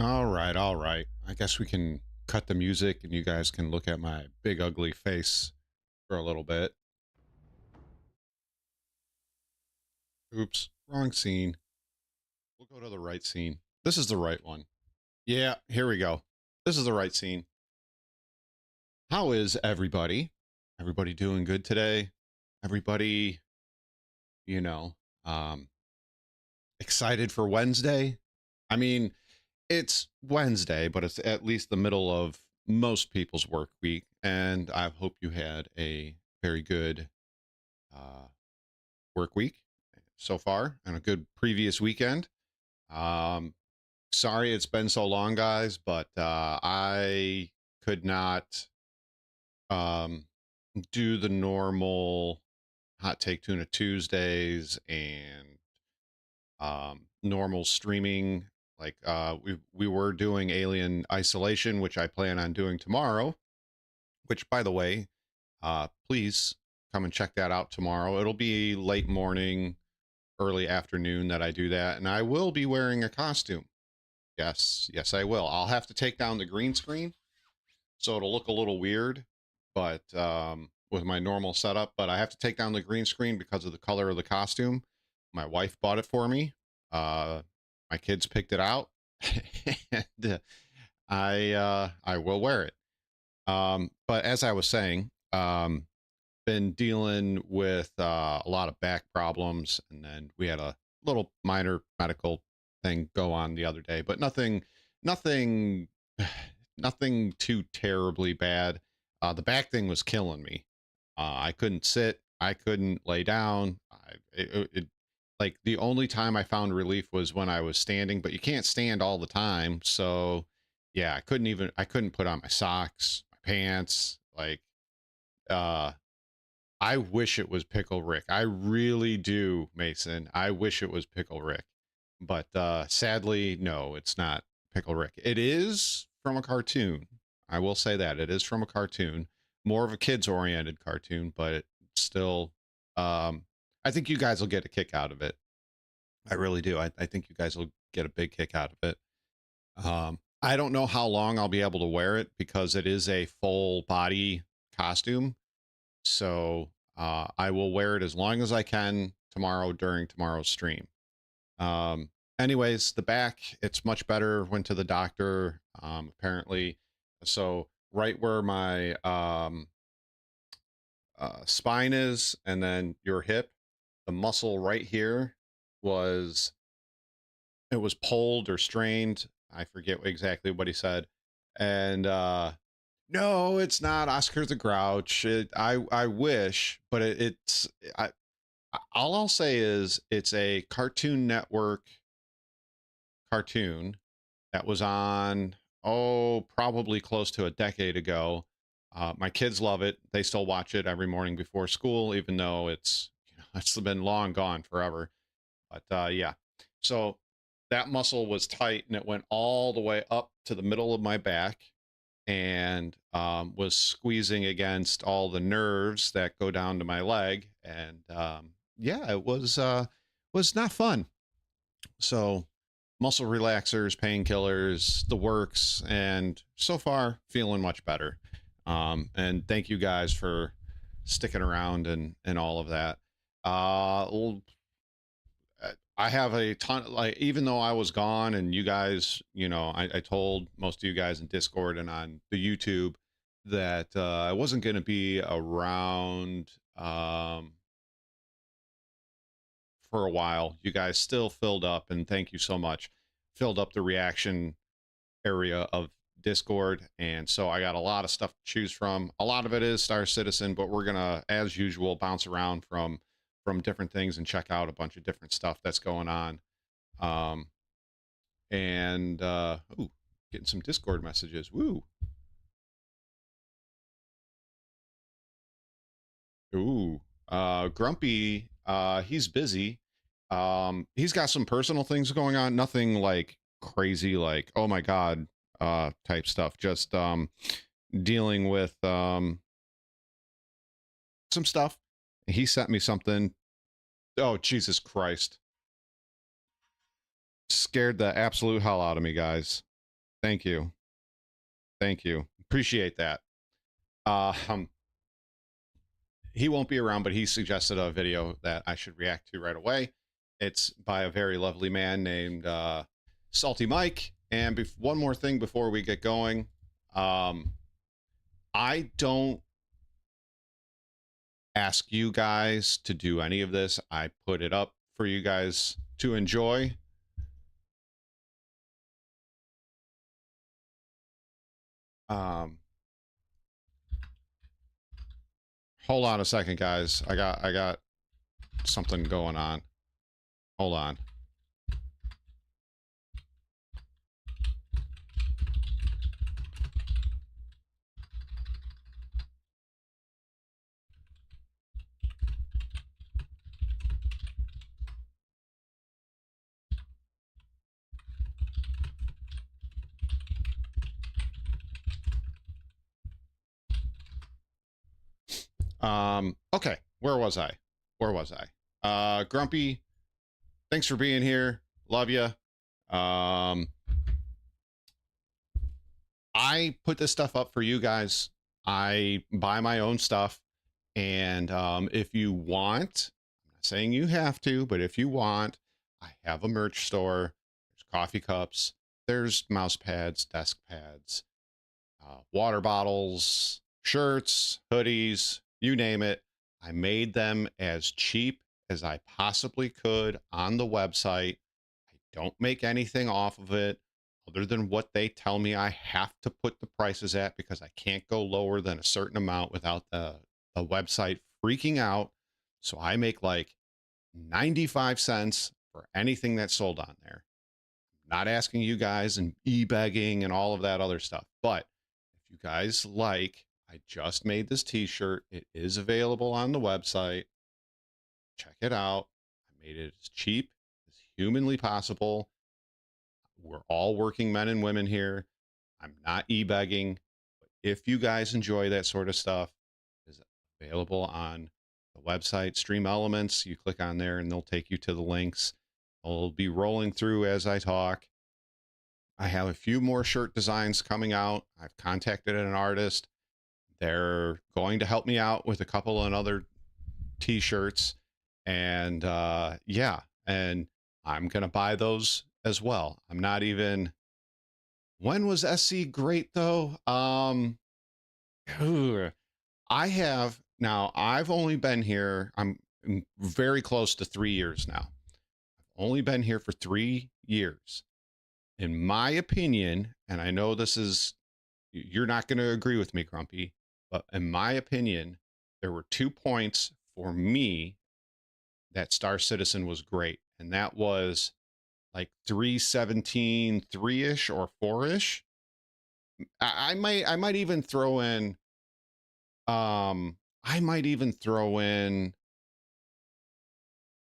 All right. I guess we can cut the music and you guys can look at my big ugly face for a little bit. Oops, wrong scene. We'll go to the right scene. This is the right one. Yeah, here we go. This is the right scene. How is everybody? Everybody doing good today? Everybody, you know, um, excited for Wednesday? I mean, it's Wednesday, but it's at least the middle of most people's work week, and I hope you had a very good uh, work week so far and a good previous weekend. Um, Sorry it's been so long, guys, but I could not um, do the normal Hot Take Tuna Tuesdays and normal streaming. Like we were doing Alien Isolation, which I plan on doing tomorrow. Which, by the way, please come and check that out tomorrow. It'll be late morning, early afternoon that I do that, and I will be wearing a costume. Yes, I will. I'll have to take down the green screen, so it'll look a little weird, but with my normal setup. But I have to take down the green screen because of the color of the costume. My wife bought it for me. My kids picked it out, and I will wear it. But as I was saying, been dealing with a lot of back problems, and then we had a little minor medical thing go on the other day, but nothing, nothing too terribly bad. The back thing was killing me. I couldn't sit, I couldn't lay down. Like the only time I found relief was when I was standing, but you can't stand all the time. So yeah, I couldn't put on my socks, my pants. Like, uh, I wish it was Pickle Rick. I really do, Mason. I wish it was Pickle Rick. But sadly, no, it's not Pickle Rick. It is from a cartoon. I will say that. It is from a cartoon. More of a kids-oriented cartoon, but it still, I think you guys will get a kick out of it. I really do. I think you guys will get a big kick out of it. I don't know how long I'll be able to wear it because it is a full body costume. So I will wear it as long as I can tomorrow during tomorrow's stream. Anyways, the back, it's much better. Went to the doctor, apparently. So right where my spine is, and then your hip, the muscle right here was, it was pulled or strained. I forget exactly what he said. And no, it's not Oscar the Grouch. I wish, but it's all I'll say is it's a Cartoon Network cartoon that was on, oh, probably close to a decade ago. My kids love it. They still watch it every morning before school, even though it's, it's been long gone forever. But yeah, so that muscle was tight and it went all the way up to the middle of my back and was squeezing against all the nerves that go down to my leg. And yeah, it was not fun. So muscle relaxers, painkillers, the works, and so far feeling much better. And thank you guys for sticking around and all of that. I have a ton, like, even though I was gone and you guys, I told most of you guys in Discord and on the YouTube that I wasn't going to be around for a while. You guys still filled up, and thank you so much. Filled up the reaction area of Discord, and so I got a lot of stuff to choose from. A lot of it is Star Citizen, but we're gonna, as usual, bounce around from different things and check out a bunch of different stuff that's going on. And ooh, getting some Discord messages. Woo. Ooh. Grumpy, he's busy. He's got some personal things going on, nothing like crazy, like, oh my God, type stuff. Just dealing with some stuff. He sent me something. Oh, Jesus Christ. Scared the absolute hell out of me, guys. Thank you. Thank you. Appreciate that. Um, he won't be around, but he suggested a video that I should react to right away. It's by a very lovely man named Salty Mike. And one more thing before we get going. I don't ask you guys to do any of this. I put it up for you guys to enjoy. Hold on a second, guys. I got something going on. Hold on. Okay, where was I? Grumpy, thanks for being here. Love you. I put this stuff up for you guys. I buy my own stuff. And if you want, I'm not saying you have to, but if you want, I have a merch store. There's coffee cups, there's mouse pads, desk pads, water bottles, shirts, hoodies, you name it. I made them as cheap as I possibly could on the website. I don't make anything off of it other than what they tell me I have to put the prices at, because I can't go lower than a certain amount without the website freaking out. So I make like 95 cents for anything that's sold on there. Not asking you guys and e-begging and all of that other stuff. But if you guys like, I just made this t-shirt. It is available on the website. Check it out. I made it as cheap as humanly possible. We're all working men and women here. I'm not e-begging. But if you guys enjoy that sort of stuff, it's available on the website, Stream Elements. You click on there and they'll take you to the links. I'll be rolling through as I talk. I have a few more shirt designs coming out. I've contacted an artist. They're going to help me out with a couple of other t-shirts. And yeah, and I'm going to buy those as well. I'm not even... When was SC great though? I have now, I've only been here, I'm very close to 3 years now. I've only been here for 3 years. In my opinion, and I know this is, you're not going to agree with me, Grumpy, but in my opinion, there were 2 points for me that Star Citizen was great. And that was like 317 3-ish or 4-ish. I might even throw in I might even throw in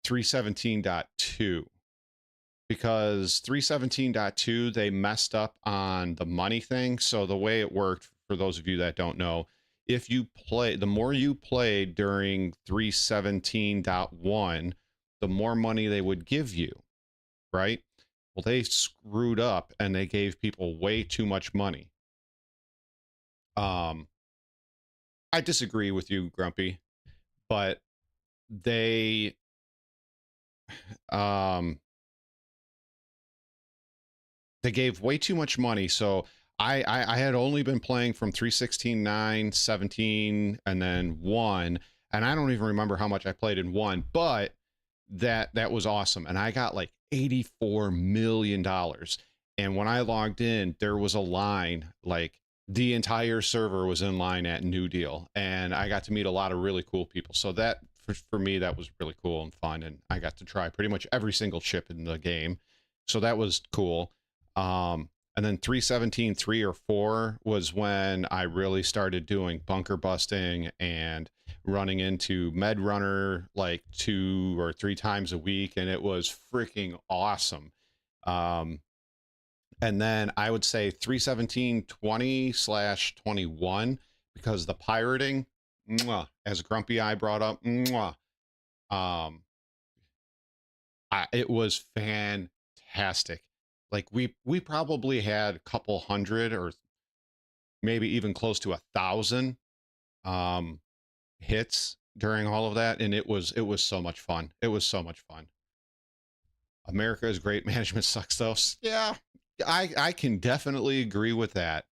317.2, because 317.2 they messed up on the money thing. So the way it worked, for those of you that don't know, if you play, the more you played during 317.1, the more money they would give you, right? Well, they screwed up and they gave people way too much money. I disagree with you, Grumpy, but they they gave way too much money. So I had only been playing from 316.9, 17, and then 1, and I don't even remember how much I played in 1, but that was awesome. And I got like $84 million. And when I logged in, there was a line, like the entire server was in line at New Deal. And I got to meet a lot of really cool people. So that, for me, that was really cool and fun. And I got to try pretty much every single ship in the game. So that was cool. And then 317, 3 or 4 was when I really started doing bunker busting and running into Med Runner like 2 or 3 times a week, and it was freaking awesome. And then I would say 317.20/21, because the pirating, as Grumpy Eye brought up, it was fantastic. Like we probably had a couple hundred or maybe even close to 1,000 hits during all of that, and it was so much fun. It was so much fun. America is great, management sucks though. Yeah, I can definitely agree with that.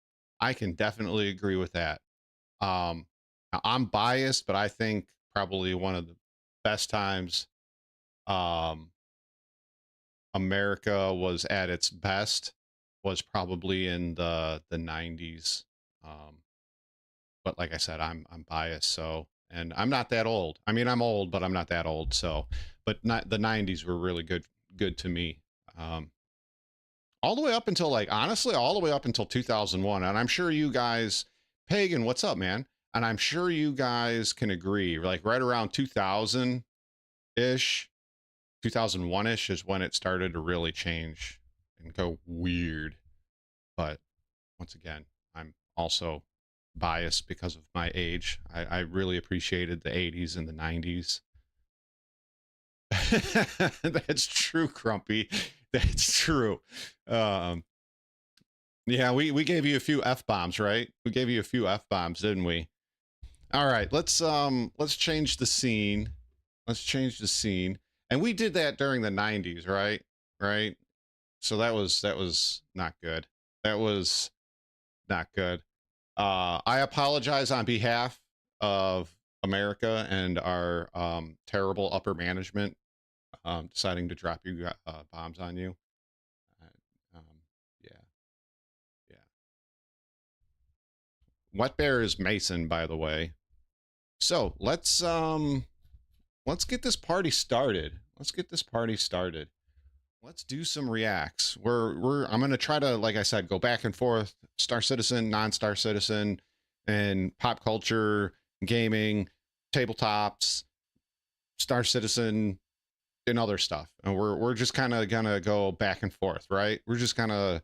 I can definitely agree with that. Now I'm biased, but I think probably one of the best times America was at its best was probably in the 90s. But like I said, I'm biased, so, and I'm not that old. I mean, I'm old, but I'm not that old. So, but not the 90s were really good to me. All the way up until, like, honestly, all the way up until 2001. And I'm sure you guys, Pagan, what's up, man? And I'm sure you guys can agree, like right around 2000 ish, 2001-ish is when it started to really change and go weird. But once again, I'm also biased because of my age. I really appreciated the 80s and the 90s. That's true, Crumpy. That's true. Yeah, we gave you a few F-bombs, right? We gave you a few F-bombs, didn't we? All right, let's change the scene. Let's change the scene. And we did that during the 90s, right? Right? So that was not good. That was not good. I apologize on behalf of America and our terrible upper management deciding to drop you bombs on you. Um, yeah, yeah. Wet Bear is Mason, by the way. So let's get this party started. Let's get this party started. Let's do some reacts. I'm gonna try to, like I said, go back and forth, Star Citizen, non-Star Citizen, and pop culture, gaming, tabletops, Star Citizen, and other stuff. And we're just kind of gonna go back and forth, right? We're gonna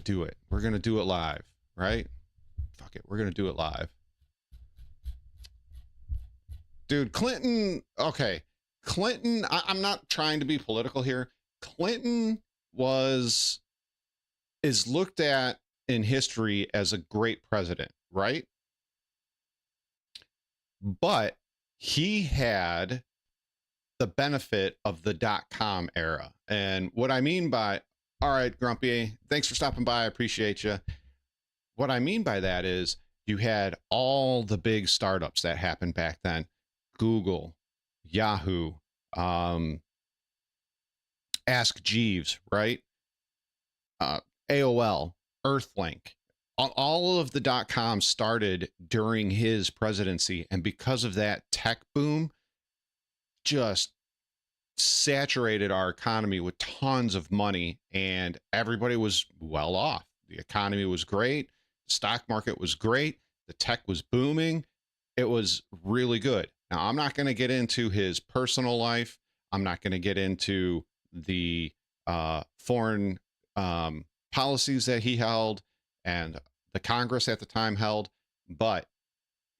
do it. We're gonna do it live, right? Fuck it, we're gonna do it live. Dude, Clinton, okay. Clinton, I'm not trying to be political here. Clinton is looked at in history as a great president, right? But he had the benefit of the .com era. And what I mean by, all right, Grumpy, thanks for stopping by. I appreciate you. What I mean by that is you had all the big startups that happened back then. Google, Yahoo, Ask Jeeves, right? AOL, Earthlink, all of the .com started during his presidency. And because of that tech boom, just saturated our economy with tons of money and everybody was well off. The economy was great. The stock market was great. The tech was booming. It was really good. Now, I'm not going to get into his personal life. I'm not going to get into the foreign policies that he held and the Congress at the time held, but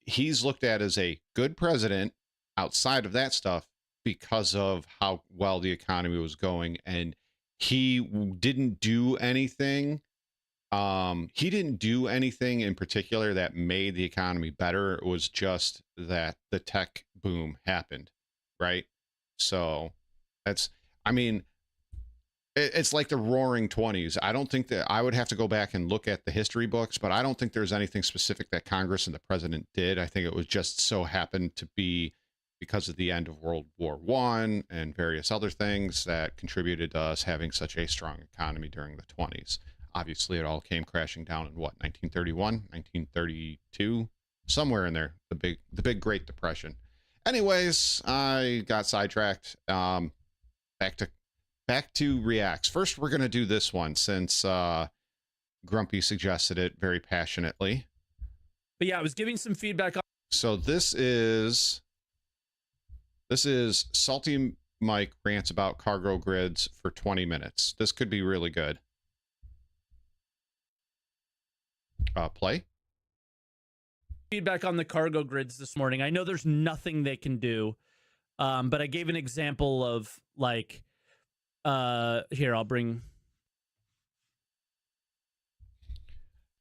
he's looked at as a good president outside of that stuff because of how well the economy was going. And he didn't do anything. He didn't do anything in particular that made the economy better. It was just that the tech boom happened, right? So that's, I mean, it's like the roaring 20s. I don't think that, I would have to go back and look at the history books, but I don't think there's anything specific that Congress and the president did. I think it was just so happened to be because of the end of World War I and various other things that contributed to us having such a strong economy during the 20s. Obviously, it all came crashing down in what, 1931, 1932, somewhere in there, the big Great Depression. Anyways, I got sidetracked. Back to reacts. First, we're going to do this one since Grumpy suggested it very passionately. But yeah, I was giving some feedback on. So this is Salty Mike rants about cargo grids for 20 minutes. This could be really good. Play. Feedback on the cargo grids this morning. I know there's nothing they can do, but I gave an example of like, here, I'll bring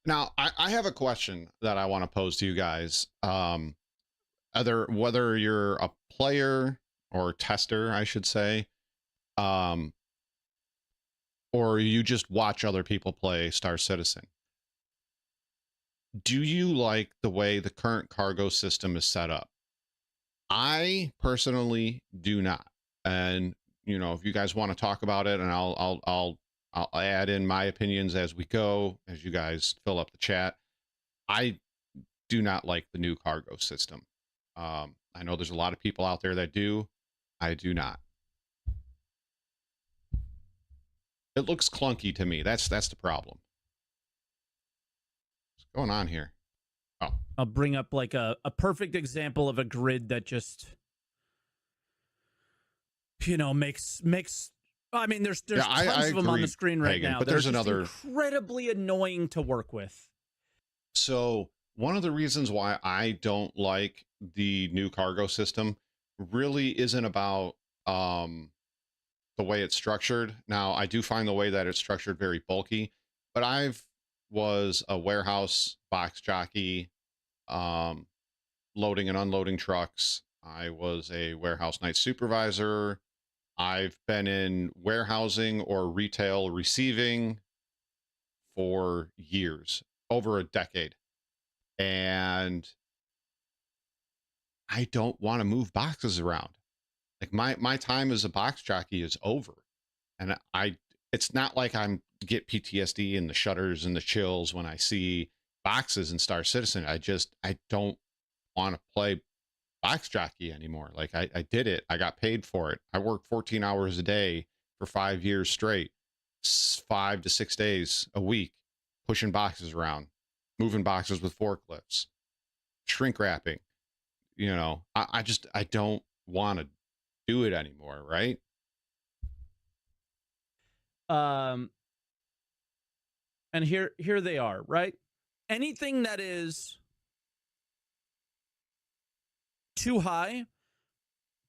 Now, I have a question that I want to pose to you guys. Whether you're a player or tester, I should say, um, or you just watch other people play Star Citizen. Do you like the way the current cargo system is set up? I personally do not. And if you guys want to talk about it, and I'll add in my opinions as we go, as you guys fill up the chat. I do not like the new cargo system. I know there's a lot of people out there that do. I do not. It looks clunky to me. That's the problem. What's going on here? Oh, I'll bring up like a perfect example of a grid that just, makes. I mean, there's tons of them on the screen right now. But there's another incredibly annoying to work with. So one of the reasons why I don't like the new cargo system really isn't about the way it's structured. Now, I do find the way that it's structured very bulky, but was a warehouse box jockey, loading and unloading trucks. I was a warehouse night supervisor. I've been in warehousing or retail receiving for years, over a decade. And I don't want to move boxes around. Like my time as a box jockey is over. And it's not like I'm get PTSD and the shudders and the chills when I see boxes in Star Citizen. I don't want to play box jockey anymore. Like I did it. I got paid for it. I worked 14 hours a day for 5 years straight, 5 to 6 days a week, pushing boxes around, moving boxes with forklifts, shrink wrapping. I don't want to do it anymore. Right. And here they are, right? Anything that is too high,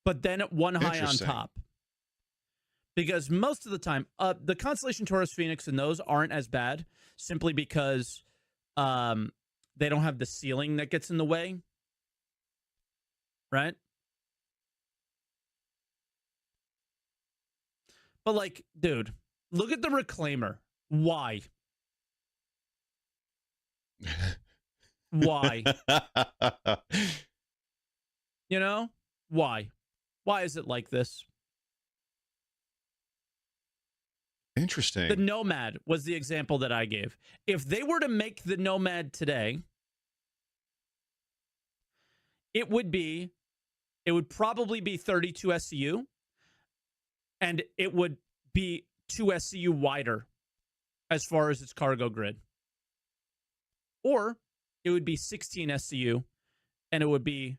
but then one high on top. Because most of the time, the Constellation Taurus Phoenix and those aren't as bad, simply because they don't have the ceiling that gets in the way. Right? But like, dude, look at the Reclaimer. Why? Why? Why? Why is it like this? Interesting. The Nomad was the example that I gave. If they were to make the Nomad today, it would probably be 32 SCU, and it would be 2 SCU wider as far as its cargo grid. Or it would be 16 SCU, and it would be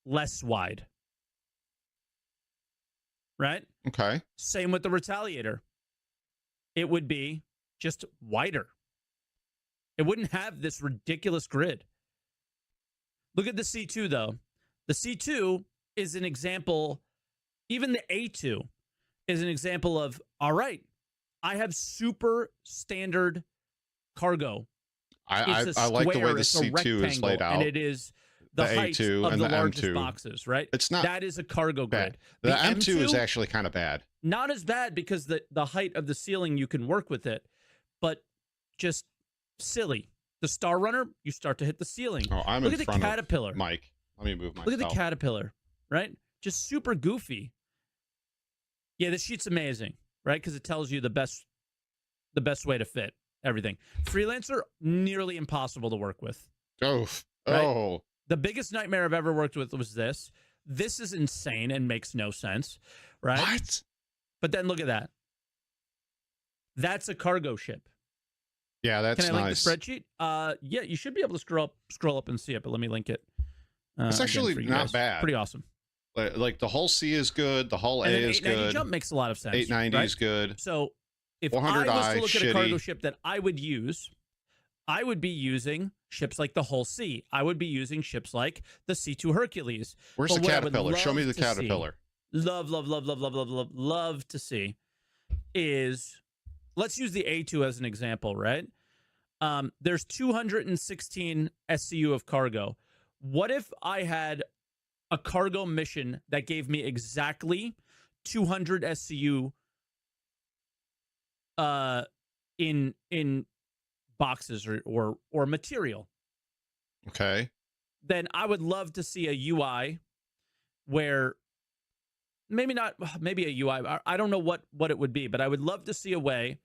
less wide. Right? Okay. Same with the Retaliator. It would be just wider. It wouldn't have this ridiculous grid. Look at the C2, though. The C2 is an example, even the A2 is an example of, all right, I have super standard cargo. I like the way the C2 is laid out. And it is the height A2 of and the the largest M2 boxes, right? It's not that is a cargo bad. grid. The M2 is actually kind of bad. Not as bad because the height of the ceiling, you can work with it, but just silly. The Star Runner, you start to hit the ceiling. Oh, I'm Look in at the front Caterpillar. Of Mike. Let me move myself. Look at the Caterpillar, right? Just super goofy. Yeah, the sheet's amazing, right? Because it tells you the best way to fit everything. Freelancer, nearly impossible to work with. Oh, right? Oh. The biggest nightmare I've ever worked with was this. This is insane and makes no sense, right? What? But then look at that. That's a cargo ship. Yeah, that's nice. Can I link the spreadsheet? Yeah, you should be able to scroll up and see it, but let me link it. It's actually not bad. Pretty awesome. Like the whole C is good. The whole A is good. 890 jump makes a lot of sense. 890 right? is good. So if I was to look at a cargo ship that I would use, I would be using ships like the Hull C. I would be using ships like the C2 Hercules. Where's the Caterpillar? Show me the Caterpillar. Love to see is, let's use the A2 as an example, right? There's 216 SCU of cargo. What if I had a cargo mission that gave me exactly 200 SCU in boxes or material? Okay. Then I would love to see a UI where maybe a UI. I don't know what it would be, but I would love to see a way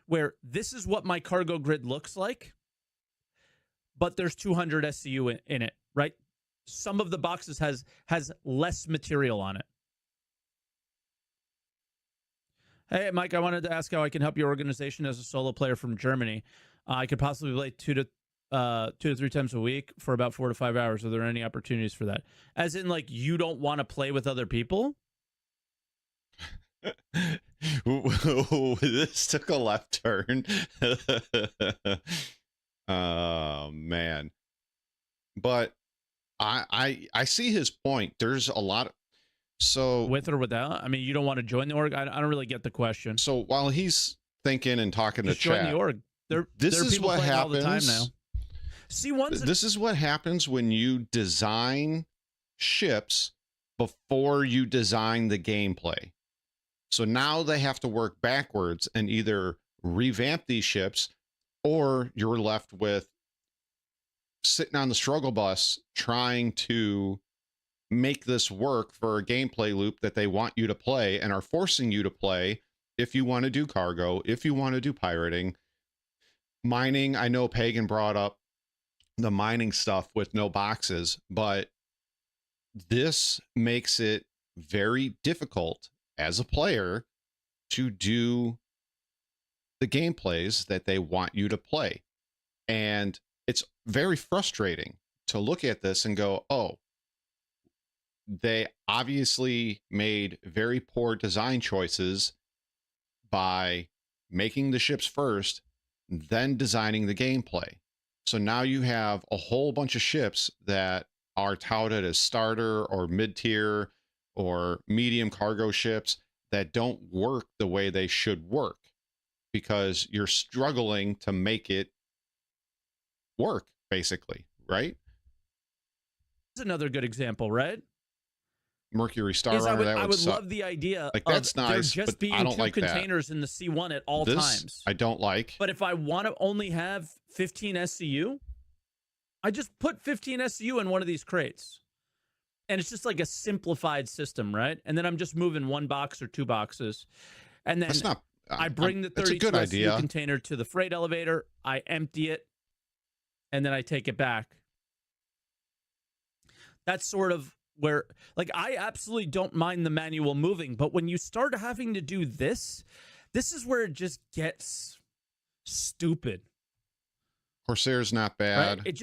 where this is what my cargo grid looks like, but there's 200 SCU in it, right? Some of the boxes has less material on it. Hey, Mike, I wanted to ask how I can help your organization as a solo player from Germany. I could possibly play 2 to 3 times a week for about 4 to 5 hours. Are there any opportunities for that? As in, like, you don't want to play with other people? This took a left turn. Oh man. But I see his point. There's a lot of, so with or without. I mean, you don't want to join the org. I don't really get the question. So while he's thinking and talking Just to join chat, the org. this is what happens all the time now. This is what happens when you design ships before you design the gameplay. So now they have to work backwards and either revamp these ships, or you're left with sitting on the struggle bus trying to make this work for a gameplay loop that they want you to play and are forcing you to play if you want to do cargo, if you want to do pirating. Mining, I know Pagan brought up the mining stuff with no boxes, but this makes it very difficult as a player to do the gameplays that they want you to play. And it's very frustrating to look at this and go, oh, they obviously made very poor design choices by making the ships first, then designing the gameplay. So now you have a whole bunch of ships that are touted as starter or mid-tier or medium cargo ships that don't work the way they should work because you're struggling to make it work, basically, right? That's another good example, right? Mercury Star Runner, I would love the idea like that's of nice, there just but I being don't 2 like containers in the C1 at all times. I don't like. But if I want to only have 15 SCU, I just put 15 SCU in one of these crates. And it's just like a simplified system, right? And then I'm just moving 1 box or 2 boxes. And then I bring the 32 SCU container to the freight elevator, I empty it, and then I take it back. That's sort of where, like, I absolutely don't mind the manual moving, but when you start having to do this is where it just gets stupid. Corsair's not bad. Right?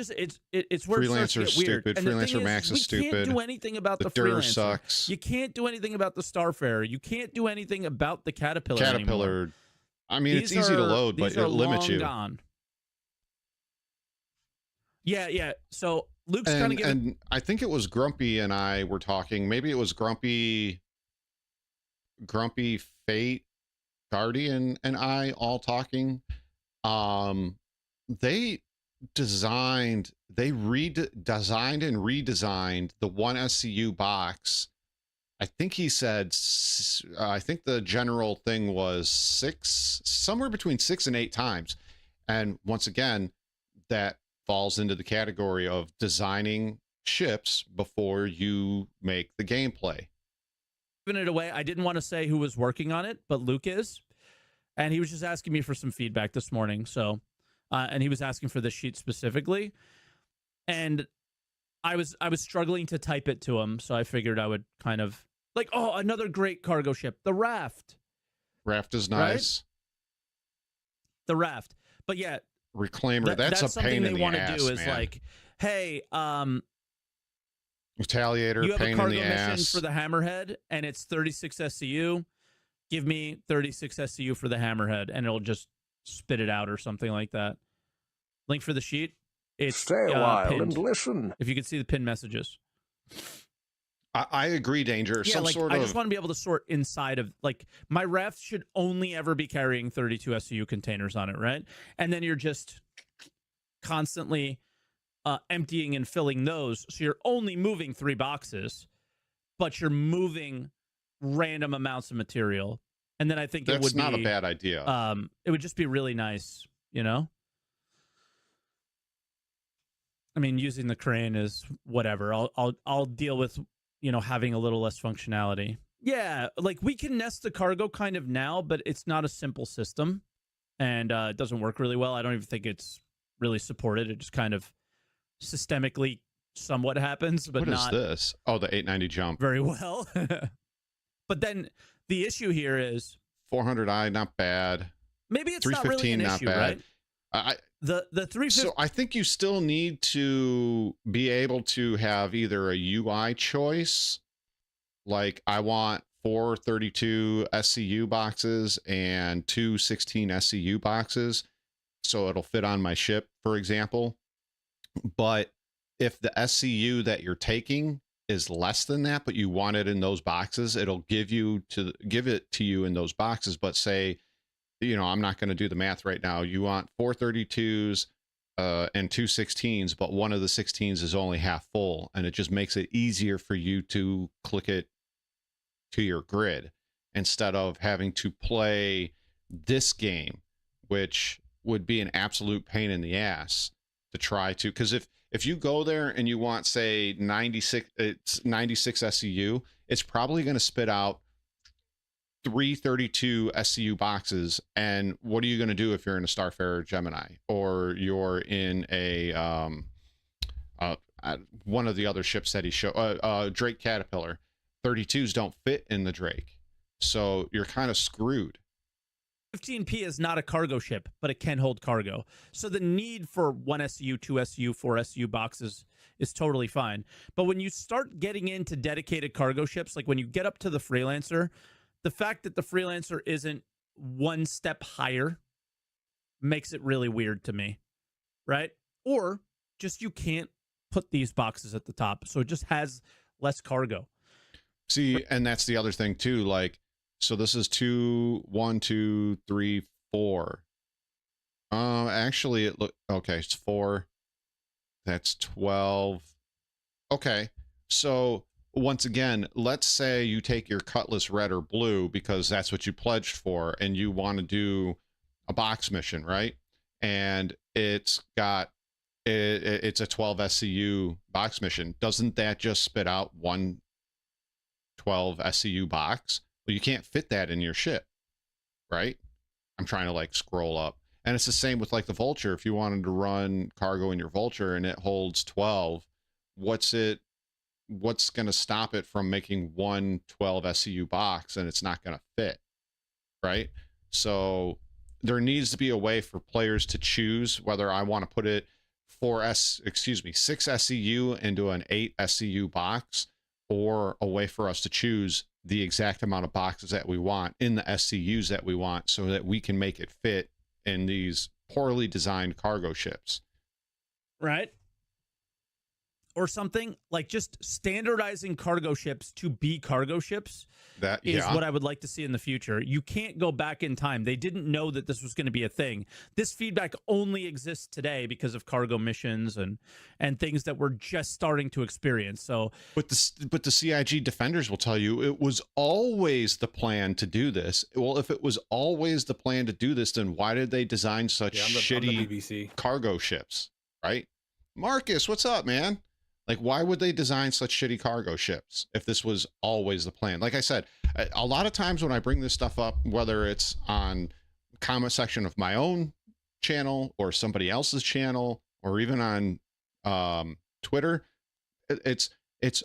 It's where Freelancer's stupid. Freelancer Max is stupid. You can't do anything about the Freelancer sucks. You can't do anything about the Starfarer. You can't do anything about the Caterpillar anymore. I mean, it's easy to load, but it limits you. Gone. Yeah. So Luke's kind of and I think it was Grumpy and I were talking. Maybe it was Grumpy Fate, Guardian, and I all talking. They redesigned and redesigned the 1 SCU box. I think he said, I think the general thing was somewhere between 6 and 8 times. And once again, that falls into the category of designing ships before you make the gameplay. Giving it away. I didn't want to say who was working on it, but Luke is. And he was just asking me for some feedback this morning. So, and he was asking for this sheet specifically. And I was struggling to type it to him. So I figured I would kind of like, oh, another great cargo ship, the Raft. Raft is nice. Right? The Raft. But yeah. Reclaimer, that's a pain in the ass, man. Something they want to do is like, hey, Retaliator, you have pain a cargo in the mission ass. for the Hammerhead, and it's 36 SCU. Give me 36 SCU for the Hammerhead, and it'll just spit it out or something like that. Link for the sheet. It's stay a while pinned, and listen. If you can see the pinned messages. I agree, Danger. Yeah, I just want to be able to sort inside of, like, my raft should only ever be carrying 32 SCU containers on it, right? And then you're just constantly emptying and filling those. So you're only moving 3 boxes, but you're moving random amounts of material. And then I think That's it would not be a bad idea. it would just be really nice, you know? I mean, using the crane is whatever. I'll deal with, you know, having a little less functionality. Yeah, like we can nest the cargo kind of now, but it's not a simple system, and it doesn't work really well. I don't even think it's really supported. It just kind of systemically somewhat happens, but what not is this? Oh, the 890 jump. very well. But then the issue here is 400i, not bad. maybe it's not really an issue, right? The 350. So I think you still need to be able to have either a UI choice, like I want 4 32 SCU boxes and 2 16 SCU boxes, so it'll fit on my ship, for example. But if the SCU that you're taking is less than that, but you want it in those boxes, it'll give it to you in those boxes. But say, you know, I'm not going to do the math right now. You want 4 32s and 2 16s, but one of the 16s is only half full, and it just makes it easier for you to click it to your grid instead of having to play this game, which would be an absolute pain in the ass to try to, because if you go there and you want, say, 96 SCU, it's probably going to spit out 332 SCU boxes. And what are you going to do if you're in a Starfarer Gemini, or you're in a one of the other ships that he showed, Drake Caterpillar? 32s don't fit in the Drake, so you're kind of screwed. 15P is not a cargo ship, but it can hold cargo. So the need for 1 SCU, 2 SCU, 4 SCU boxes is totally fine. But when you start getting into dedicated cargo ships, like when you get up to the Freelancer, the fact that the Freelancer isn't one step higher makes it really weird to me, right? Or just you can't put these boxes at the top, so it just has less cargo. See, and that's the other thing too, like, so this is 2 1 2 3 4. Actually it look okay, it's 4. That's 12. Okay. So once again, let's say you take your Cutlass red or blue because that's what you pledged for, and you want to do a box mission, right? And it's got it's a 12 SCU box mission. Doesn't that just spit out one 12 SCU box? Well, you can't fit that in your ship, right? I'm trying to like scroll up, and it's the same with like the Vulture. If you wanted to run cargo in your Vulture and it holds 12, what's going to stop it from making one 12 SCU box, and it's not going to fit, right? So there needs to be a way for players to choose whether I want to put it 6 SCU into an 8 SCU box, or a way for us to choose the exact amount of boxes that we want in the SCUs that we want, so that we can make it fit in these poorly designed cargo ships. Right? Or something like just standardizing cargo ships to be cargo ships. That is what I would like to see in the future. You can't go back in time. They didn't know that this was going to be a thing. This feedback only exists today because of cargo missions and things that we're just starting to experience. So, but the CIG defenders will tell you it was always the plan to do this. Well, if it was always the plan to do this, then why did they design such shitty cargo ships, right? Marcus, what's up, man? Like, why would they design such shitty cargo ships if this was always the plan? Like I said, a lot of times when I bring this stuff up, whether it's on the comment section of my own channel or somebody else's channel, or even on Twitter, it's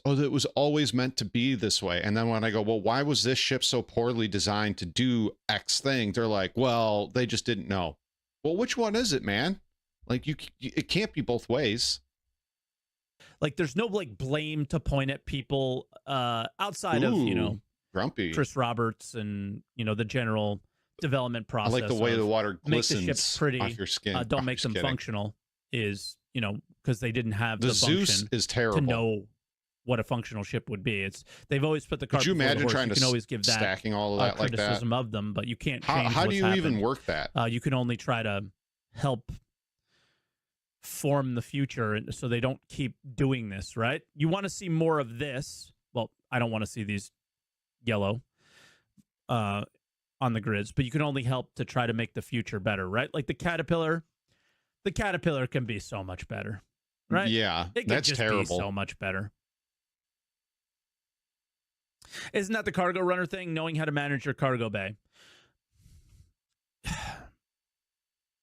oh, it was always meant to be this way. And then when I go, well, why was this ship so poorly designed to do X thing? They're like, well, they just didn't know. Well, which one is it, man? Like, it can't be both ways. Like, there's no like blame to point at people outside of, you know, Grumpy Chris Roberts and, you know, the general development process. I like the way the water glistens make the ships pretty, off your skin. don't make them functional, is, you know, because they didn't have the Zeus function is terrible to know what a functional ship would be. They've always put the cart. Could you imagine trying you to can always give that stacking all of that like that? Criticism of them, but you can't change how do what's you happened. even work that? You can only try to help form the future, and so they don't keep doing this, right? You want to see more of this. Well, I don't want to see these yellow on the grids, but you can only help to try to make the future better, right? Like the caterpillar can be so much better, right? Yeah, it can that's just terrible. be so much better. Isn't that the cargo runner thing? Knowing how to manage your cargo bay.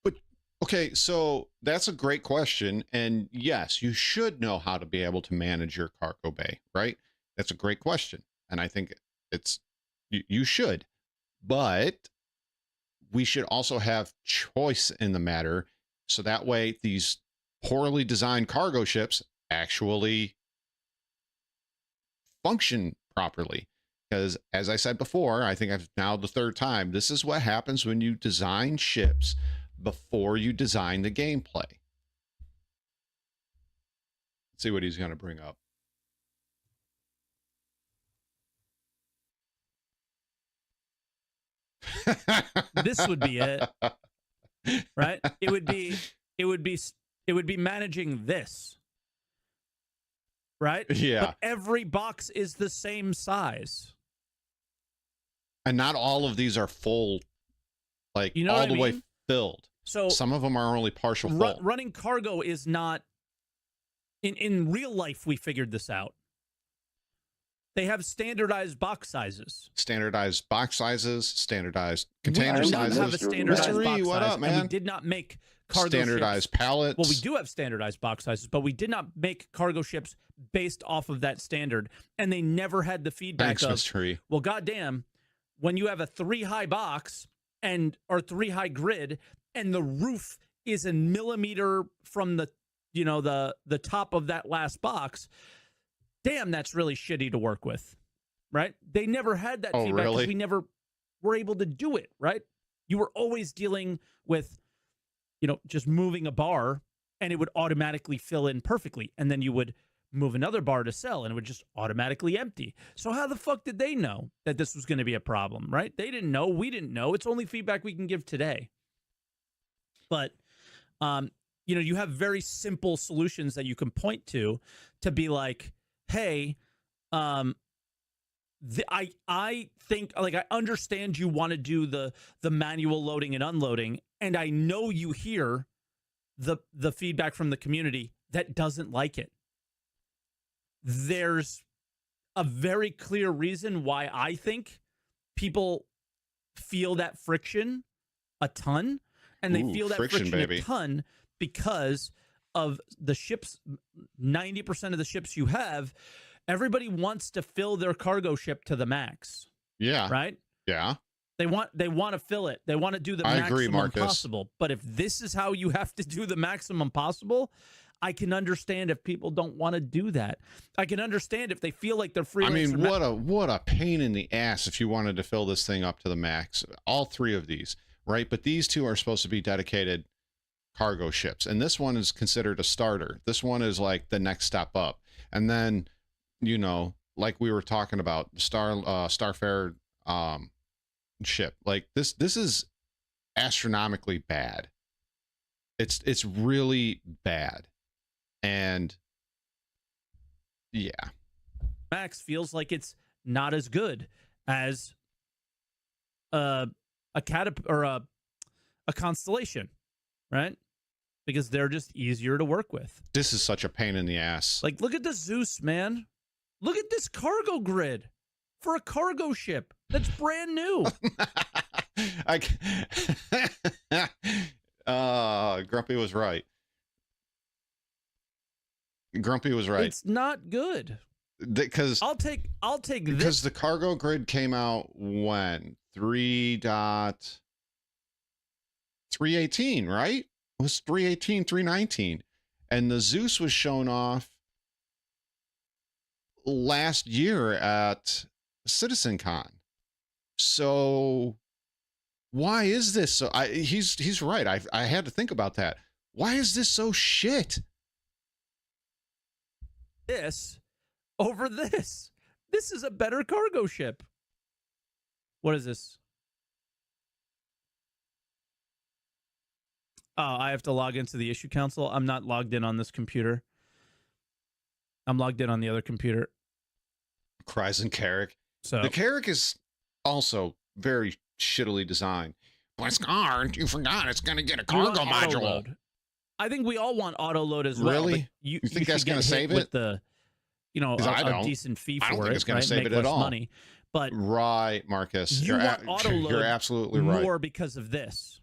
But okay, so that's a great question. And yes, you should know how to be able to manage your cargo bay, right? That's a great question. And I think it's, you should. But we should also have choice in the matter. So that way these poorly designed cargo ships actually function properly. Because as I said before, I think I've now the third time, this is what happens when you design ships before you design the gameplay. Let's see what he's going to bring up. This would be it, right? It would be managing this, right? Yeah. But every box is the same size. And not all of these are full, like you know all what the I mean? way filled. So some of them are only partial full. Running cargo is not, in real life, we figured this out. They have standardized box sizes. Standardized box sizes, standardized container sizes. We have a standardized Mystery, box what size, up, man? and we did not make cargo standardized ships. pallets. Well, we do have standardized box sizes, but we did not make cargo ships based off of that standard, and they never had the feedback Thanks, of, Mystery. well, goddamn, when you have a 3-high box or 3-high grid, and the roof is a millimeter from the the top of that last box, damn, that's really shitty to work with, right? They never had that feedback because we never were able to do it, right? You were always dealing with, just moving a bar and it would automatically fill in perfectly. And then you would move another bar to sell and it would just automatically empty. So how the fuck did they know that this was going to be a problem, right? They didn't know. We didn't know. It's only feedback we can give today. But, you have very simple solutions that you can point to be like, hey, I think, like, I understand you want to do the manual loading and unloading, and I know you hear the feedback from the community that doesn't like it. There's a very clear reason why I think people feel that friction a ton, and they feel that friction a ton because of the ships. 90% of the ships you have, everybody wants to fill their cargo ship to the max. Yeah. Right? Yeah. They want to fill it. They want to do the maximum possible. But if this is how you have to do the maximum possible, I can understand if people don't want to do that. I can understand if they feel like they're free. I mean, what a pain in the ass if you wanted to fill this thing up to the max. All three of these, right? But these two are supposed to be dedicated cargo ships, and this one is considered a starter. This one is like the next step up, and then like we were talking about Starfarer ship, like this is astronomically bad. It's really bad. And yeah, max feels like it's not as good as a constellation, right? Because they're just easier to work with. This is such a pain in the ass. Like, look at the Zeus, man. Look at this cargo grid for a cargo ship that's brand new. Grumpy was right. Grumpy was right. It's not good. Because I'll take because this. The cargo grid came out when 3.318, right? It was 3.18, 3.19, and the Zeus was shown off last year at CitizenCon. So why is this so? He's right. I had to think about that. Why is this so shit? This over this. This is a better cargo ship. What is this? I have to log into the issue council. I'm not logged in on this computer. I'm logged in on the other computer. Cries and Carrick. So the Carrick is also very shittily designed. Blitzcard, you forgot it's going to get a cargo module. Load. I think we all want auto load as well. Really? You think that's going to save it? With the, you know, a decent fee for it. I don't think it's going to save it at all. Money. But right, Marcus. You want auto load. You're absolutely right. More because of this.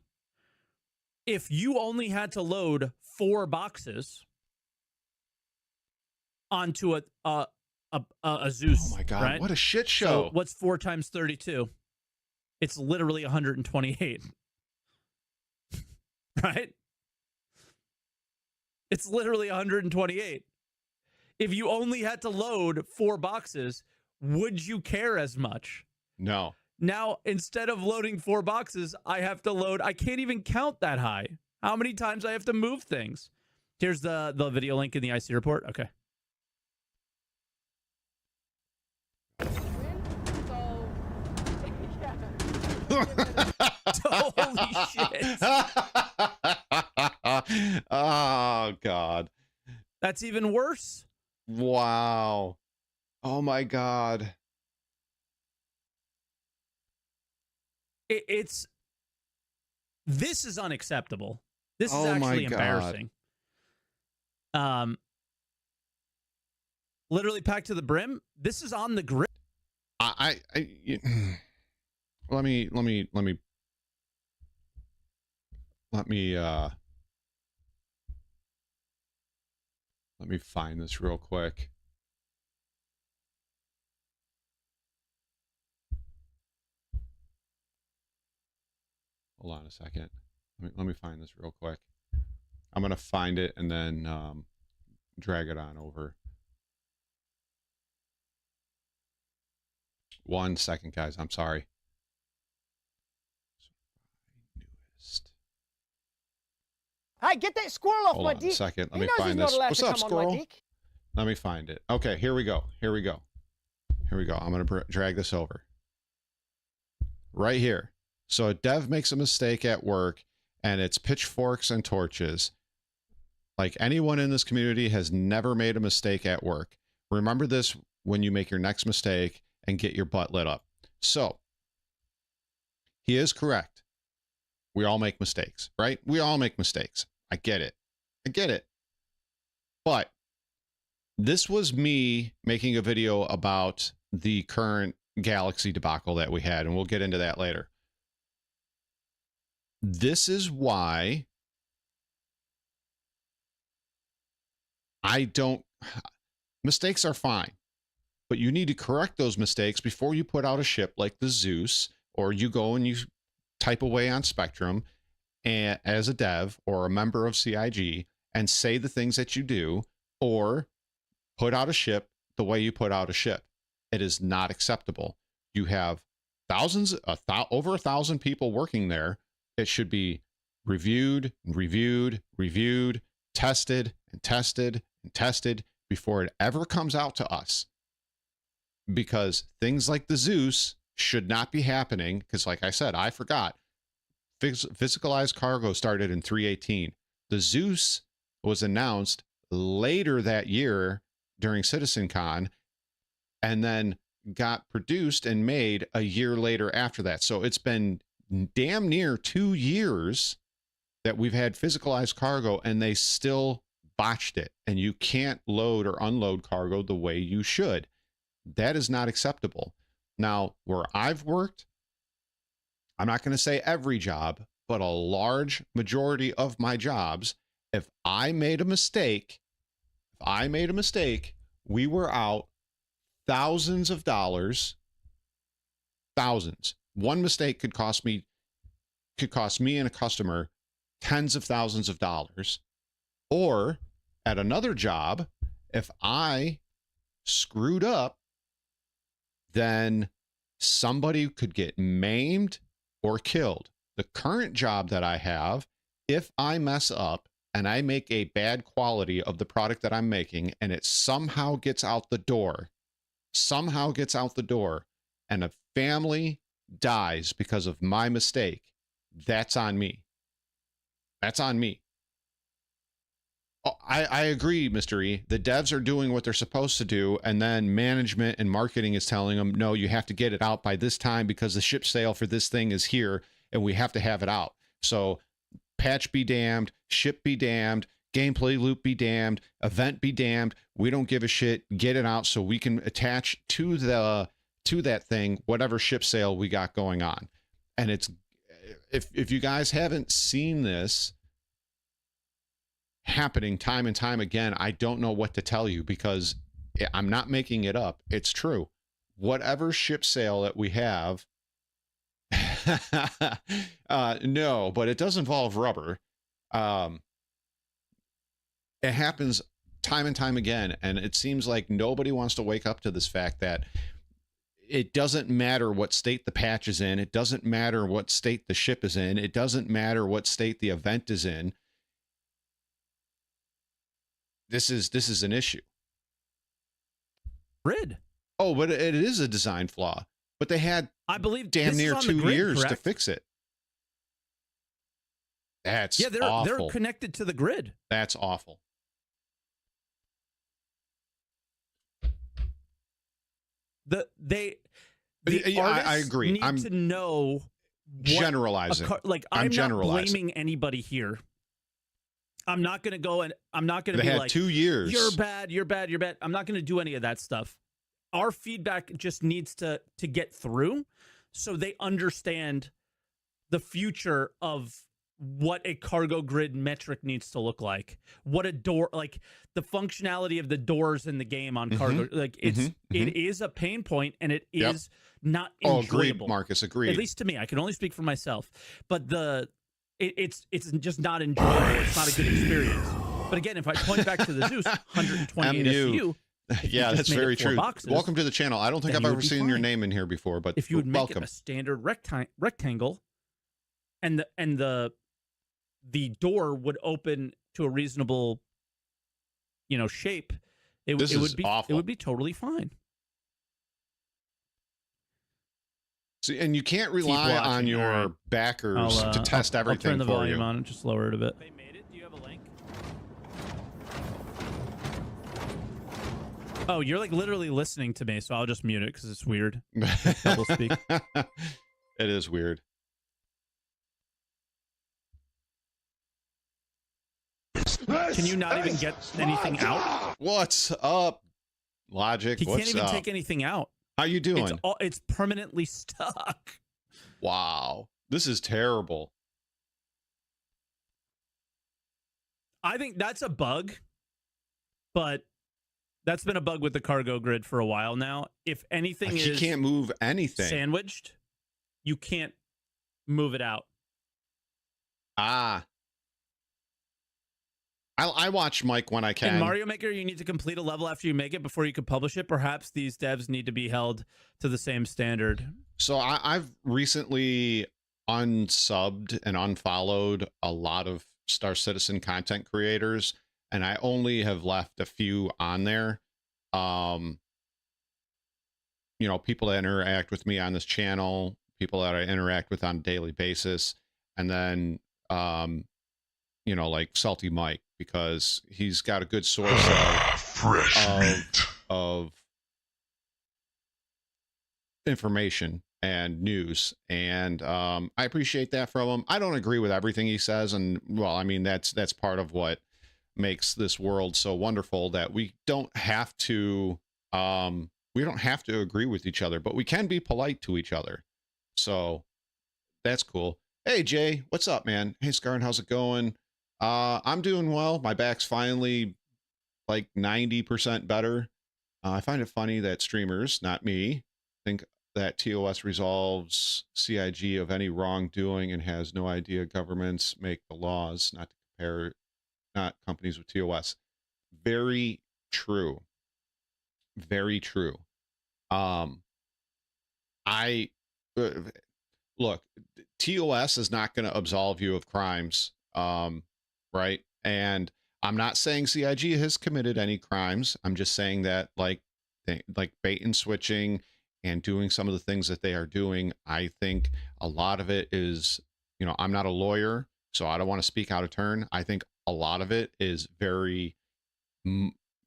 If you only had to load 4 boxes onto a Zeus, oh my god, right? What a shit show! So what's 4 times 32? It's literally 128, right? It's literally 128. If you only had to load 4 boxes, would you care as much? No. Now, instead of loading 4 boxes, I have to load. I can't even count that high. How many times I have to move things? Here's the video link in the IC report. Okay. Holy shit. Oh, God. That's even worse. Wow. Oh, my God. This is unacceptable. This is actually embarrassing. Literally packed to the brim. This is on the grid. Let me find this real quick. Hold on a second. Let me find this real quick. I'm gonna find it and then drag it on over. 1 second, guys. I'm sorry. Newest. Hey, get that squirrel off Hold my on dick. a second. Let He me knows find he's not this. allowed What's to up, come on squirrel? my dick. Let me find it. Okay, here we go. Here we go. Here we go. I'm going to drag this over. Right here. So a dev makes a mistake at work, and it's pitchforks and torches. Like, anyone in this community has never made a mistake at work. Remember this when you make your next mistake and get your butt lit up. So, he is correct. We all make mistakes, right? We all make mistakes. I get it. I get it. But this was me making a video about the current Galaxy debacle that we had, and we'll get into that later. This is why I don't... Mistakes are fine, but you need to correct those mistakes before you put out a ship like the Zeus, or you go and you type away on Spectrum and, as a dev or a member of CIG, and say the things that you do, or put out a ship the way you put out a ship. It is not acceptable. You have thousands, over 1,000 people working there. It should be reviewed, tested, and tested, and tested before it ever comes out to us. Because things like the Zeus should not be happening. Because like I said, I forgot. Physicalized cargo started in 3.18. The Zeus was announced later that year during CitizenCon, and then got produced and made a year later after that. So it's been damn near 2 years that we've had physicalized cargo, and they still botched it. And you can't load or unload cargo the way you should. That is not acceptable. Now, where I've worked, I'm not going to say every job, but a large majority of my jobs, if I made a mistake, we were out thousands of dollars. Thousands. One mistake could cost me and a customer tens of thousands of dollars. Or at another job, if I screwed up, then somebody could get maimed or killed. The current job that I have, if I mess up and I make a bad quality of the product that I'm making, and it somehow gets out the door, and a family dies because of my mistake, that's on me. That's on me. Oh, I agree, Mr. E. The devs are doing what they're supposed to do, and then management and marketing is telling them, no, you have to get it out by this time because the ship sale for this thing is here, and we have to have it out. So patch be damned, ship be damned, gameplay loop be damned, event be damned. We don't give a shit. Get it out so we can attach to that thing whatever ship sale we got going on. And it's, if you guys haven't seen this happening time and time again, I don't know what to tell you, because I'm not making it up. It's true. Whatever ship sale that we have, no, but it does involve rubber. It happens time and time again, and it seems like nobody wants to wake up to this fact that it doesn't matter what state the patch is in. It doesn't matter what state the ship is in. It doesn't matter what state the event is in. This is an issue. Grid. Oh, but it is a design flaw. But they had, I believe, damn near 2 years correct? to fix it. That's awful. They're connected to the grid. That's awful. I agree. Need to know generalizing. I'm not blaming anybody here. I'm not going to go and I'm not going to be like 2 years. You're bad. You're bad. You're bad. I'm not going to do any of that stuff. Our feedback just needs to get through, so they understand the future of what a cargo grid metric needs to look like, what a door, like the functionality of the doors in the game on cargo, like it is a pain point, and it is not enjoyable. Agreed, Marcus, agreed. At least to me, I can only speak for myself, but it's just not enjoyable. It's not a good experience. But again, if I point back to the Zeus 128 SU, yeah, that's very true. Boxes, welcome to the channel. I don't think I've ever seen your name in here before, but if you would make welcome. it a standard rectangle, and the door would open to a reasonable, shape, it would be awful. It would be totally fine. See, and you can't rely on your backers to test everything. I'll turn the for volume you. on and just lower it a bit. They made it. Do you have a link? Oh, you're like literally listening to me, so I'll just mute it because it's weird. Double speak. It is weird. Can you not even get anything out? What's up, Logic? He can't even take anything out. How you doing? It's permanently stuck. Wow, this is terrible. I think that's a bug, but that's been a bug with the cargo grid for a while now. If anything you can't move anything sandwiched, you can't move it out. I watch Mike when I can. In Mario Maker, you need to complete a level after you make it before you can publish it. Perhaps these devs need to be held to the same standard. So I've recently unsubbed and unfollowed a lot of Star Citizen content creators, and I only have left a few on there. People that interact with me on this channel, people that I interact with on a daily basis, and then like Salty Mike, because he's got a good source of information and news, and I appreciate that from him. I don't agree with everything he says, and well, I mean that's part of what makes this world so wonderful, that we don't have to agree with each other, but we can be polite to each other. So that's cool. Hey Jay, what's up, man? Hey Scarn, how's it going? I'm doing well. My back's finally like 90% better. I find it funny that streamers, not me, think that TOS resolves CIG of any wrongdoing and has no idea governments make the laws, not companies with TOS. Very true. Very true. Look, TOS is not going to absolve you of crimes. Right. And I'm not saying CIG has committed any crimes. I'm just saying that like bait and switching and doing some of the things that they are doing, I think a lot of it is, I'm not a lawyer, so I don't want to speak out of turn. I think a lot of it is very,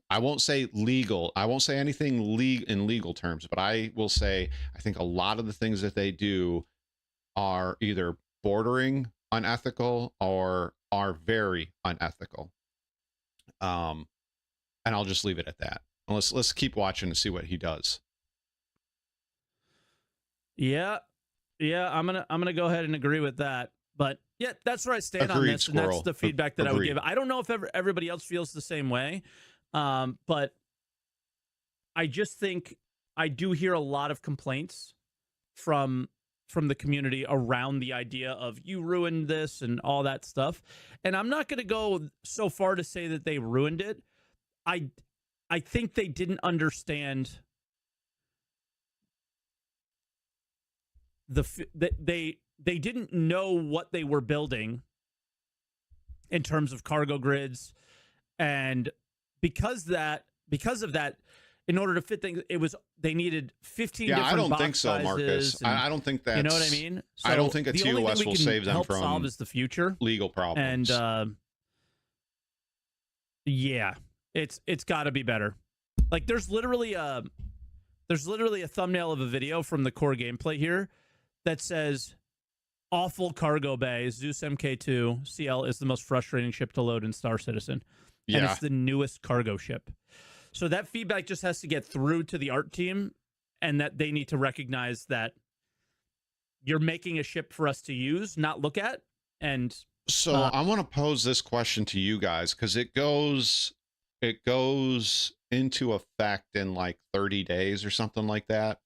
I won't say legal. I won't say anything in legal terms, but I will say I think a lot of the things that they do are either bordering unethical or are very unethical. And I'll just leave it at that. Let's keep watching to see what he does. Yeah, I'm gonna go ahead and agree with that. But yeah, that's where I stand on this, Squirrel. and that's the feedback that I would give. I don't know if everybody else feels the same way, but I just think I do hear a lot of complaints from the community around the idea of you ruined this and all that stuff. And I'm not going to go so far to say that they ruined it. I think they didn't understand they didn't know what they were building in terms of cargo grids, and because of that, in order to fit things, they needed 15 different box sizes. I don't think so, Marcus. I don't think that's... You know what I mean? So I don't think a TOS will save them from solve is the future. Legal problems. And yeah, it's got to be better. Like there's literally a thumbnail of a video from the core gameplay here that says awful cargo bay, Zeus MK2 CL is the most frustrating ship to load in Star Citizen. And it's the newest cargo ship. So that feedback just has to get through to the art team, and that they need to recognize that you're making a ship for us to use, not look at. And so I want to pose this question to you guys, because it goes into effect in like 30 days or something like that.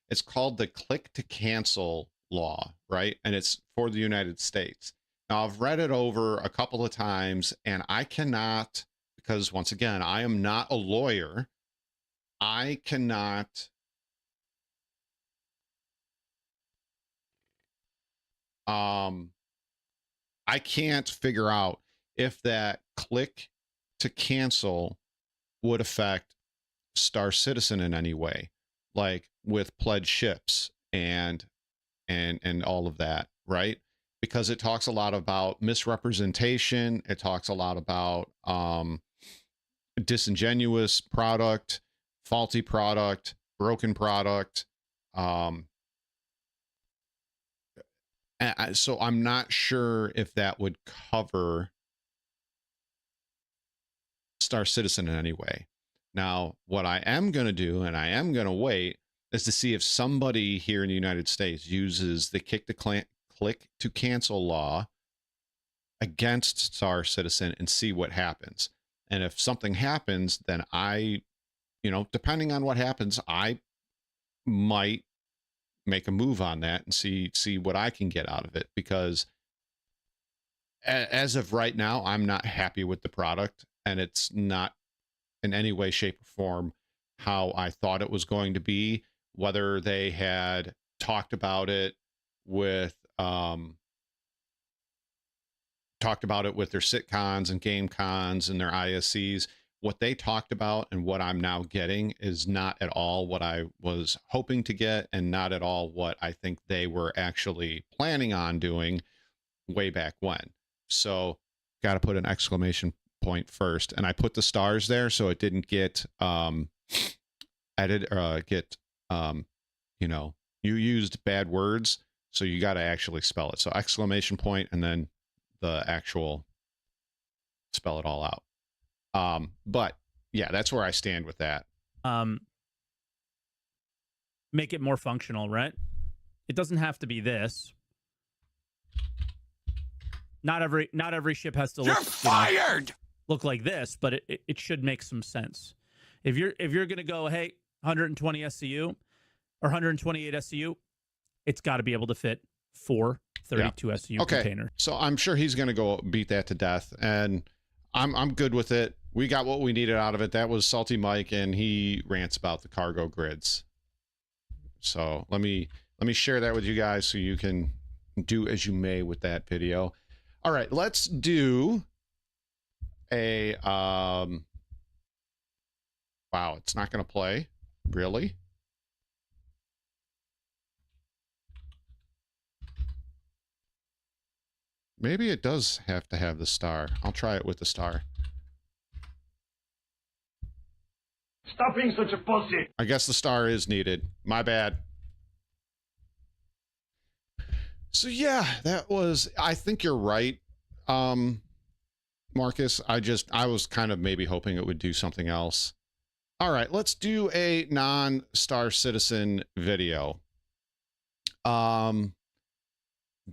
It's called the click to cancel law, right? And it's for the United States. Now, I've read it over a couple of times, and I cannot, because once again, I am not a lawyer. I cannot I can't figure out if that click to cancel would affect Star Citizen in any way, like with pledged ships and all of that, right? Because it talks a lot about misrepresentation. It talks a lot about disingenuous product, faulty product, broken product. So I'm not sure if that would cover Star Citizen in any way. Now, what I am going to do, and I am going to wait, is to see if somebody here in the United States uses the click to cancel law against Star Citizen and see what happens. And if something happens, then depending on what happens, I might make a move on that and see what I can get out of it, because as of right now, I'm not happy with the product, and it's not in any way, shape, or form how I thought it was going to be. Whether they had talked about it with their sitcons and game cons and their ISCs, what they talked about and what I'm now getting is not at all what I was hoping to get, and not at all what I think they were actually planning on doing way back when. So got to put an exclamation point first, and I put the stars there so it didn't get you used bad words, so you got to actually spell it. So exclamation point and then the actual spell it all out. But yeah, that's where I stand with that. Make it more functional, right? It doesn't have to be this. Not every ship has to look like this, but it should make some sense. If you're gonna go, hey, 120 SCU or 128 SCU, it's got to be able to fit 4 32 SCU containers. So I'm sure he's gonna go beat that to death, and I'm good with it. We got what we needed out of it. That was Salty Mike, and he rants about the cargo grids. So let me share that with you guys so you can do as you may with that video. All right, let's do a wow, it's not going to play. Really? Maybe it does have to have the star. I'll try it with the star. Stop being such a pussy. I guess the star is needed. My bad. So yeah, that was, I think you're right, Marcus. I was kind of maybe hoping it would do something else. All right, let's do a non-Star Citizen video.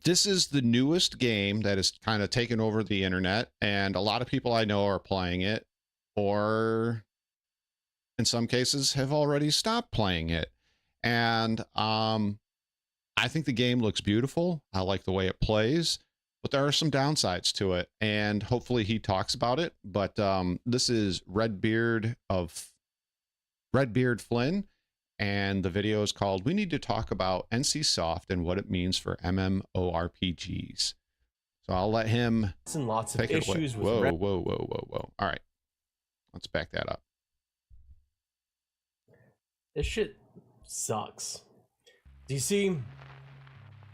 This is the newest game that has kind of taken over the internet, and a lot of people I know are playing it, or in some cases have already stopped playing it. And I think the game looks beautiful. I like the way it plays, but there are some downsides to it, and hopefully he talks about it. But this is Redbeard Flynn, and the video is called "We Need to Talk About NCSoft and What It Means for MMORPGs." So I'll let him lots of take it away. issues with Whoa. All right, let's back that up. This shit sucks. Do you see,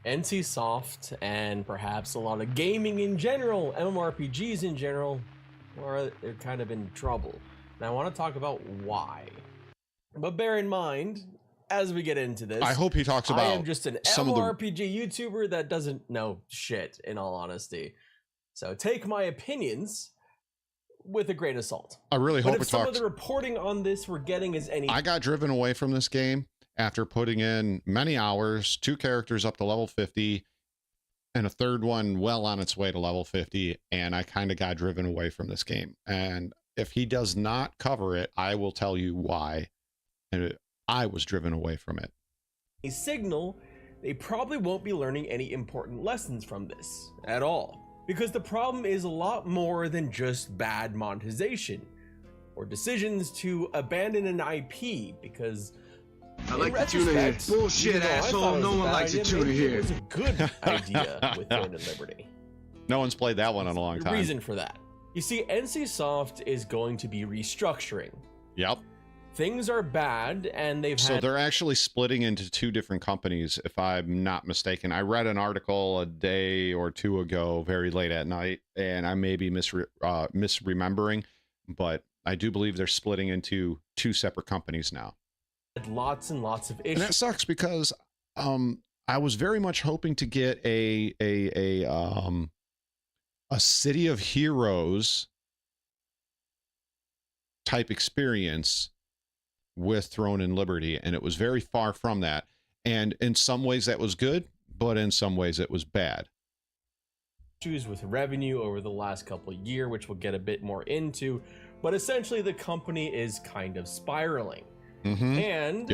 NCSoft and perhaps a lot of gaming in general, MMORPGs in general, they're kind of in trouble. And I want to talk about why. But bear in mind, as we get into this, I hope he talks about I am just an some MMORPG YouTuber that doesn't know shit, in all honesty. So take my opinions with a grain of salt. I really hope but if it some talks. of the reporting on this we're getting is any... I got driven away from this game after putting in many hours, 2 characters up to level 50, and a third one well on its way to level 50, and I kind of got driven away from this game. And if he does not cover it, I will tell you why. And I was driven away from it. A signal, they probably won't be learning any important lessons from this at all. Because the problem is a lot more than just bad monetization or decisions to abandon an IP, because I like the tuna here. Bullshit, asshole. No one likes the tuna here. It was a good idea with Fermented Liberty. No one's played that one in a long time. Reason for that. You see, NCSoft is going to be restructuring. Yep. Things are bad, and So they're actually splitting into 2 different companies, if I'm not mistaken. I read an article a day or 2 ago, very late at night, and I may be misremembering, but I do believe they're splitting into 2 separate companies now. Lots and lots of issues. And that sucks because I was very much hoping to get a City of Heroes type experience with Throne and Liberty, and it was very far from that. And in some ways that was good, but in some ways it was bad. Issues with revenue over the last couple of years, which we'll get a bit more into, but essentially the company is kind of spiraling. And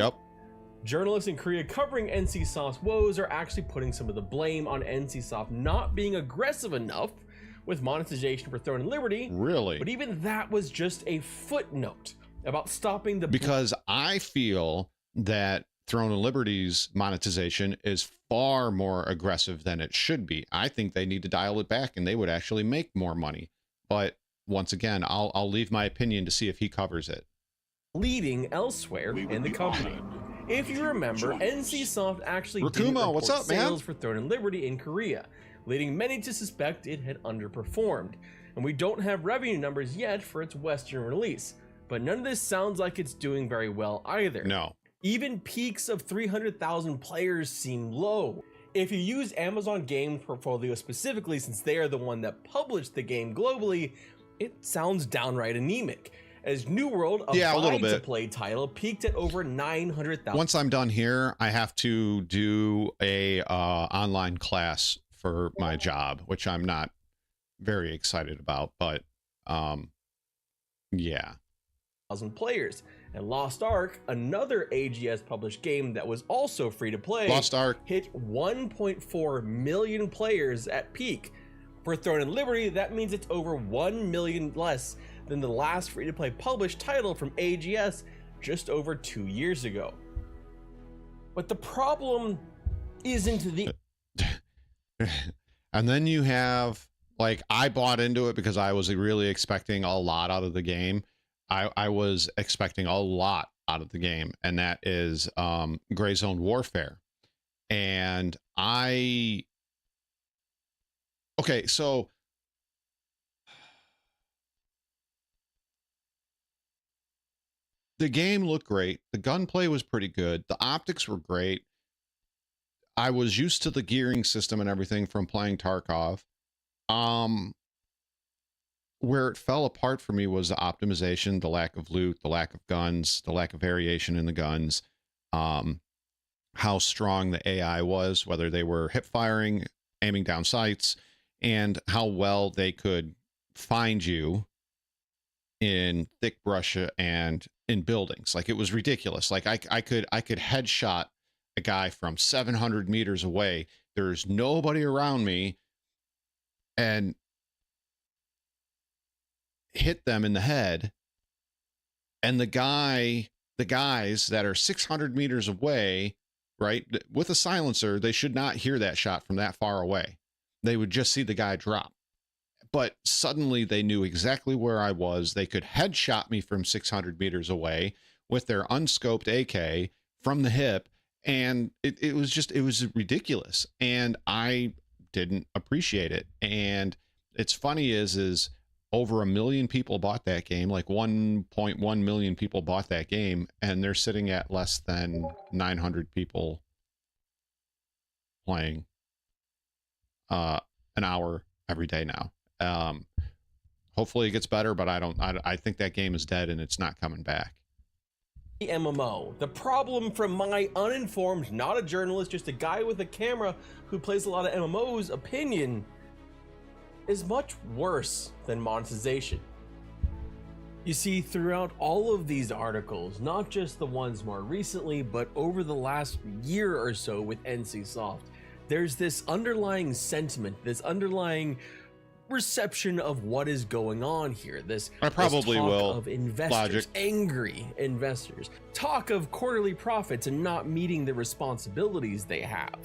journalists in Korea covering NCSoft's woes are actually putting some of the blame on NCSoft not being aggressive enough with monetization for Throne and Liberty. Really? But even that was just a footnote about stopping the... Because I feel that Throne and Liberty's monetization is far more aggressive than it should be. I think they need to dial it back and they would actually make more money. But once again, I'll leave my opinion to see if he covers it. Leading elsewhere in the company. If you remember, NCSoft actually didn't report what's up, sales man? for Throne and Liberty in Korea, leading many to suspect it had underperformed. And we don't have revenue numbers yet for its Western release, but none of this sounds like it's doing very well either. No. Even peaks of 300,000 players seem low. If you use Amazon Game Portfolio specifically, since they are the one that published the game globally, it sounds downright anemic. As New World, a buy-to-play title, peaked at over 900,000. Once I'm done here, I have to do a online class for my job, which I'm not very excited about, but yeah. 1,000 players. And Lost Ark, another AGS published game that was also free to play, Lost Ark hit 1.4 million players at peak. For Throne and Liberty, that means it's over 1 million less than the last free to play published title from AGS just over 2 years ago. But the problem isn't the... And then you have, like, I bought into it because I was really expecting a lot out of the game. I was expecting a lot out of the game, and that is Gray Zone Warfare. And I Okay, so the game looked great. The gunplay was pretty good. The optics were great. I was used to the gearing system and everything from playing Tarkov. Where it fell apart for me was the optimization, the lack of loot, the lack of guns, the lack of variation in the guns, how strong the AI was, whether they were hip firing, aiming down sights, and how well they could find you in thick brush and in buildings. Like, it was ridiculous. Like, I could headshot a guy from 700 meters away. There's nobody around me, and hit them in the head. And the guys that are 600 meters away, right, with a silencer, they should not hear that shot from that far away. They would just see the guy drop. But suddenly they knew exactly where I was. They could headshot me from 600 meters away with their unscoped AK from the hip. And it was ridiculous. And I didn't appreciate it. And it's funny is over 1 million people bought that game, like 1.1 million people bought that game, and they're sitting at less than 900 people playing an hour every day now. Hopefully it gets better, but I think that game is dead and it's not coming back. MMO. The problem, from my uninformed, not a journalist, just a guy with a camera who plays a lot of MMOs, opinion, is much worse than monetization. You see, throughout all of these articles, not just the ones more recently, but over the last year or so with NCSoft, there's this underlying sentiment, this underlying reception of what is going on here. This talk of investors, angry investors, talk of quarterly profits and not meeting the responsibilities they have,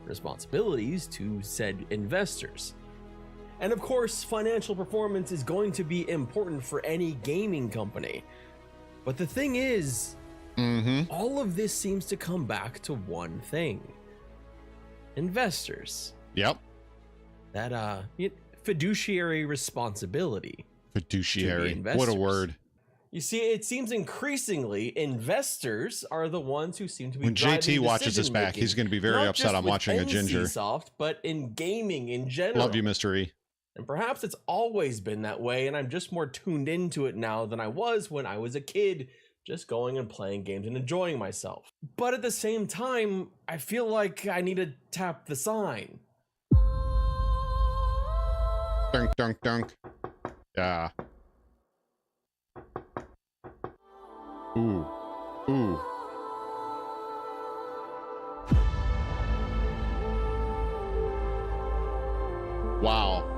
responsibilities to said investors. And of course, financial performance is going to be important for any gaming company. But the thing is, all of this seems to come back to one thing: investors. Yep. That fiduciary responsibility. Fiduciary. What a word. You see, it seems increasingly investors are the ones who seem to be when JT watches this back, making. He's going to be very upset I'm watching a ginger. Soft, but in gaming in general. Love you, Mr. E. And perhaps it's always been that way, and I'm just more tuned into it now than I was when I was a kid, just going and playing games and enjoying myself. But at the same time, I feel like I need to tap the sign. Dunk, dunk, dunk. Yeah. Ooh. Ooh. Wow.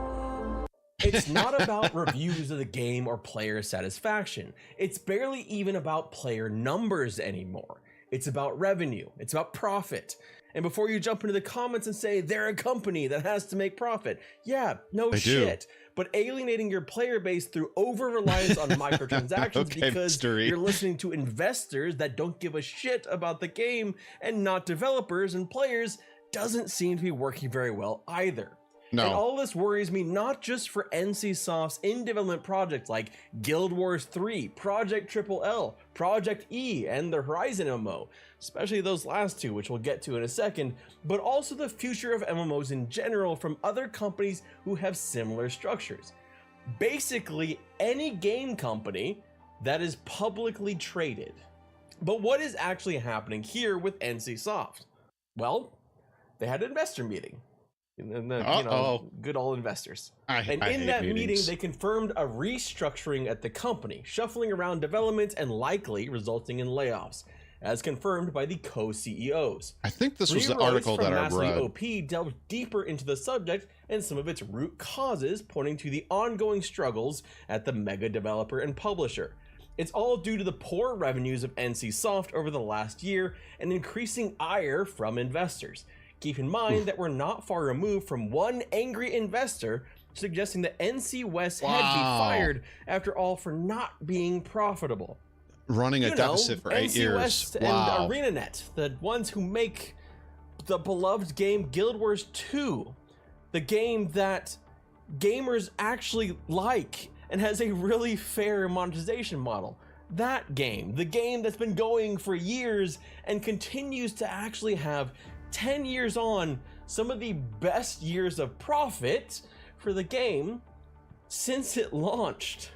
It's not about reviews of the game or player satisfaction. It's barely even about player numbers anymore. It's about revenue. It's about profit. And before you jump into the comments and say they're a company that has to make profit, yeah, no shit. But alienating your player base through over-reliance on microtransactions because you're listening to investors that don't give a shit about the game and not developers and players doesn't seem to be working very well either. No. And all this worries me not just for NCSoft's in-development projects like Guild Wars 3, Project Triple L, Project E, and the Horizon MMO, especially those last two, which we'll get to in a second, but also the future of MMOs in general from other companies who have similar structures. Basically, any game company that is publicly traded. But what is actually happening here with NCSoft? Well, they had an investor meeting. And good old investors. And in that meeting, they confirmed a restructuring at the company, shuffling around development and likely resulting in layoffs, as confirmed by the co-CEOs. I think this was the article that I read. OP delved deeper into the subject and some of its root causes, pointing to the ongoing struggles at the mega developer and publisher. It's all due to the poor revenues of NCSoft over the last year and increasing ire from investors. Keep in mind that we're not far removed from one angry investor suggesting that NC West had to be fired after all for not being profitable. Running a deficit for 8 years. West and ArenaNet, the ones who make the beloved game Guild Wars 2. the game that gamers actually like and has a really fair monetization model. That game, the game that's been going for years and continues to actually have 10 years on some of the best years of profit for the game since it launched.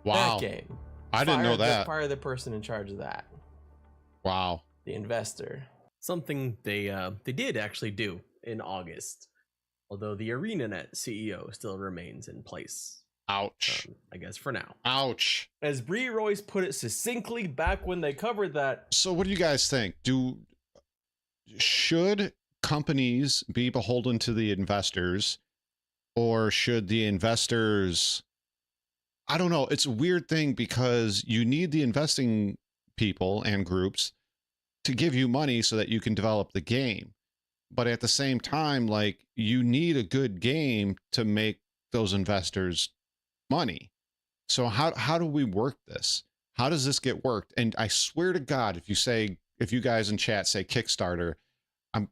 Wow. That game. I didn't know that. Fire the person in charge of that. Wow. The investor. Something they did actually do in August, although the ArenaNet CEO still remains in place. Ouch. I guess for now. Ouch. As Bree Royce put it succinctly back when they covered that. So what do you guys think? Should companies be beholden to the investors, or should the investors, I don't know. It's a weird thing because you need the investing people and groups to give you money so that you can develop the game. But at the same time, like, you need a good game to make those investors money. So how do we work this? How does this get worked? And I swear to God, if you guys in chat say Kickstarter, I'm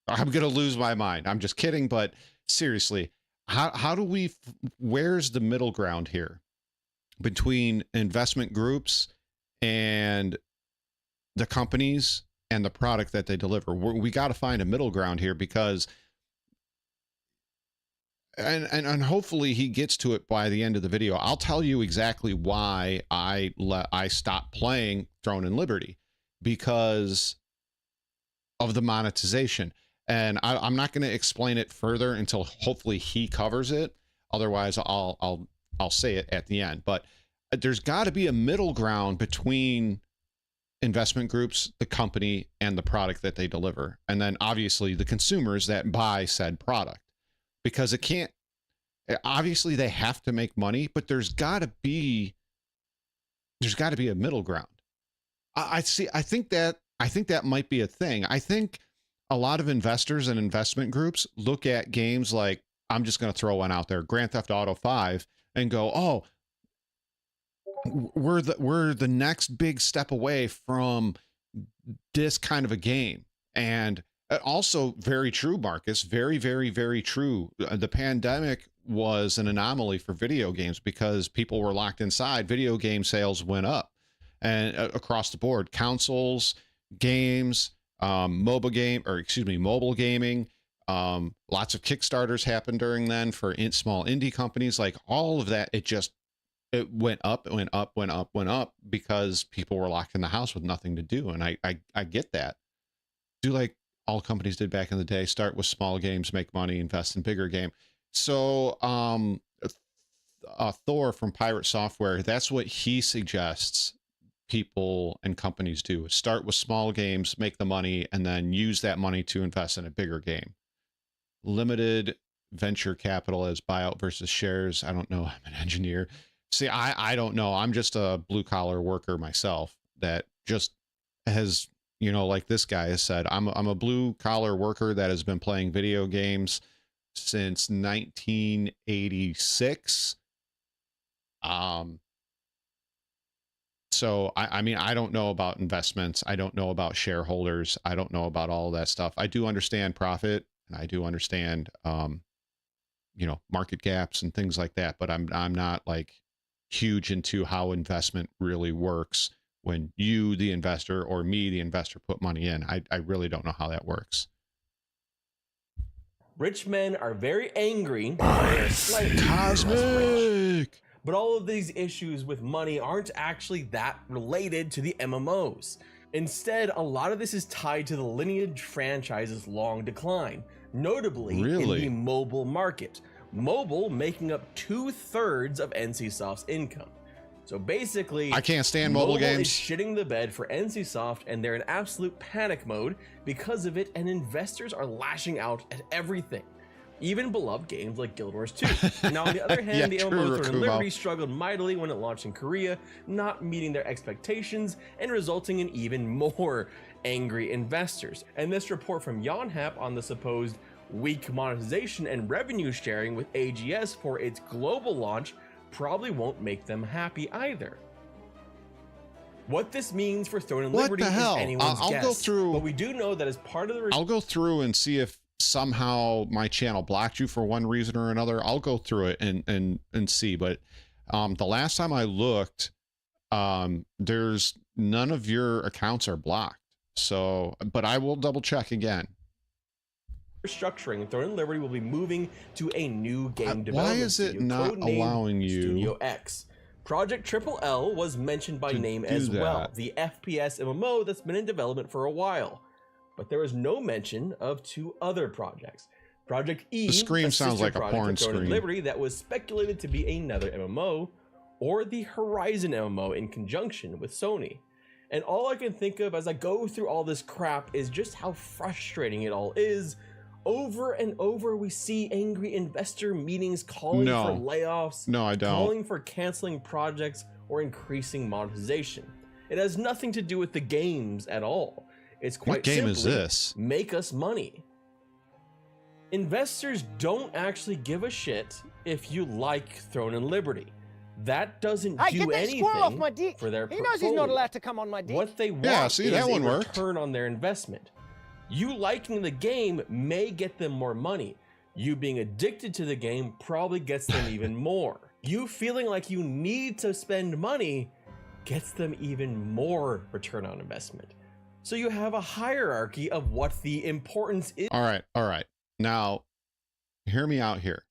going to lose my mind. I'm just kidding. But seriously, how do we, where's the middle ground here between investment groups and the companies and the product that they deliver? We got to find a middle ground here, because and hopefully he gets to it by the end of the video. I'll tell you exactly why I stopped playing Throne and Liberty, because of the monetization. And I'm not going to explain it further until hopefully he covers it. Otherwise, I'll say it at the end. But there's got to be a middle ground between investment groups, the company, and the product that they deliver, and then obviously the consumers that buy said product. Because it can't, obviously they have to make money, but there's got to be a middle ground. I think that might be a thing. I think a lot of investors and investment groups look at games like, I'm just going to throw one out there, Grand Theft Auto 5, and go, oh, we're the next big step away from this kind of a game. And also very true, Marcus, very, very, very true. The pandemic was an anomaly for video games because people were locked inside. Video game sales went up, and across the board, consoles, games, mobile gaming. Lots of Kickstarters happened during then for small indie companies. Like, all of that, it went up, it went up, went up, went up, because people were locked in the house with nothing to do. And I get that. Do like all companies did back in the day, start with small games, make money, invest in bigger game. So Thor from Pirate Software, that's what he suggests people and companies do. Start with small games, make the money, and then use that money to invest in a bigger game. Limited venture capital as buyout versus shares. I don't know. I'm an engineer. See, I don't know. I'm just a blue collar worker myself that just has, like this guy has said, I'm a blue collar worker that has been playing video games since 1986. So I mean, I don't know about investments. I don't know about shareholders. I don't know about all of that stuff. I do understand profit, and I do understand, market gaps and things like that. But I'm not like huge into how investment really works. When you, the investor, or me, the investor, put money in, I really don't know how that works. Rich men are very angry. Cosmic! But all of these issues with money aren't actually that related to the MMOs. Instead, a lot of this is tied to the Lineage franchise's long decline, notably in the mobile market. Mobile making up 2/3 of NCSoft's income. So basically, I can't stand mobile games. Is shitting the bed for NCSoft, and they're in absolute panic mode because of it, and investors are lashing out at everything. Even beloved games like Guild Wars 2. Now, on the other hand, the MMO Throne and Liberty struggled mightily when it launched in Korea, not meeting their expectations and resulting in even more angry investors. And this report from Yonhap on the supposed weak monetization and revenue sharing with AGS for its global launch probably won't make them happy either. What this means for Throne and Liberty is anyone's guess. I'll go through. But we do know that as part of the I'll go through and see if somehow my channel blocked you for one reason or another, I'll go through it and see. But the last time I looked, there's none of your accounts are blocked. So, but I will double check again. Restructuring, Throne Liberty will be moving to a new game development. Why is it not allowing you? Studio X. Project Triple L was mentioned by name as well, the FPS MMO that's been in development for a while. But there was no mention of two other projects. Project E, the screen sounds like a porn screen. Liberty that was speculated to be another MMO, or the Horizon MMO in conjunction with Sony. And all I can think of as I go through all this crap is just how frustrating it all is. Over and over, we see angry investor meetings calling for layoffs, calling for canceling projects or increasing monetization. It has nothing to do with the games at all. It's quite simply, is this? Make us money. Investors don't actually give a shit if you like Throne and Liberty. That doesn't do anything off my dick. For their portfolio. He knows he's not allowed to come on my dick. What they want is a return on their investment. You liking the game may get them more money. You being addicted to the game probably gets them even more. You feeling like you need to spend money gets them even more return on investment. So you have a hierarchy of what the importance is. All right. Now, hear me out here.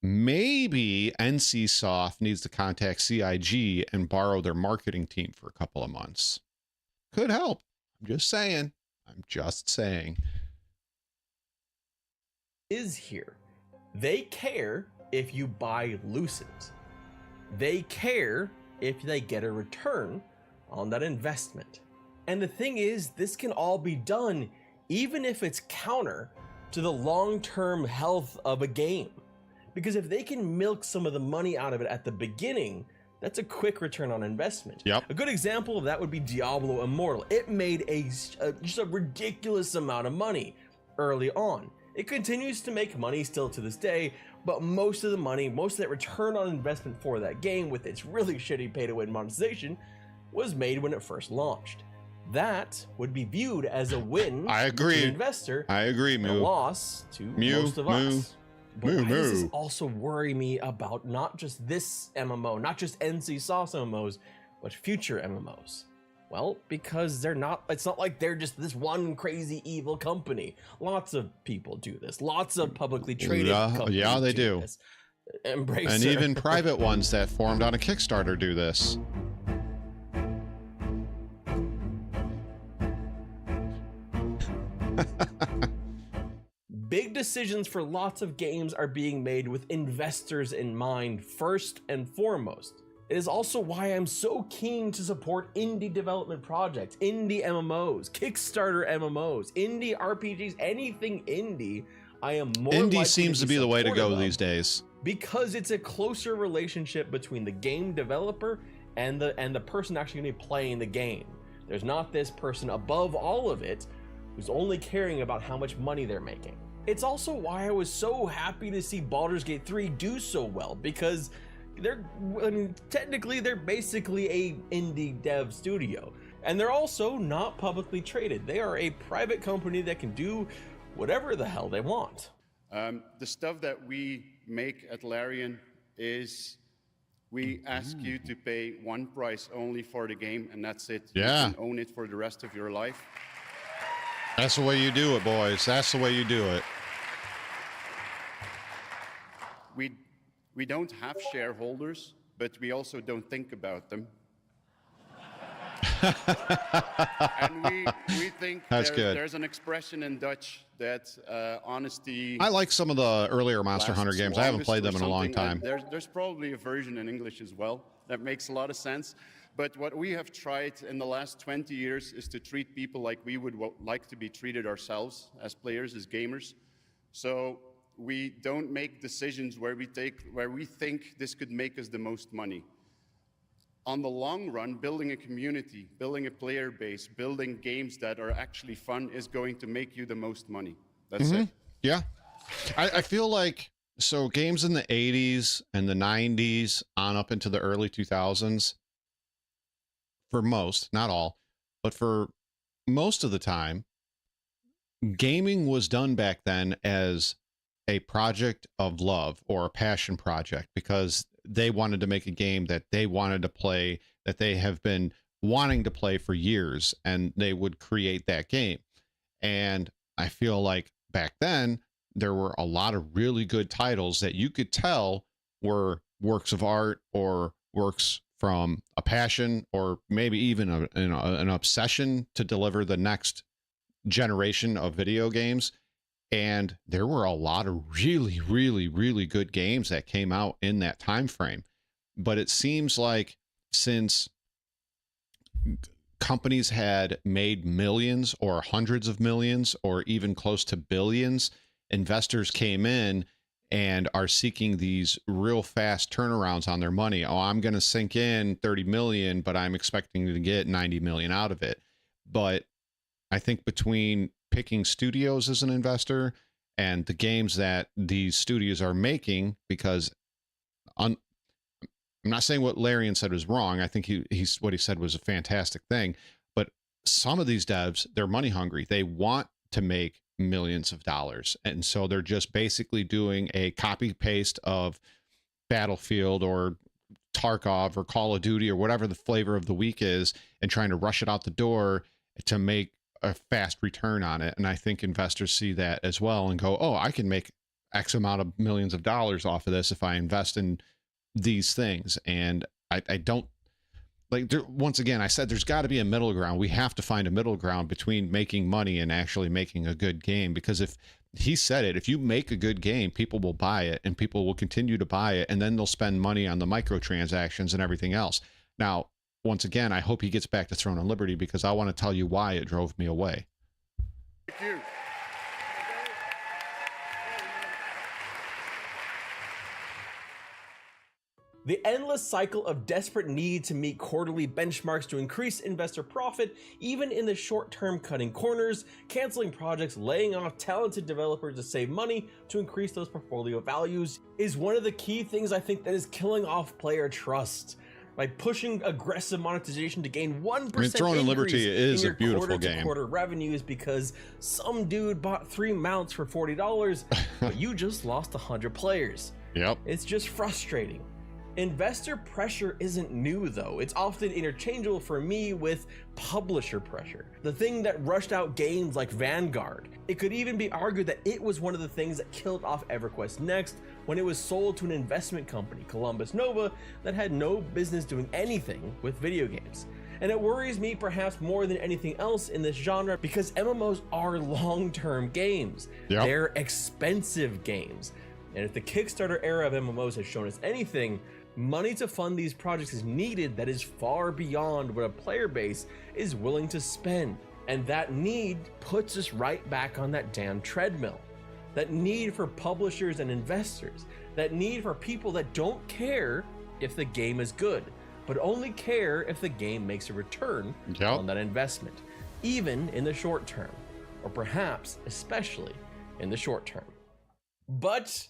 Maybe NCSoft needs to contact CIG and borrow their marketing team for a couple of months. Could help. I'm just saying. Is here. They care if you buy looses. They care if they get a return on that investment. And the thing is, this can all be done even if it's counter to the long-term health of a game. Because if they can milk some of the money out of it at the beginning, that's a quick return on investment. Yep. A good example of that would be Diablo Immortal. It made just a ridiculous amount of money early on. It continues to make money still to this day, but most of the money, most of that return on investment for that game with its really shitty pay-to-win monetization was made when it first launched. That would be viewed as a win to the investor. I agree, and a loss to most of us. But why does this also worry me about not just this MMO, not just NCSoft MMOs, but future MMOs? Well, because it's not like they're just this one crazy evil company. Lots of people do this. Lots of publicly traded companies they do. This. Embracer. And even private ones that formed on a Kickstarter do this. Big decisions for lots of games are being made with investors in mind first and foremost. It is also why I'm so keen to support indie development projects, indie MMOs, Kickstarter MMOs, indie RPGs, anything indie. I am more indie seems to be the way to go these days, because it's a closer relationship between the game developer and the person actually going to be playing the game. There's not this person above all of it who's only caring about how much money they're making. It's also why I was so happy to see Baldur's Gate 3 do so well, because technically they're basically a indie dev studio, and they're also not publicly traded. They are a private company that can do whatever the hell they want. The stuff that we make at Larian is we ask you to pay one price only for the game, and that's it. Yeah. You can own it for the rest of your life. That's the way you do it, boys. That's the way you do it. We don't have shareholders, but we also don't think about them. And we think there's an expression in Dutch that honesty... I like some of the earlier Monster Hunter games. I haven't played them in a long time. There's probably a version in English as well that makes a lot of sense. But what we have tried in the last 20 years is to treat people like we would like to be treated ourselves as players, as gamers. So we don't make decisions where we think this could make us the most money. On the long run, building a community, building a player base, building games that are actually fun is going to make you the most money. That's it. Yeah. I feel like, so games in the 80s and the 90s on up into the early 2000s, for most, not all, but for most of the time, gaming was done back then as a project of love or a passion project, because they wanted to make a game that they wanted to play, that they have been wanting to play for years, and they would create that game. And I feel like back then there were a lot of really good titles that you could tell were works of art or works from a passion, or maybe even an obsession to deliver the next generation of video games. And there were a lot of really, really, really good games that came out in that time frame. But it seems like since companies had made millions or hundreds of millions or even close to billions, investors came in and are seeking these real fast turnarounds on their money. Oh, I'm going to sink in 30 million, but I'm expecting to get 90 million out of it. But I think between picking studios as an investor and the games that these studios are making, because I'm not saying what Larian said was wrong. I think he's what he said was a fantastic thing. But some of these devs, they're money hungry. They want to make millions of dollars. And so they're just basically doing a copy paste of Battlefield or Tarkov or Call of Duty or whatever the flavor of the week is, and trying to rush it out the door to make a fast return on it. And I think investors see that as well and go, oh, I can make X amount of millions of dollars off of this if I invest in these things. And I don't like, once again, I said there's got to be a middle ground. We have to find a middle ground between making money and actually making a good game. Because if he said it, if you make a good game, people will buy it and people will continue to buy it. And then they'll spend money on the microtransactions and everything else. Now, once again, I hope he gets back to Throne and Liberty, because I want to tell you why it drove me away. Thank you. The endless cycle of desperate need to meet quarterly benchmarks to increase investor profit, even in the short term, cutting corners, canceling projects, laying off talented developers to save money to increase those portfolio values, is one of the key things I think that is killing off player trust. By pushing aggressive monetization to gain 1% Throne and Liberty is a beautiful game. Quarter revenues because some dude bought 3 mounts for $40, but you just lost 100 players. Yep. It's just frustrating. Investor pressure isn't new though. It's often interchangeable for me with publisher pressure, the thing that rushed out games like Vanguard. It could even be argued that it was one of the things that killed off EverQuest Next when it was sold to an investment company, Columbus Nova, that had no business doing anything with video games. And it worries me perhaps more than anything else in this genre because MMOs are long-term games. Yep. They're expensive games. And if the Kickstarter era of MMOs has shown us anything, money to fund these projects is needed that is far beyond what a player base is willing to spend. And that need puts us right back on that damn treadmill. That need for publishers and investors, that need for people that don't care if the game is good, but only care if the game makes a return on that investment, even in the short term, or perhaps especially in the short term. But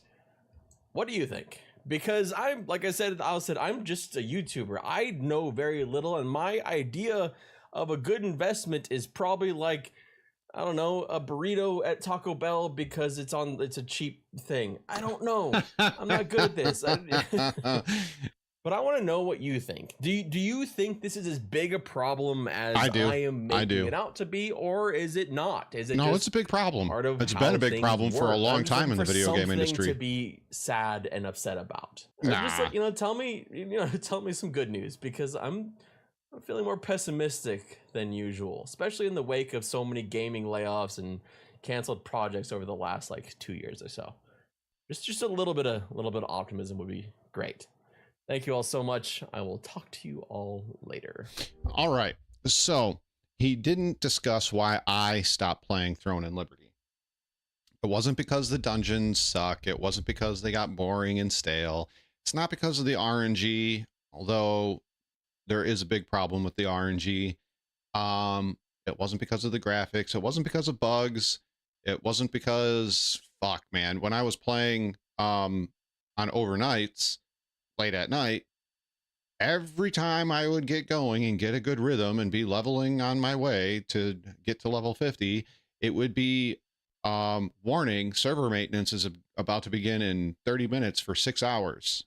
what do you think? Because I'm, like I said, I'm just a YouTuber. I know very little, and my idea of a good investment is probably like, I don't know, a burrito at Taco Bell because it's a cheap thing. I don't know. I'm not good at this. But I want to know what you think. Do you think this is as big a problem as I am making it out to be, or is it not? Is it no? It's a big problem. It's been a big problem for a long time in the video game industry. To be sad and upset about. Nah. Just like, tell me some good news, because I'm feeling more pessimistic than usual, especially in the wake of so many gaming layoffs and canceled projects over the last like 2 years or so. Just a little bit of optimism would be great. Thank you all so much. I will talk to you all later. All right. So he didn't discuss why I stopped playing Throne and Liberty. It wasn't because the dungeons suck. It wasn't because they got boring and stale. It's not because of the RNG, although there is a big problem with the RNG. It wasn't because of the graphics. It wasn't because of bugs. It wasn't because, fuck, man, when I was playing on overnights, late at night, every time I would get going and get a good rhythm and be leveling on my way to get to level 50, it would be warning, server maintenance is about to begin in 30 minutes for 6 hours.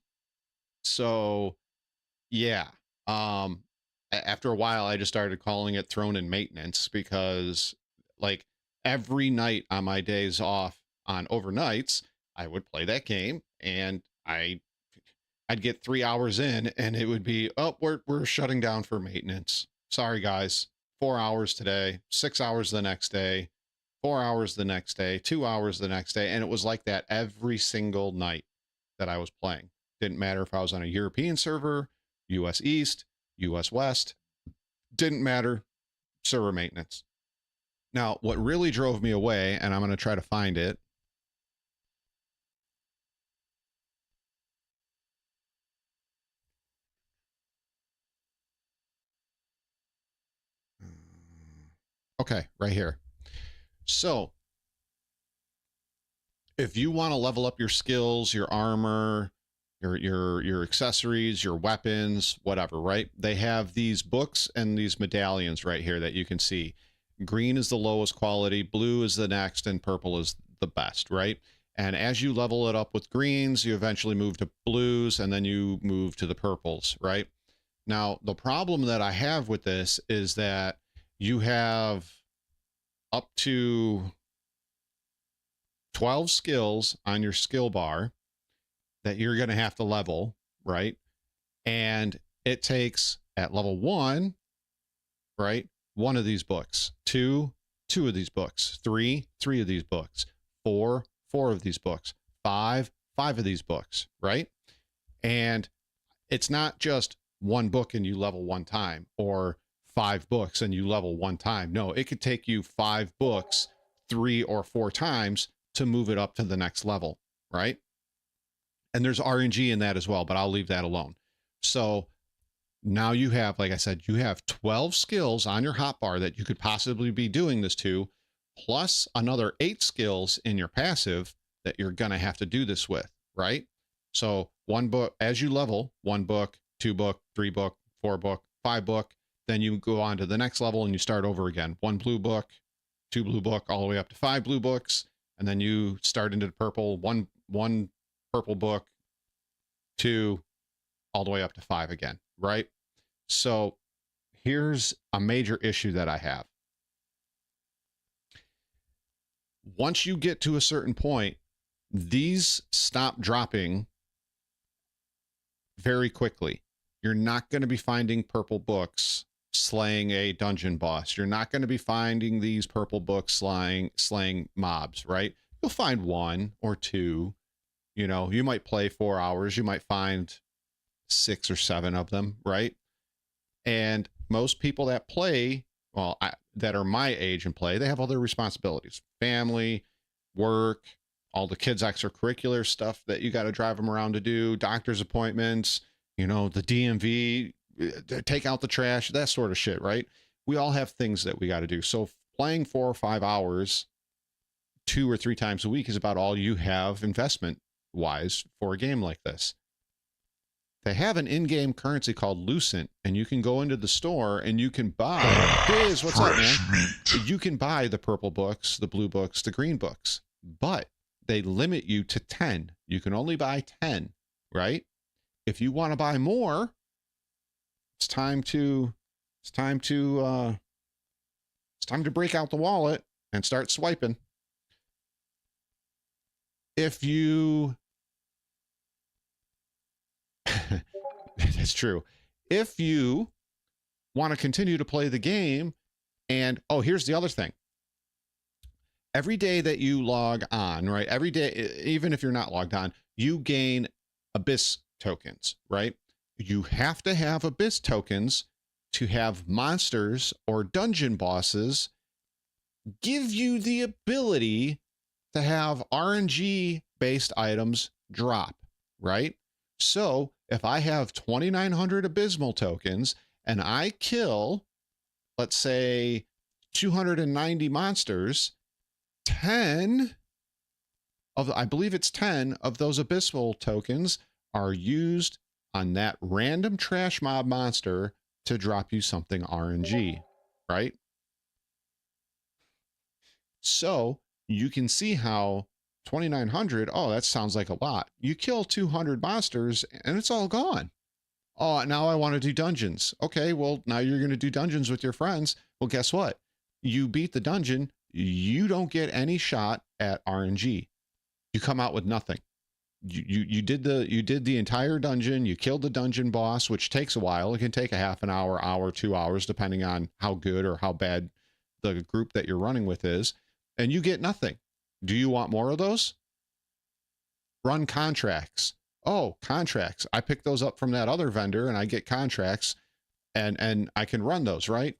So yeah, after a while I just started calling it thrown in maintenance, because like every night on my days off on overnights, I would play that game, and I'd get 3 hours in and it would be, oh, we're shutting down for maintenance. Sorry guys. 4 hours today, 6 hours the next day, 4 hours the next day, 2 hours the next day. And it was like that every single night that I was playing. Didn't matter if I was on a European server, US East, US West, didn't matter, server maintenance. Now, what really drove me away, and I'm going to try to find it. Okay, right here. So if you want to level up your skills, your armor, your accessories, your weapons, whatever, right? They have these books and these medallions right here that you can see. Green is the lowest quality, blue is the next, and purple is the best, right? And as you level it up with greens, you eventually move to blues, and then you move to the purples, right? Now, the problem that I have with this is that you have up to 12 skills on your skill bar that you're going to have to level, right? And it takes at level 1, right? 1 of these books, 2 of these books, 3 of these books, 4 of these books, 5 of these books, right? And it's not just 1 book and you level 1 time, or 5 books and you level 1 time. No, it could take you 5 books 3 or 4 times to move it up to the next level, right? And there's RNG in that as well, but I'll leave that alone. So now you have, like I said, you have 12 skills on your hotbar that you could possibly be doing this to, plus another 8 skills in your passive that you're going to have to do this with, right? So 1 book, as you level, 1 book, 2 book, 3 book, 4 book, 5 book, then you go on to the next level and you start over again. 1 blue book, 2 blue book, all the way up to 5 blue books. And then you start into the purple, one purple book, 2, all the way up to 5 again, right? So here's a major issue that I have. Once you get to a certain point, these stop dropping very quickly. You're not going to be finding purple books slaying a dungeon boss. You're not going to be finding these purple books slaying mobs, right? You'll find 1 or 2. You know, you might play 4 hours. You might find 6 or 7 of them, right? And most people that play, well, that are my age and play, they have other responsibilities, family, work, all the kids' extracurricular stuff that you got to drive them around to do, doctor's appointments, you know, the DMV, take out the trash, that sort of shit, right? We all have things that we got to do. So playing 4 or 5 hours 2 or 3 times a week is about all you have investment wise for a game like this. They have an in-game currency called Lucent, and you can go into the store and you can buy, Biz, what's up, man? You can buy the purple books, the blue books, the green books, but they limit you to 10. You can only buy 10, right? If you want to buy more, it's time to break out the wallet and start swiping. If you that's true. If you want to continue to play the game, and oh, here's the other thing. Every day that you log on, right? Every day, even if you're not logged on, you gain Abyss tokens, right? You have to have Abyss tokens to have monsters or dungeon bosses give you the ability to have RNG based items drop, right? So if I have 2,900 abysmal tokens and I kill, let's say 290 monsters, 10 of, I believe it's 10 of those abysmal tokens are used on that random trash mob monster to drop you something RNG, right? So you can see how 2,900, oh, that sounds like a lot. You kill 200 monsters and it's all gone. Oh, now I want to do dungeons. Okay, well, now you're going to do dungeons with your friends. Well, guess what? You beat the dungeon, you don't get any shot at RNG. You come out with nothing. You did the entire dungeon, you killed the dungeon boss, which takes a while. It can take a half an hour, 2 hours, depending on how good or how bad the group that you're running with is, and you get nothing. Do you want more of those? Run contracts. Oh, contracts. I pick those up from that other vendor and I get contracts and I can run those, right?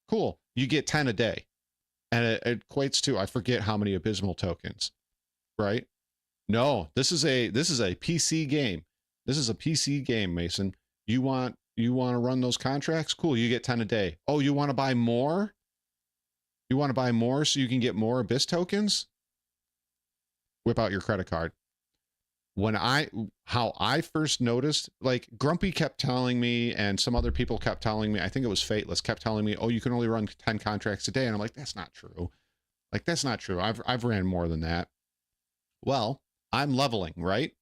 Cool. You get 10 a day. And it equates to, I forget how many abysmal tokens, right? No, this is a PC game. This is a PC game, Mason. You want to run those contracts? Cool. You get 10 a day. Oh, you want to buy more? You want to buy more so you can get more Abyss tokens? Whip out your credit card. How I first noticed, like Grumpy kept telling me and some other people kept telling me, I think it was Fateless, kept telling me, oh, you can only run 10 contracts a day. And I'm like, that's not true. Like, that's not true. I've ran more than that. Well, I'm leveling, right?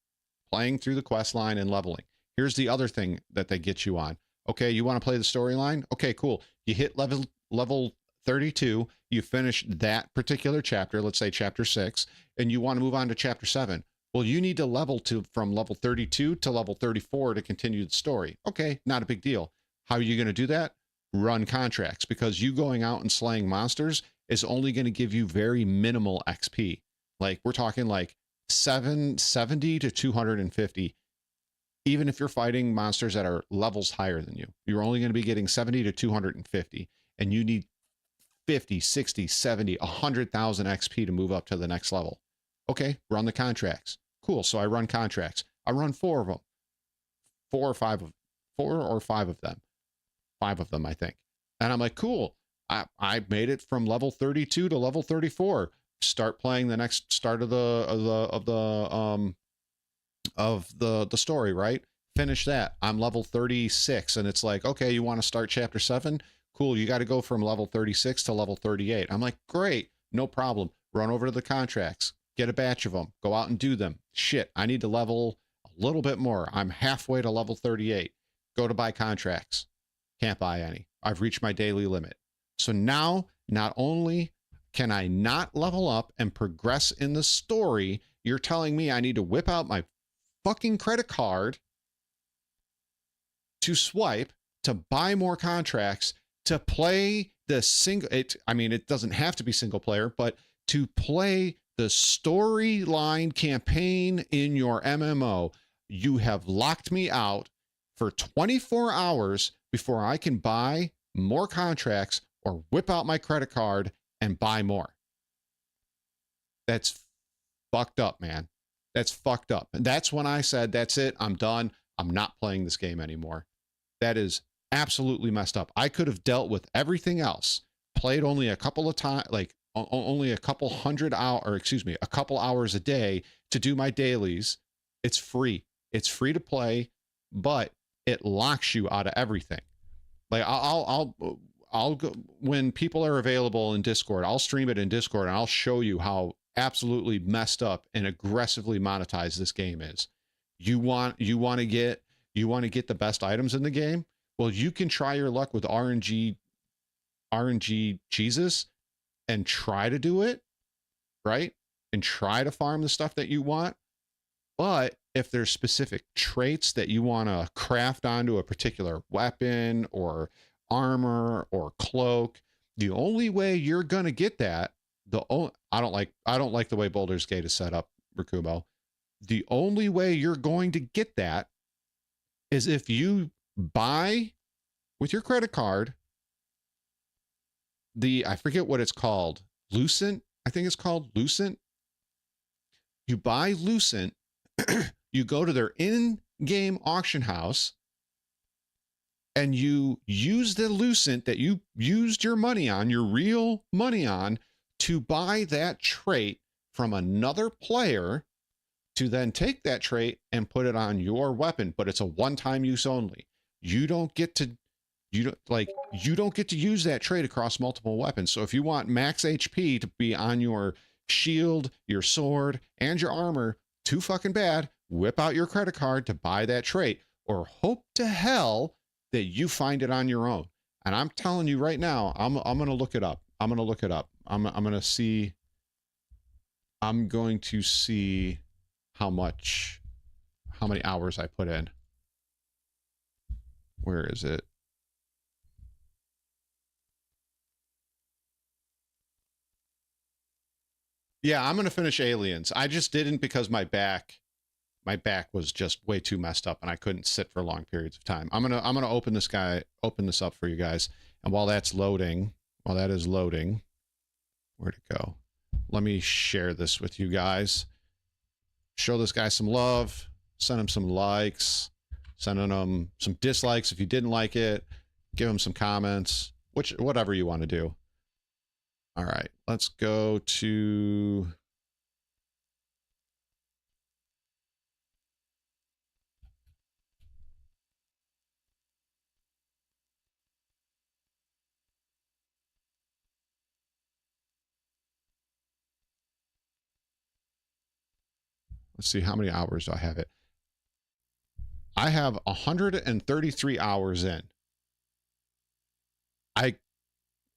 Playing through the quest line and leveling. Here's the other thing that they get you on. Okay, you want to play the storyline? Okay, cool. You hit level 32, you finish that particular chapter, let's say chapter 6, and you want to move on to chapter 7. Well, you need to level from level 32 to level 34 to continue the story. Okay, not a big deal. How are you going to do that? Run contracts, because you going out and slaying monsters is only going to give you very minimal XP. Like, we're talking like 770 to 250. Even if you're fighting monsters that are levels higher than you, you're only going to be getting 70 to 250, and you need 50, 60, 70, 100,000 XP to move up to the next level. Okay, run the contracts. Cool. So I run contracts. I run 4 of them. 4 or 5 of them. 5 of them, I think. And I'm like, cool. I made it from level 32 to level 34. Start playing the next start of the story, right? Finish that. I'm level 36, and it's like, okay, you want to start chapter 7? Cool. You got to go from level 36 to level 38. I'm like, great, no problem. Run over to the contracts. Get a batch of them, go out and do them. Shit, I need to level a little bit more. I'm halfway to level 38. Go to buy contracts. Can't buy any. I've reached my daily limit. So now, not only can I not level up and progress in the story, you're telling me I need to whip out my fucking credit card to swipe, to buy more contracts, to play the it doesn't have to be single player, but to play the storyline campaign in your MMO. You have locked me out for 24 hours before I can buy more contracts or whip out my credit card and buy more. That's fucked up, man. That's fucked up. And that's when I said, that's it. I'm done. I'm not playing this game anymore. That is absolutely messed up. I could have dealt with everything else, played only a couple of times, like only a couple hours a day to do my dailies. It's free. It's free to play, but it locks you out of everything. Like I'll go when people are available in Discord, I'll stream it in Discord and I'll show you how absolutely messed up and aggressively monetized this game is. You want to get the best items in the game? Well, you can try your luck with RNG Jesus and try to do it, right? And try to farm the stuff that you want. But if there's specific traits that you want to craft onto a particular weapon or armor or cloak, the only way you're going to get that, I don't like the way Baldur's Gate is set up, Rakumo. The only way you're going to get that is if you buy with your credit card I forget what it's called, Lucent. I think it's called Lucent. You buy Lucent, you go to their in-game auction house, and you use the Lucent that you used your money on, your real money on, to buy that trait from another player, to then take that trait and put it on your weapon, but it's a one-time use only. You don't get to you don't get to use that trait across multiple weapons. So if you want max HP to be on your shield, your sword, and your armor, too fucking bad, whip out your credit card to buy that trait, or hope to hell that you find it on your own. And I'm telling you right now, I'm gonna look it up. I'm gonna look it up. I'm gonna see. I'm going to see how many hours I put in. Where is it? Yeah, I'm gonna finish Aliens. I just didn't because my back was just way too messed up and I couldn't sit for long periods of time. I'm gonna open this up for you guys. And while that is loading, where'd it go? Let me share this with you guys. Show this guy some love, send him some likes, send him some dislikes if you didn't like it, give him some comments, whatever you want to do. All right, let's go to... Let's see, how many hours do I have it? I have 133 hours in.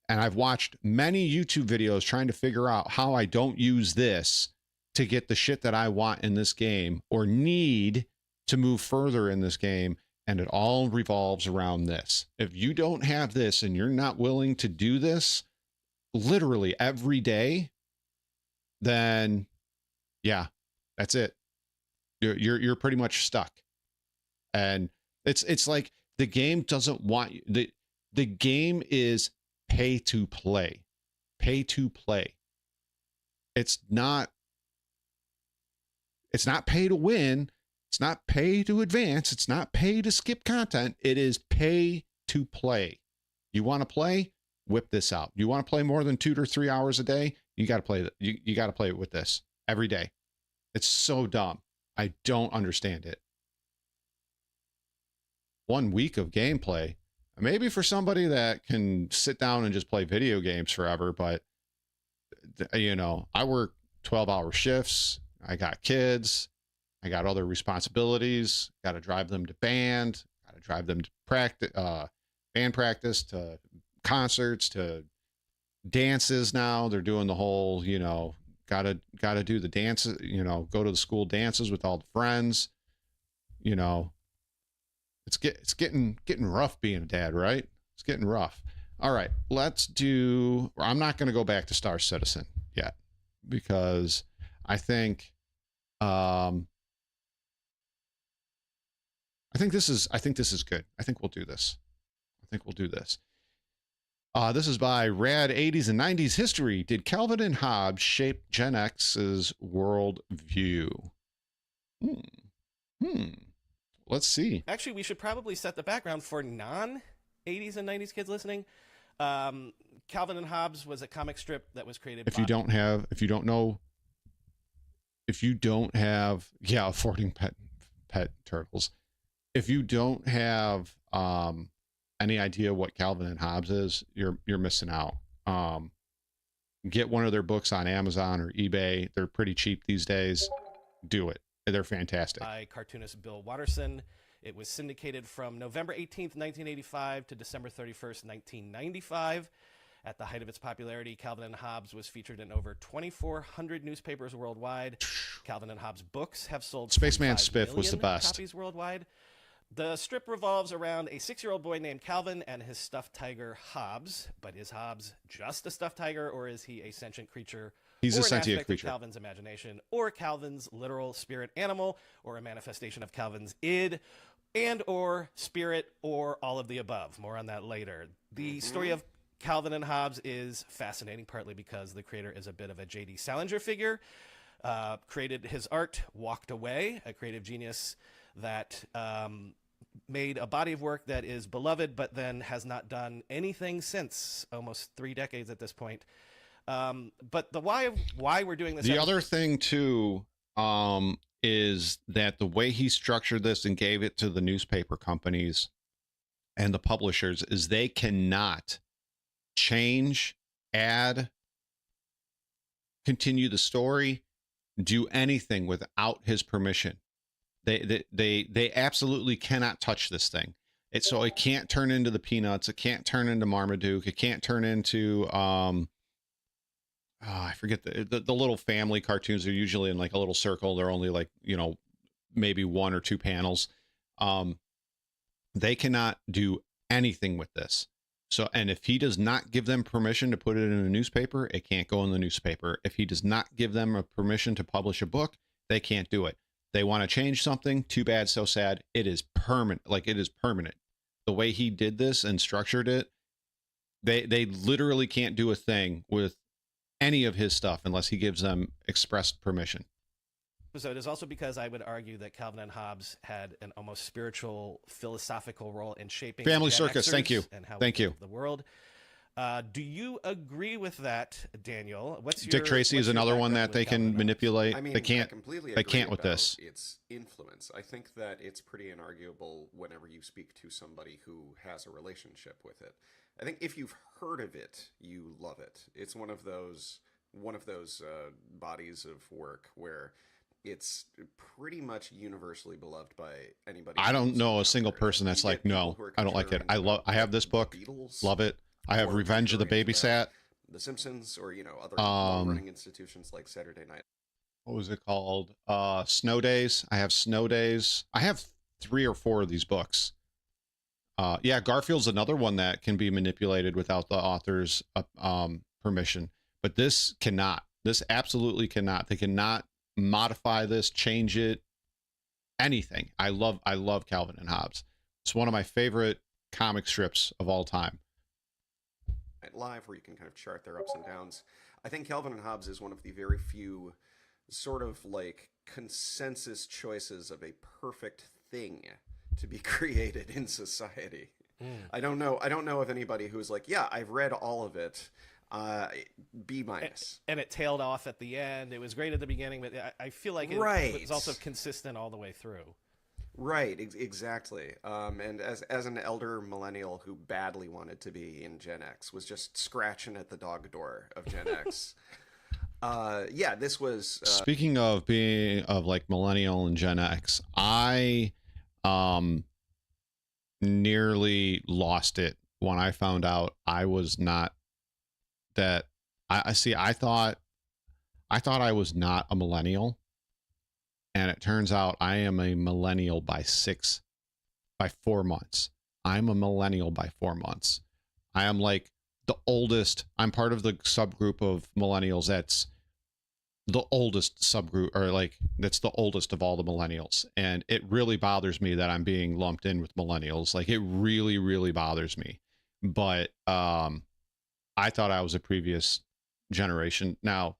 I've watched many YouTube videos trying to figure out how I don't use this to get the shit that I want in this game or need to move further in this game. And it all revolves around this. If you don't have this and you're not willing to do this literally every day, then yeah, that's it. You're pretty much stuck. And it's like the game doesn't want you. The game is pay to play. Pay to play. It's not pay to win. It's not pay to advance. It's not pay to skip content. It is pay to play. You want to play? Whip this out. You want to play more than 2 to 3 hours a day? You got to play that. You got to play it with this every day. It's so dumb. I don't understand it. 1 week of gameplay. Maybe for somebody that can sit down and just play video games forever, but you know, I work 12-hour shifts. I got kids. I got other responsibilities. Got to drive them to band. Got to drive them to practice, band practice, to concerts, to dances. Now they're doing the whole, you know, gotta do the dances. You know, go to the school dances with all the friends. You know. It's getting rough being a dad, right? It's getting rough. All right, let's do... I'm not going to go back to Star Citizen yet because I think this is good. I think we'll do this. This is by Rad 80s and 90s History. Did Calvin and Hobbes shape Gen X's world view? Let's see. Actually, we should probably set the background for non-80s and 90s kids listening. Calvin and Hobbes was a comic strip that was created if you don't have affording pet turtles. If you don't have any idea what Calvin and Hobbes is, you're missing out. Get one of their books on Amazon or eBay. They're pretty cheap these days. Do it. They're fantastic. By cartoonist Bill Watterson. It was syndicated from November 18th, 1985 to December 31st, 1995. At the height of its popularity, Calvin and Hobbes was featured in over 2,400 newspapers worldwide. Calvin and Hobbes books have sold Spaceman Spiff was the best. Copies worldwide. The strip revolves around a 6-year-old boy named Calvin and his stuffed tiger Hobbes. But is Hobbes just a stuffed tiger, or is he a sentient creature? He's a an sentient creature. Of Calvin's imagination, or Calvin's literal spirit animal, or a manifestation of Calvin's id, and or spirit, or all of the above. More on that later. The story of Calvin and Hobbes is fascinating, partly because the creator is a bit of a J.D. Salinger figure. Created his art, walked away, a creative genius that made a body of work that is beloved, but then has not done anything since, almost 3 decades at this point. But the why we're doing this. The other thing too, is that the way he structured this and gave it to the newspaper companies, and the publishers is they cannot change, add, continue the story, do anything without his permission. They absolutely cannot touch this thing. So it can't turn into the Peanuts. It can't turn into Marmaduke. It can't turn into I forget the little family cartoons. They're usually in like a little circle. They're only like, you know, maybe 1 or 2 panels. They cannot do anything with this. So, and if he does not give them permission to put it in a newspaper, it can't go in the newspaper. If he does not give them a permission to publish a book, they can't do it. They want to change something. Too bad, so sad. It is permanent. Like, it is permanent. The way he did this and structured it, they literally can't do a thing with any of his stuff unless he gives them express permission. So it is also because I would argue that Calvin and Hobbes had an almost spiritual, philosophical role in shaping Family Gen Circus. Xers Thank you. And how Thank we you. live the world. Do you agree with that, Daniel? What's your, Dick Tracy is another one that they can manipulate. I mean, they can't. I completely They agree can't with about this. its influence. I think that it's pretty inarguable whenever you speak to somebody who has a relationship with it. I think if you've heard of it, you love it. It's one of those bodies of work where it's pretty much universally beloved by anybody. I don't know a single person that's like, no, I don't like it. I have this book. Love it. I have Revenge of the Babysat. The Simpsons, or other long-running institutions like Saturday Night. What was it called? Snow Days. I have Snow Days. I have 3 or 4 of these books. Yeah, Garfield's another one that can be manipulated without the author's permission. But this cannot. This absolutely cannot. They cannot modify this, change it, anything. I love Calvin and Hobbes. It's one of my favorite comic strips of all time. Live, where you can kind of chart their ups and downs. I think Calvin and Hobbes is one of the very few sort of like consensus choices of a perfect thing to be created in society. I don't know of anybody who's like, yeah, I've read all of it. B-. And it tailed off at the end. It was great at the beginning, but I feel like it was also consistent all the way through. Right, exactly. And as an elder millennial who badly wanted to be in Gen X, was just scratching at the dog door of Gen X. Yeah, this was... Speaking of being of like millennial and Gen X, I nearly lost it when I found out I was not that. I thought I was not a millennial. And it turns out I am a millennial by 4 months. I'm a millennial by 4 months. I am like the oldest. I'm part of the subgroup of millennials that's the oldest subgroup, or like that's the oldest of all the millennials. And it really bothers me that I'm being lumped in with millennials. Like, it really, really bothers me. But I thought I was a previous generation. Now,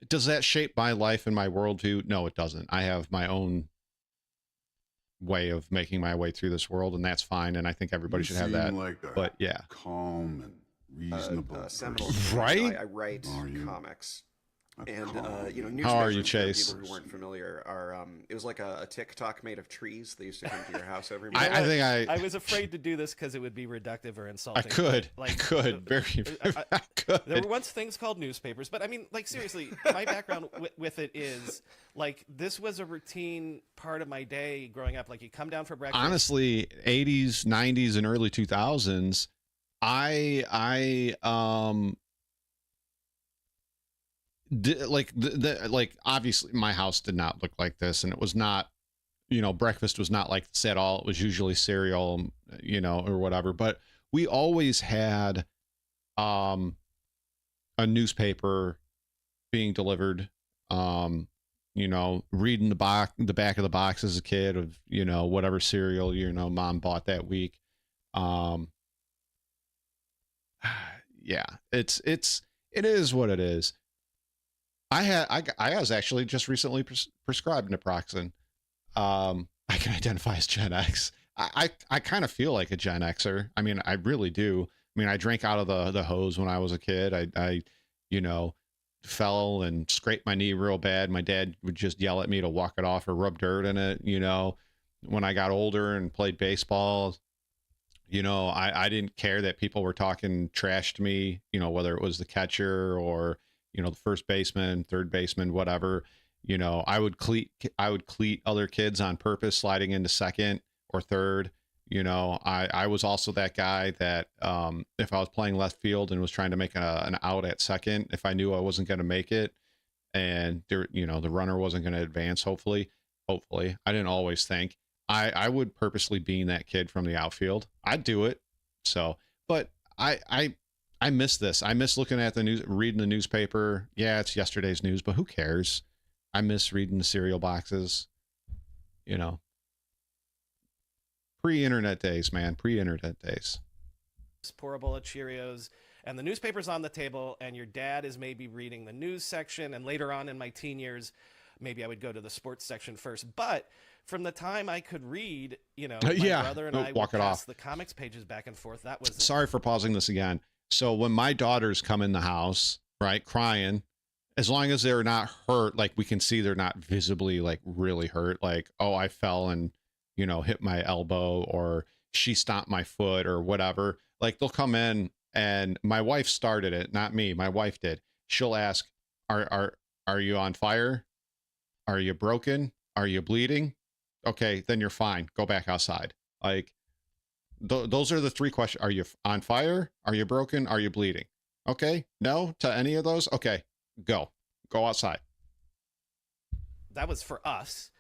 does that shape my life and my worldview? No, it doesn't. I have my own way of making my way through this world, and that's fine. And I think everybody should have that. Like but yeah, calm and reasonable. Right? I write comics. And news how are you, measurements, Chase? people who weren't familiar, are it was like a TikTok made of trees. They used to come to your house every morning. I was afraid to do this because it would be reductive or insulting. I could. I could. There were once things called newspapers, but I mean, like, seriously, my background with it is like this was a routine part of my day growing up. Like, you come down for breakfast. Honestly, 80s, 90s, and early 2000s, like obviously my house did not look like this, and it was not, breakfast was not like this at all. It was usually cereal, or whatever, but we always had a newspaper being delivered, reading the back of the box as a kid of, whatever cereal, mom bought that week. Yeah, it is what it is. I was actually just recently prescribed naproxen. I can identify as Gen X. I kind of feel like a Gen Xer. I mean, I really do. I mean, I drank out of the hose when I was a kid. I fell and scraped my knee real bad. My dad would just yell at me to walk it off or rub dirt in it. When I got older and played baseball, You know, I didn't care that people were talking trash to me, you know, whether it was the catcher or, you know, the first baseman, third baseman, whatever. You know, I would cleat other kids on purpose, sliding into second or third. You know, I was also that guy that if I was playing left field and was trying to make an out at second, if I knew I wasn't going to make it and there, you know, the runner wasn't going to advance, hopefully, I didn't always think. I would purposely bean that kid from the outfield. I'd do it. So, but I miss this. I miss looking at the news, reading the newspaper. Yeah, it's yesterday's news, but who cares? I miss reading the cereal boxes. You know, pre-internet days, man. Pre-internet days. Pour a bowl of Cheerios, and the newspaper's on the table, and your dad is maybe reading the news section. And later on in my teen years, maybe I would go to the sports section first. But from the time I could read, you know, my brother and I would pass the comics pages back and forth. That was... Sorry for pausing this again. So when my daughters come in the house, right, crying, as long as they're not hurt, like we can see they're not visibly like really hurt, like, oh, I fell and, you know, hit my elbow, or she stomped my foot or whatever. Like they'll come in, and my wife started it, not me. My wife did. She'll ask, are you on fire? Are you broken? Are you bleeding? Okay, then you're fine. Go back outside. Like, those are the three questions. Are you on fire? Are you broken? Are you bleeding? Okay, no to any of those? Okay, go outside. That was for us.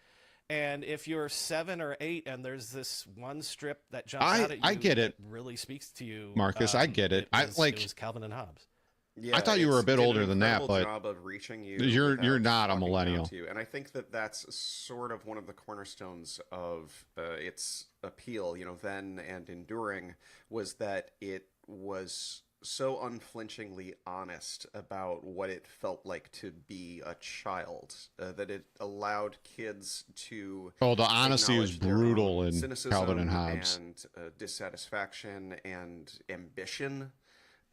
And if you're 7 or 8 and there's this one strip that jumps out at you, I get it. Really speaks to you, Marcus. I get it. It was Calvin and Hobbes. Yeah, I thought you were a bit older than that, but job of reaching you, you're not a millennial. And I think that that's sort of one of the cornerstones of its appeal, you know, then and enduring, was that it was so unflinchingly honest about what it felt like to be a child, that it allowed kids to... Oh, the honesty was brutal in Calvin and Hobbes. And dissatisfaction and ambition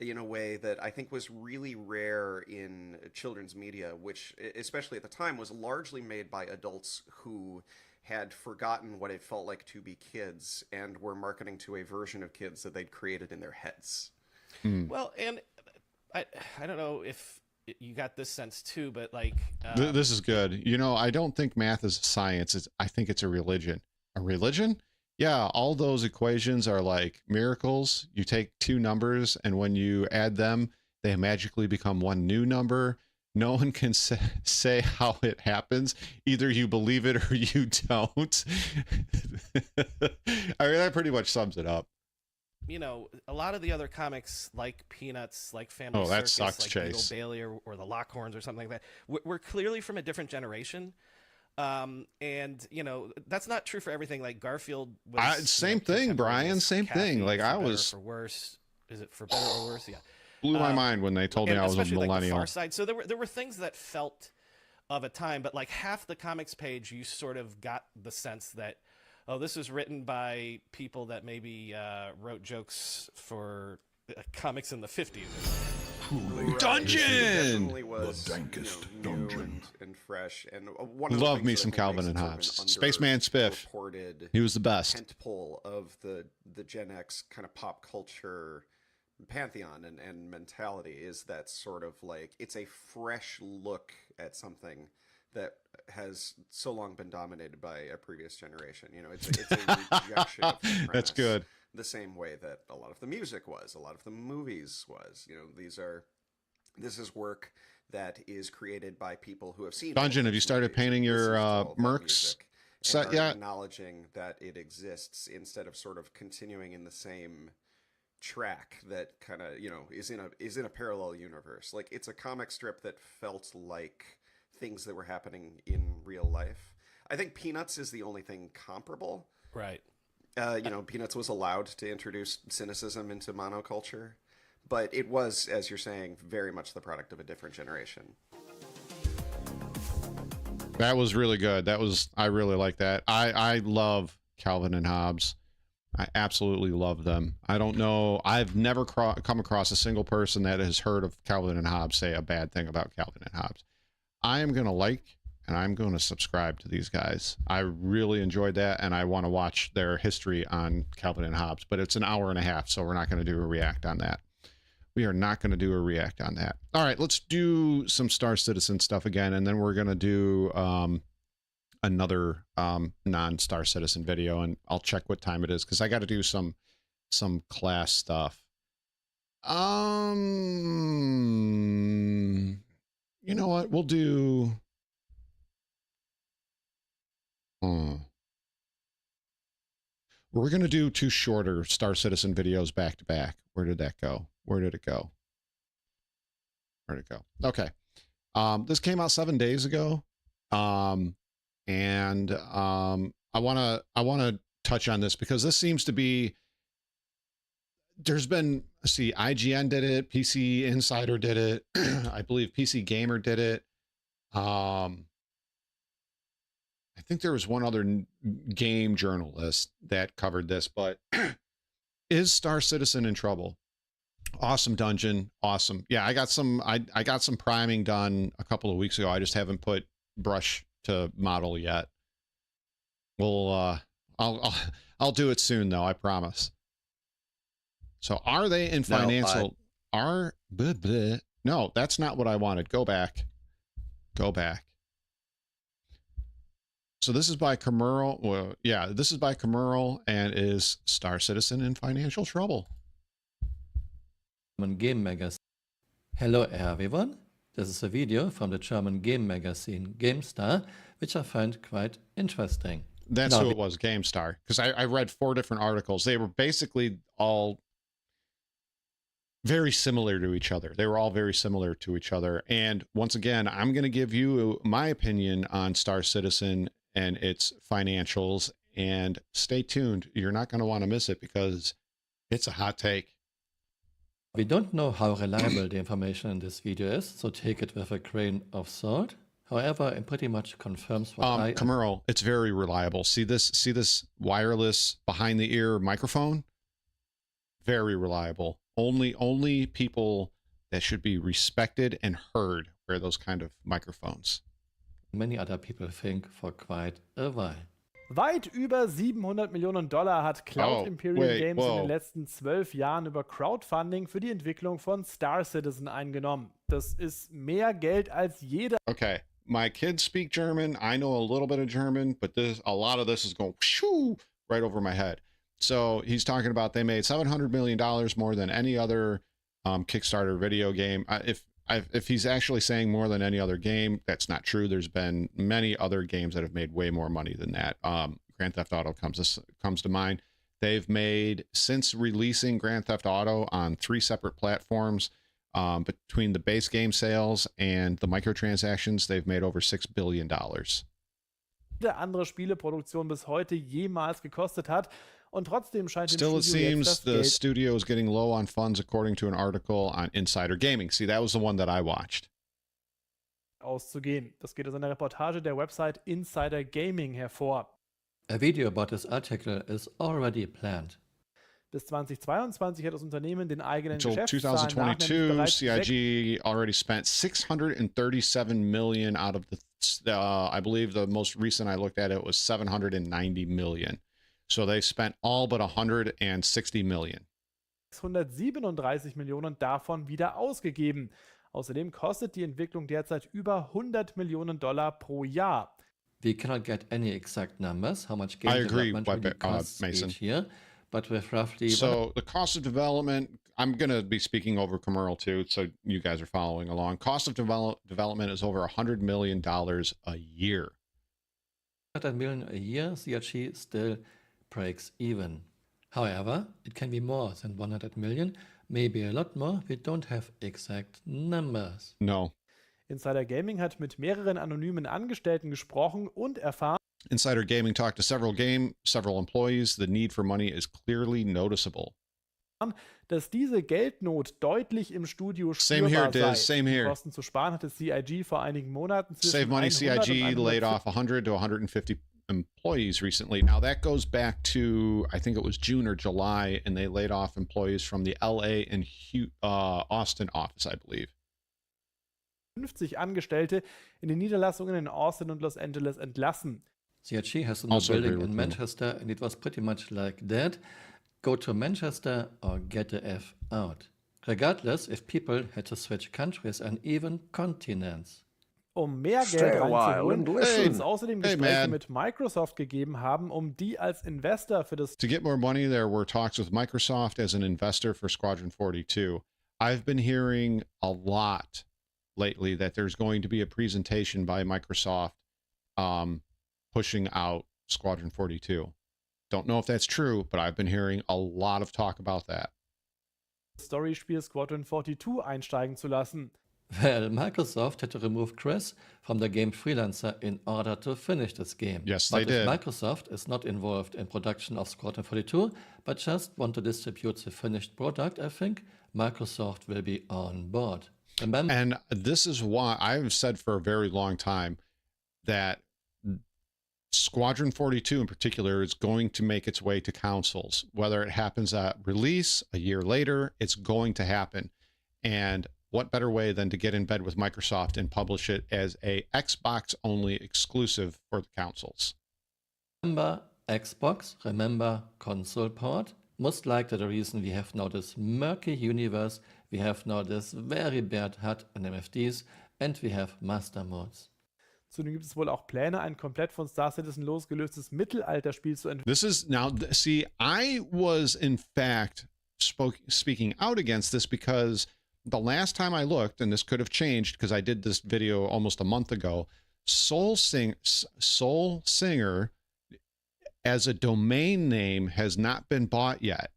in a way that I think was really rare in children's media, which, especially at the time, was largely made by adults who had forgotten what it felt like to be kids and were marketing to a version of kids that they'd created in their heads. Well, and I don't know if you got this sense too, but like... this is good. You know, I don't think math is a science. I think it's a religion. A religion? Yeah, all those equations are like miracles. You take two numbers, and when you add them, they magically become one new number. No one can say how it happens. Either you believe it or you don't. I mean, that pretty much sums it up. You know, a lot of the other comics, like Peanuts, like Family that Circus, sucks, like Chase. Beagle Bailey or the Lockhorns or something like that, we're clearly from a different generation. And you know, that's not true for everything. Like Garfield was same thing, Brian, same thing. Like I was for worse. Is it for better or worse? Yeah. Blew my mind when they told me I was a millennial. Like the Far Side. So there were things that felt of a time, but like half the comics page, you sort of got the sense that, oh, this was written by people that maybe wrote jokes for comics in the 50s. Right. Dungeon! It definitely was, the dankest dungeon. And fresh. And one of Love the me some Calvin and Hobbes. Spaceman Spiff. He was the best. Tentpole of the Gen X kind of pop culture pantheon and mentality is that sort of like, it's a fresh look at something that has so long been dominated by a previous generation. You know, it's a rejection of the premise. That's good. The same way that a lot of the music was, a lot of the movies was. You know, this is work that is created by people who have seen Dungeon. Have you started painting your mercs set yet? Acknowledging that it exists instead of sort of continuing in the same track that kind of, you know, is in a parallel universe. Like, it's a comic strip that felt like things that were happening in real life. I think Peanuts is the only thing comparable. Right. You know, Peanuts was allowed to introduce cynicism into monoculture, but it was, as you're saying, very much the product of a different generation. That was really good. I really like that. I love Calvin and Hobbes. I absolutely love them. I don't know. I've never come across a single person that has heard of Calvin and Hobbes say a bad thing about Calvin and Hobbes. I am going to like and I'm going to subscribe to these guys. I really enjoyed that, and I want to watch their history on Calvin and Hobbes, but it's an hour and a half, so we're not going to do a react on that. We are not going to do a react on that. All right, let's do some Star Citizen stuff again, and then we're going to do another non-Star Citizen video, and I'll check what time it is, because I got to do some class stuff. You know what? We'll do... We're going to do 2 shorter Star Citizen videos back to back. Where did that go? Where did it go? Where'd it go? Okay. This came out 7 days ago. I want to touch on this because this seems to be, there's been, see, IGN did it, PC Insider did it, I believe pcgamer did it. I think there was one other game journalist that covered this, but is Star Citizen in trouble? Awesome dungeon. Awesome. Yeah, I got some priming done a couple of weeks ago. I just haven't put brush to model yet. Well, I'll do it soon though, I promise. So are they in financial, no, that's not what I wanted. Go back. Go back. So this is by Commerl. Well, yeah, this is by Commerl, and is Star Citizen in financial trouble? Game magazine. Hello everyone. This is a video from the German game magazine GameStar, which I find quite interesting. That's who it was, GameStar, because I read 4 different articles. They were basically all very similar to each other. They were all very similar to each other. And once again, I'm going to give you my opinion on Star Citizen and its financials, and stay tuned. You're not going to want to miss it because it's a hot take. We don't know how reliable the information in this video is, so take it with a grain of salt. However, it pretty much confirms what Commerl, it's very reliable. See this wireless behind the ear microphone? Very reliable. Only people that should be respected and heard wear those kind of microphones. Many other people think for quite a while. Weit über $700 Millionen hat cloudimperiumgames in den letzten 12 Jahren über Crowdfunding für die Entwicklung von Star Citizen eingenommen. Das ist mehr Geld als jeder. Okay, my kids speak German. I know a little bit of German, but a lot of this is going shoo right over my head. So he's talking about they made $700 million more than any other Kickstarter video game. If he's actually saying more than any other game, that's not true. There's been many other games that have made way more money than that. Grand Theft Auto comes to mind. They've made, since releasing Grand Theft Auto on 3 separate platforms, between the base game sales and the microtransactions, they've made over $6 billion. Andere Spieleproduktion bis heute jemals gekostet hat. Und trotzdem scheint Still, it seems the studio is getting low on funds, according to an article on Insider Gaming. See, that was the one that I watched. Auszugehen. Das geht aus einer Reportage der Website Insider Gaming hervor. A video about this article is already planned. Bis 2022 hat das Unternehmen den eigenen Until Geschäftszahlen 2022, CIG already spent $637 million out of the, I believe the most recent I looked at it was $790 million. So they spent all but $160 million. 637 Millionen davon wieder ausgegeben. Außerdem kostet die Entwicklung derzeit über $100 Millionen pro Jahr. We cannot get any exact numbers, how much game development really costs each year, but with roughly... So the cost of development, I'm going to be speaking over Commerl too, so you guys are following along. Cost of development is over $100 million a year. $100 million a year, CIG still breaks even. However, it can be more than 100 million, maybe a lot more. We don't have exact numbers. No. Insider Gaming hat mit mehreren anonymen Angestellten gesprochen und erfahren. Insider Gaming talked to several employees. The need for money is clearly noticeable. Dass diese Geldnot deutlich im Studio spürbar sei. Um Kosten zu sparen, hatte CIG vor einigen Monaten Save money, CIG laid off 100 to 150 employees recently. Now that goes back to, I think it was June or July, and they laid off employees from the LA and Austin office, I believe. 50 Angestellte in den Niederlassungen in Austin und Los Angeles entlassen. CHG has a new building in Manchester, and it was pretty much like that. Go to Manchester or get the F out. Regardless if people had to switch countries and even continents. Um mehr Geld reinzuholen, soll es außerdem Gespräche mit Microsoft gegeben haben, um die als Investor für das... To get more money, there were talks with Microsoft as an investor for Squadron 42. I've been hearing a lot lately that there's going to be a presentation by Microsoft pushing out Squadron 42. Don't know if that's true, but I've been hearing a lot of talk about that. Storyspiel Squadron 42 einsteigen zu lassen. Well, Microsoft had to remove Chris from the game freelancer in order to finish this game. Yes, they did. Microsoft is not involved in production of Squadron 42, but just want to distribute the finished product, I think Microsoft will be on board. Remember? And this is why I've said for a very long time that Squadron 42 in particular is going to make its way to consoles. Whether it happens at release a year later, it's going to happen. And what better way than to get in bed with Microsoft and publish it as a Xbox only exclusive for the consoles? Remember Xbox, remember console port. Most likely the reason we have now this murky universe, we have now this very bad HUD and MFDs, and we have master modes. Zudem gibt es wohl auch Pläne, ein komplett von Star Citizen losgelöstes Mittelalterspiel zu entwickeln. This is now, see, I was in fact speaking out against this because the last time I looked, and this could have changed because I did this video almost a month ago, Soul Singer as a domain name has not been bought yet,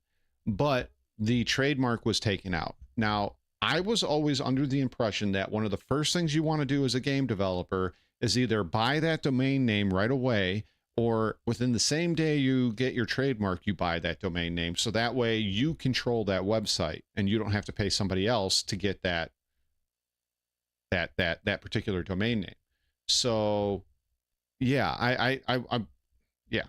but the trademark was taken out. Now, I was always under the impression that one of the first things you want to do as a game developer is either buy that domain name right away, or within the same day you get your trademark, you buy that domain name. So that way you control that website and you don't have to pay somebody else to get that particular domain name. So yeah, yeah.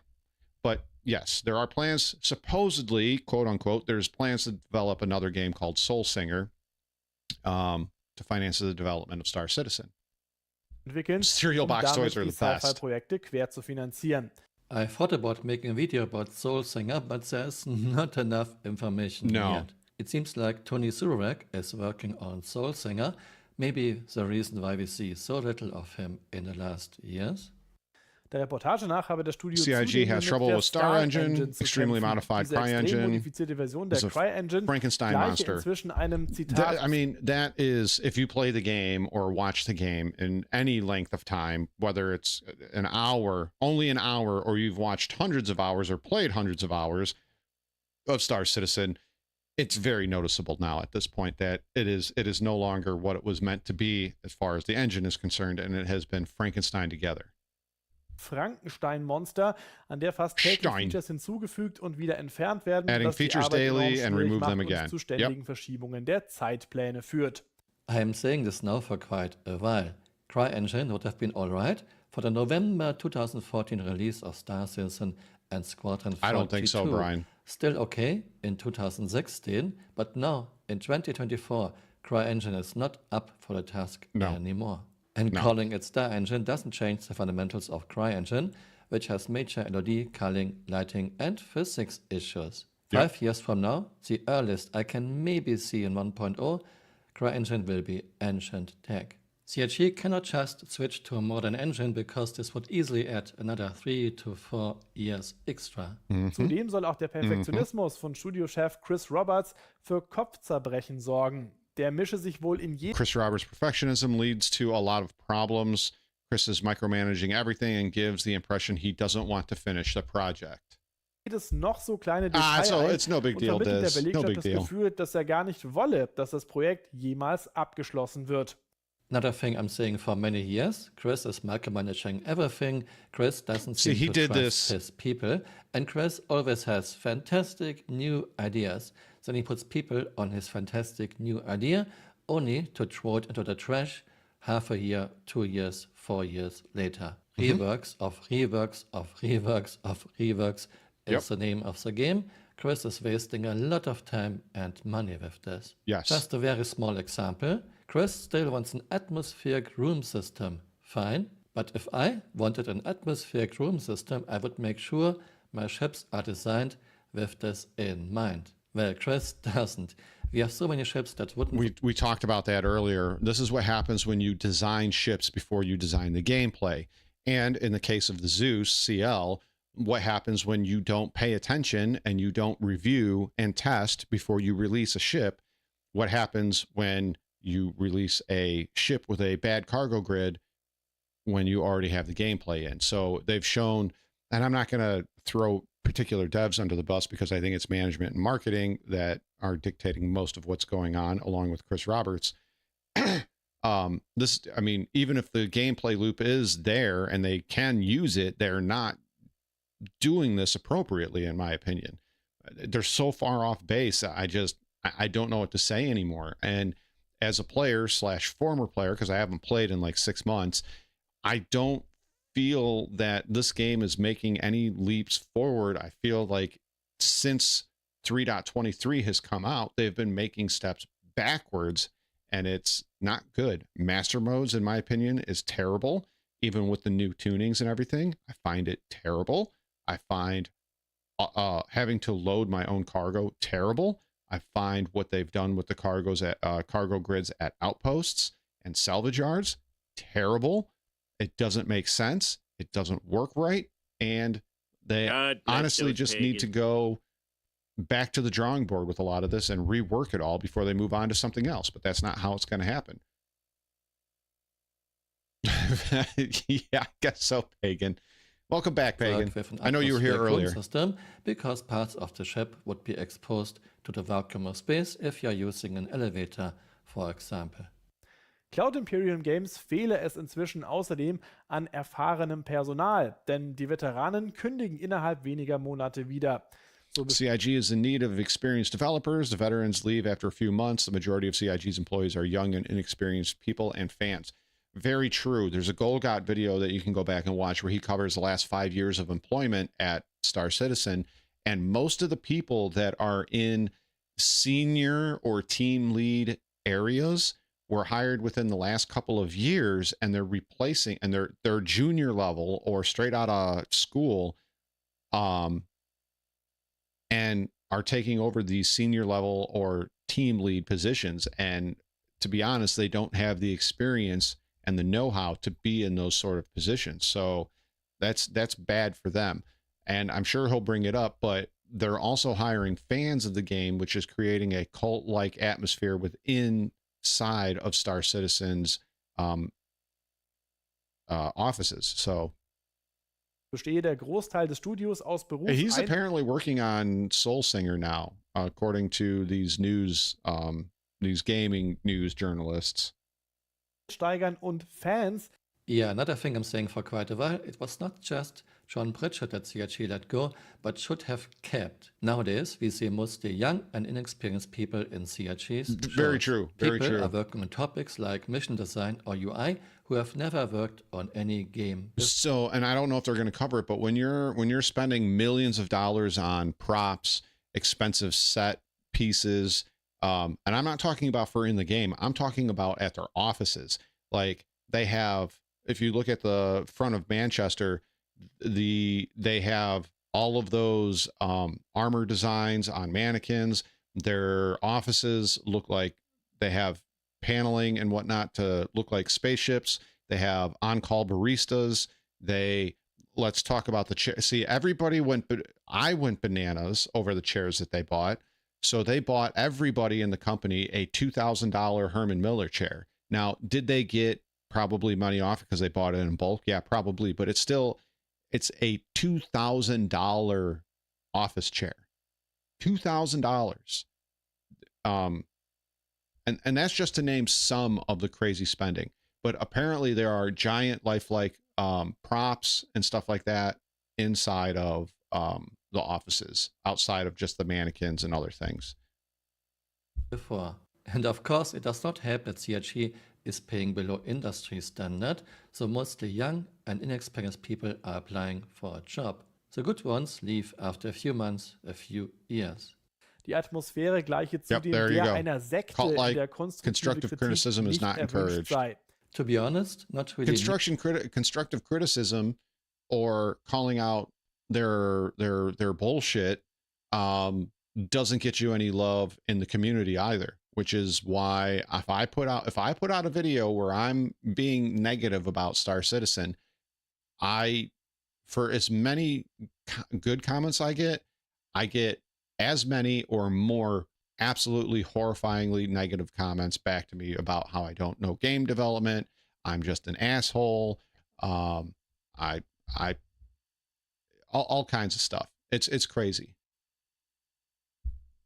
But yes, there are plans, supposedly, quote unquote, there's plans to develop another game called Soul Singer to finance the development of Star Citizen. Entwickeln, Cereal box toys are the best. Sci-Fi-Projekte quer zu finanzieren. I thought about making a video about Soul Singer, but there's not enough information yet. It seems like Tony Surek is working on Soul Singer, maybe the reason why we see so little of him in the last years. Der Reportage nach habe das Studio CIG has trouble with Star Engine, extremely modified CryEngine, modifizierte Version der CryEngine Frankenstein monster. Inzwischen einem Zitat. I mean, that is, if you play the game or watch the game in any length of time, whether it's an hour, only an hour, or you've watched hundreds of hours or played hundreds of hours of Star Citizen, it's very noticeable now at this point that it is no longer what it was meant to be as far as the engine is concerned, and it has been Frankenstein together. Frankenstein-Monster, an der fast täglich Features hinzugefügt und wieder entfernt werden, adding was die features Arbeit daily and remove them macht again. und zu ständigen Verschiebungen der Zeitpläne führt. I am saying this now for quite a while. CryEngine would have been alright for the November 2014 release of Star Citizen and Squadron 42. I don't think so, Brian. Still okay in 2016, but now in 2024, CryEngine is not up for the task anymore. And calling it Star Engine doesn't change the fundamentals of CryEngine, which has major LOD, culling, lighting, and physics issues. 5 years from now, the earliest I can maybe see in 1.0, CryEngine will be ancient tech. CHG cannot just switch to a modern engine because this would easily add another 3 to 4 years extra. Zudem soll auch der Perfektionismus von Studiochef Chris Roberts für Kopfzerbrechen sorgen. Der mische sich wohl in Chris Roberts' perfectionism leads to a lot of problems. Chris is micromanaging everything and gives the impression he doesn't want to finish the project. jedes noch so kleine Detail it's no big deal, und vermittelt der no Belegschaft big das deal. Gefühl, dass er gar nicht wolle, dass das Projekt jemals abgeschlossen wird. Another thing I'm saying for many years, Chris is micromanaging everything. Chris doesn't seem he to did trust this. his people. And Chris always has fantastic new ideas. Then he puts people on his fantastic new idea, only to throw it into the trash half a year, 2 years, 4 years later. Reworks of reworks of reworks of reworks is the name of the game. Chris is wasting a lot of time and money with this. Yes. Just a very small example. Chris still wants an atmospheric room system. Fine, but if I wanted an atmospheric room system, I would make sure my ships are designed with this in mind. Well, Chris doesn't. We have so many ships that wouldn't... We talked about that earlier. This is what happens when you design ships before you design the gameplay. And in the case of the Zeus CL, what happens when you don't pay attention and you don't review and test before you release a ship? What happens when you release a ship with a bad cargo grid when you already have the gameplay in? So they've shown, and I'm not going to throw particular devs under the bus because I think it's management and marketing that are dictating most of what's going on, along with Chris Roberts. I mean, even if the gameplay loop is there and they can use it, they're not doing this appropriately, in my opinion. They're so far off base. I don't know what to say anymore. And as a player / former player, because I haven't played in like 6 months, I don't feel that this game is making any leaps forward. I feel like since 3.23 has come out, they've been making steps backwards, and it's not good. Master modes, in my opinion, is terrible. Even with the new tunings and everything, I find it terrible. I find having to load my own cargo terrible. I find what they've done with the cargo grids at outposts and salvage yards terrible. It doesn't make sense. It doesn't work right. And they honestly just need to go back to the drawing board with a lot of this and rework it all before they move on to something else. But that's not how it's going to happen. Yeah, I guess so, Pagan. Welcome back, Pagan. I know you were here earlier. System because parts of the ship would be exposed to the vacuum of space if you're using an elevator, for example. cloudimperiumgames fehle es inzwischen außerdem an erfahrenem Personal, denn die Veteranen kündigen innerhalb weniger Monate wieder. CIG is in need of experienced developers. The veterans leave after a few months. The majority of CIG's employees are young and inexperienced people and fans. Very true. There's a Golgot video that you can go back and watch where he covers the last 5 years of employment at Star Citizen. And most of the people that are in senior or team lead areas were hired within the last couple of years, and they're replacing, and they're junior level or straight out of school, and are taking over these senior level or team lead positions. And to be honest, they don't have the experience and the know-how to be in those sort of positions. So that's bad for them. And I'm sure he'll bring it up, but they're also hiring fans of the game, which is creating a cult-like atmosphere inside of Star Citizen's offices. So bestehe der Großteil des Studios aus Beruf. He's apparently working on Soul Singer now, according to these gaming news journalists. Steigern und Fans. Yeah, another thing I'm saying for quite a while, it was not just John Pritchard that CIG let go, but should have kept. Nowadays, we see mostly young and inexperienced people in CIG's. Very true. Very people true. Are working on topics like mission design or UI who have never worked on any game. So, and I don't know if they're going to cover it, but when you're spending millions of dollars on props, expensive set pieces, and I'm not talking about for in the game, I'm talking about at their offices. Like they have, if you look at the front of Manchester, they have all of those armor designs on mannequins. Their offices look like they have paneling and whatnot to look like spaceships. They have on-call baristas. Let's talk about the chair. See, I went bananas over the chairs that they bought. So they bought everybody in the company a $2,000 Herman Miller chair. Now, did they get probably money off because they bought it in bulk? Yeah, probably. But it's a $2,000 office chair. $2,000. And that's just to name some of the crazy spending. But apparently there are giant lifelike props and stuff like that inside of the offices, outside of just the mannequins and other things. Before. And of course, it does not help that CIG is paying below industry standard, so mostly young and inexperienced people are applying for a job. The good ones leave after a few months, a few years. Die Atmosphäre gleiche zudem der einer Sekte, in der constructive criticism is not encouraged. Sei. To be honest, not really. Constructive criticism or calling out their bullshit doesn't get you any love in the community either, which is why if I put out a video where I'm being negative about Star Citizen, for as many good comments I get as many or more absolutely horrifyingly negative comments back to me about how I don't know game development. I'm just an asshole. All kinds of stuff. It's crazy.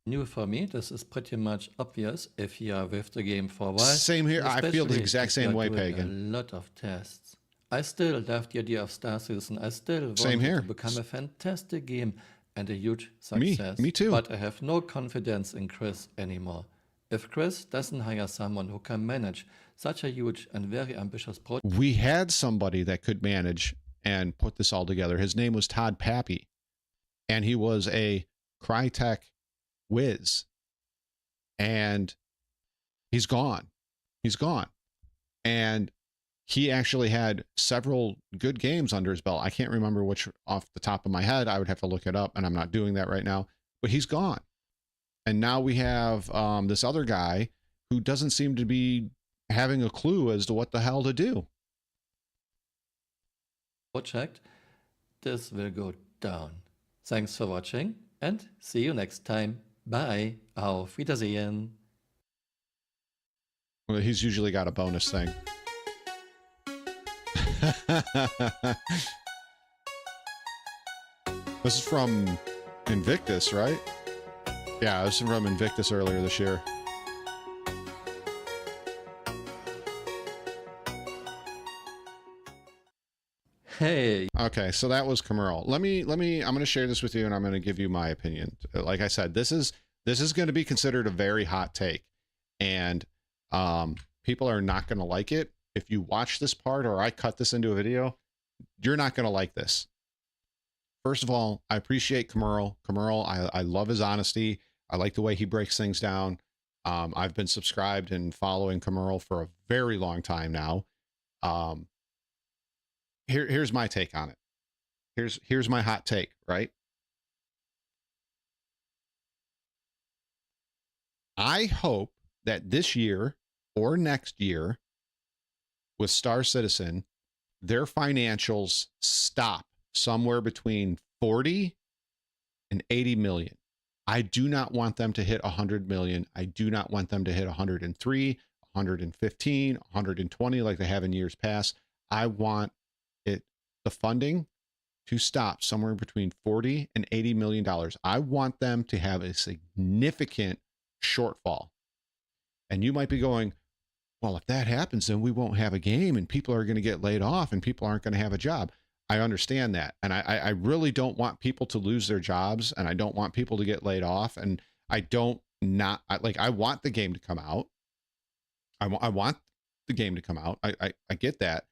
New for me, this is pretty much obvious if you are with the game for a while. Same here. I feel the exact same way, Pagan. A lot of tests. I still love the idea of Star Citizen. I still want it to become a fantastic game and a huge success. Me too. But I have no confidence in Chris anymore. If Chris doesn't hire someone who can manage such a huge and very ambitious project. We had somebody that could manage and put this all together. His name was Todd Pappy, and he was a Crytek whiz, and he's gone. And he actually had several good games under his belt. I can't remember which off the top of my head. I would have to look it up, and I'm not doing that right now, but he's gone. And now we have this other guy who doesn't seem to be having a clue as to what the hell to do. Project, this will go down. Thanks for watching and see you next time. Bye. Auf Wiedersehen. Well, he's usually got a bonus thing. This is from Invictus, right? Yeah, this is from Invictus earlier this year. Hey. Okay, so that was Camerl. I'm going to share this with you, and I'm going to give you my opinion. Like I said, this is going to be considered a very hot take, and people are not going to like it. If you watch this part or I cut this into a video, you're not going to like this. First of all, I appreciate Camerl. I love his honesty. I like the way he breaks things down. I've been subscribed and following Camerl for a very long time now. Here's my take on it. Here's my hot take, right? I hope that this year or next year with Star Citizen, their financials stop somewhere between 40 and 80 million. I do not want them to hit 100 million. I do not want them to hit 103, 115, 120 like they have in years past. I want the funding to stop somewhere between 40 and 80 million dollars. I want them to have a significant shortfall. And you might be going, well, if that happens, then we won't have a game and people are going to get laid off and people aren't going to have a job. I understand that. And I really don't want people to lose their jobs, and I don't want people to get laid off. And I want the game to come out. I want the game to come out. I get that.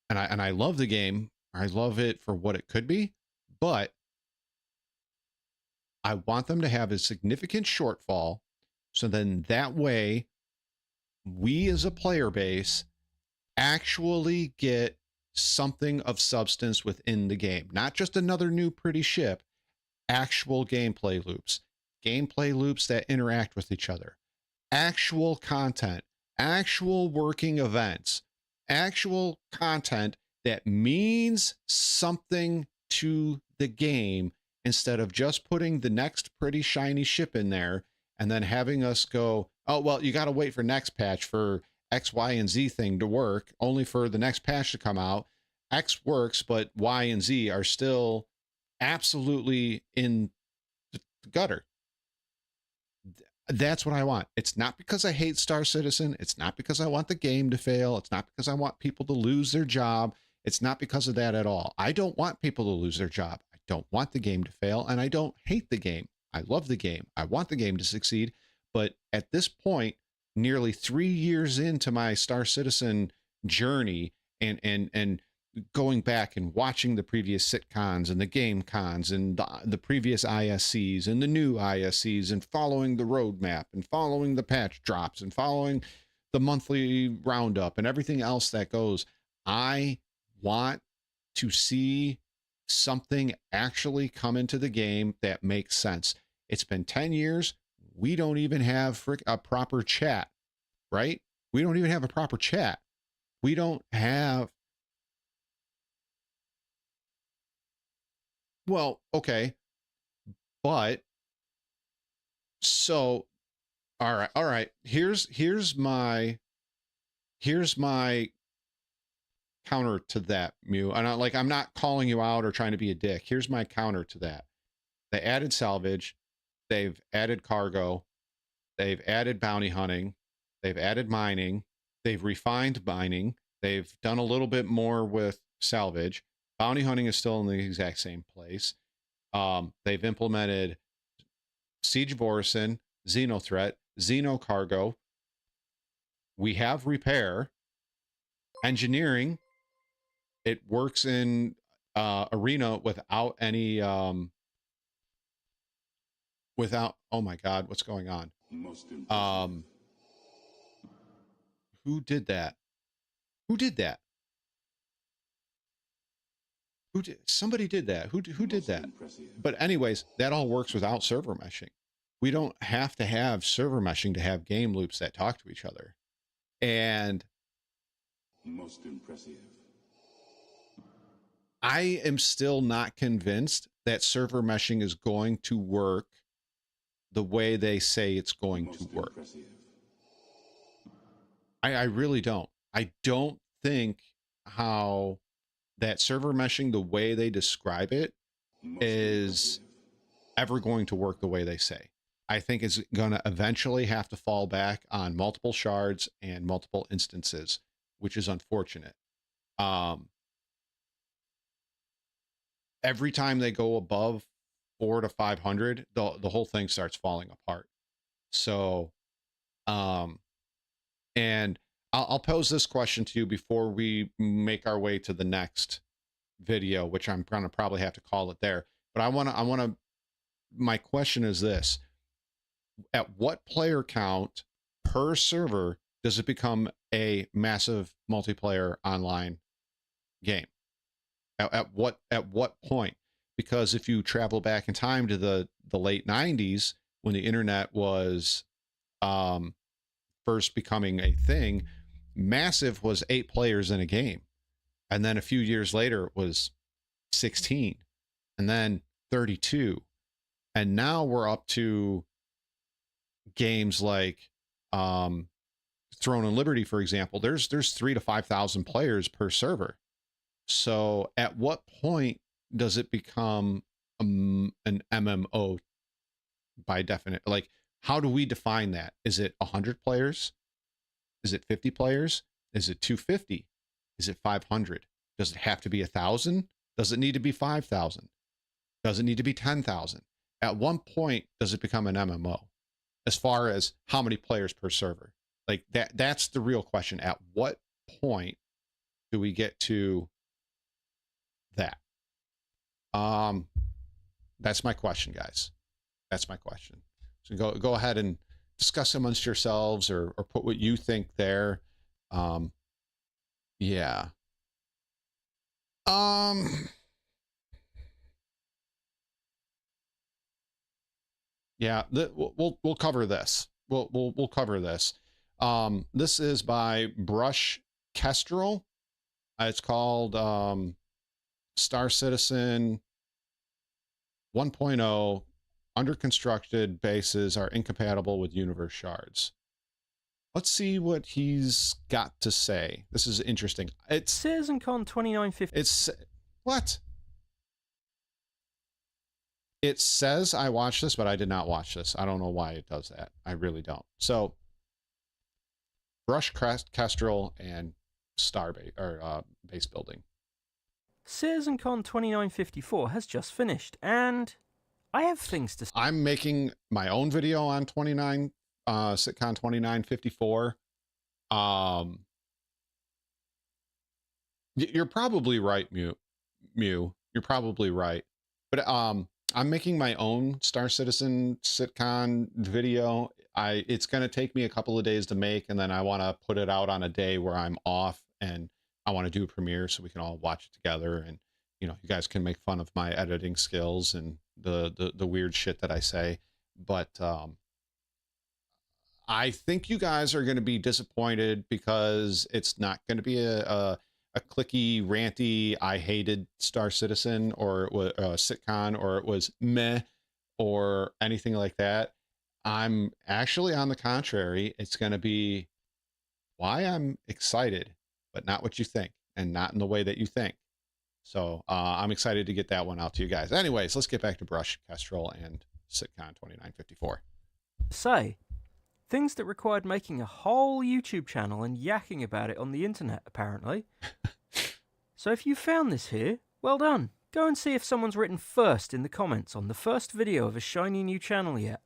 And I love the game. I love it for what it could be, but I want them to have a significant shortfall. So then that way we as a player base actually get something of substance within the game, not just another new pretty ship, actual gameplay loops that interact with each other, actual content, actual working events, actual content that means something to the game, instead of just putting the next pretty shiny ship in there and then having us go, oh, well, you got to wait for next patch for X, Y, and Z thing to work, only for the next patch to come out. X works, but Y and Z are still absolutely in the gutter. That's what I want. It's not because I hate Star Citizen. It's not because I want the game to fail. It's not because I want people to lose their job. It's not because of that at all. I don't want people to lose their job. I don't want the game to fail, and I don't hate the game. I love the game. I want the game to succeed. But at this point, nearly 3 years into my Star Citizen journey, and going back and watching the previous sitcons and the game cons and the previous ISCs and the new ISCs and following the roadmap and following the patch drops and following the monthly roundup and everything else that goes. I want to see something actually come into the game that makes sense. It's been 10 years. We don't even have a proper chat, right? We don't even have a proper chat. We don't have. Well, okay. But so, all right. Here's my counter to that, Mew. And I'm not calling you out or trying to be a dick. Here's my counter to that. They added salvage, they've added cargo, they've added bounty hunting, they've added mining, they've refined mining, they've done a little bit more with salvage. Bounty hunting is still in the exact same place. They've implemented Siege Vorison, Xenothreat, Xenocargo. We have repair, engineering. It works in arena without any without, oh my god, what's going on? Who did that? Somebody did that. Who did that? But anyways, that all works without server meshing. We don't have to have server meshing to have game loops that talk to each other. And most impressive. I am still not convinced that server meshing is going to work the way they say it's going to work. I really don't. I don't think how that server meshing, the way they describe it, is ever going to work the way they say. I think it's going to eventually have to fall back on multiple shards and multiple instances, which is unfortunate. Every time they go above 400 to 500, the whole thing starts falling apart. So, and I'll pose this question to you before we make our way to the next video, which I'm going to probably have to call it there. But I want to, my question is this: at what player count per server does it become a massive multiplayer online game? At what point? Because if you travel back in time to the late 90s, when the internet was first becoming a thing, massive was 8 players in a game. And then a few years later, it was 16, and then 32. And now we're up to games like Throne and Liberty, for example. There's 3,000 to 5,000 players per server. So at what point does it become an MMO by definition? Like, how do we define that? Is it 100 players? Is it 50 players? Is it 250? Is it 500? Does it have to be 1,000? Does it need to be 5,000? Does it need to be 10,000? At one point, does it become an MMO? As far as how many players per server? Like that's the real question. At what point do we get to that? That's my question, guys. That's my question. So go ahead and discuss amongst yourselves, or put what you think there. Yeah. Yeah, we'll cover this. We'll cover this. This is by Brush Kestrel. It's called Star Citizen 1.0. Under constructed bases are incompatible with universe shards. Let's see what he's got to say. This is interesting. It's CitizenCon 2950. It's what? It says I watched this, but I did not watch this. I don't know why it does that. I really don't. So, Brush Kestrel and base building. CitizenCon 2954 has just finished, and I have things to say. I'm making my own video on SitCon 2954. You're probably right, Mew. You're probably right. But I'm making my own Star Citizen sitcom video. It's going to take me a couple of days to make, and then I want to put it out on a day where I'm off, and I want to do a premiere so we can all watch it together, and you know, you guys can make fun of my editing skills and the weird shit that I say. But I think you guys are going to be disappointed because it's not going to be a clicky, ranty, I hated Star Citizen, or it was a sitcom, or it was meh, or anything like that. I'm actually, on the contrary, it's going to be why I'm excited, but not what you think, and not in the way that you think. So I'm excited to get that one out to you guys. Anyways, let's get back to Brush, Kestrel, and Sitcon 2954. Say, things that required making a whole YouTube channel and yakking about it on the internet, apparently. So if you found this here, well done. Go and see if someone's written first in the comments on the first video of a shiny new channel yet.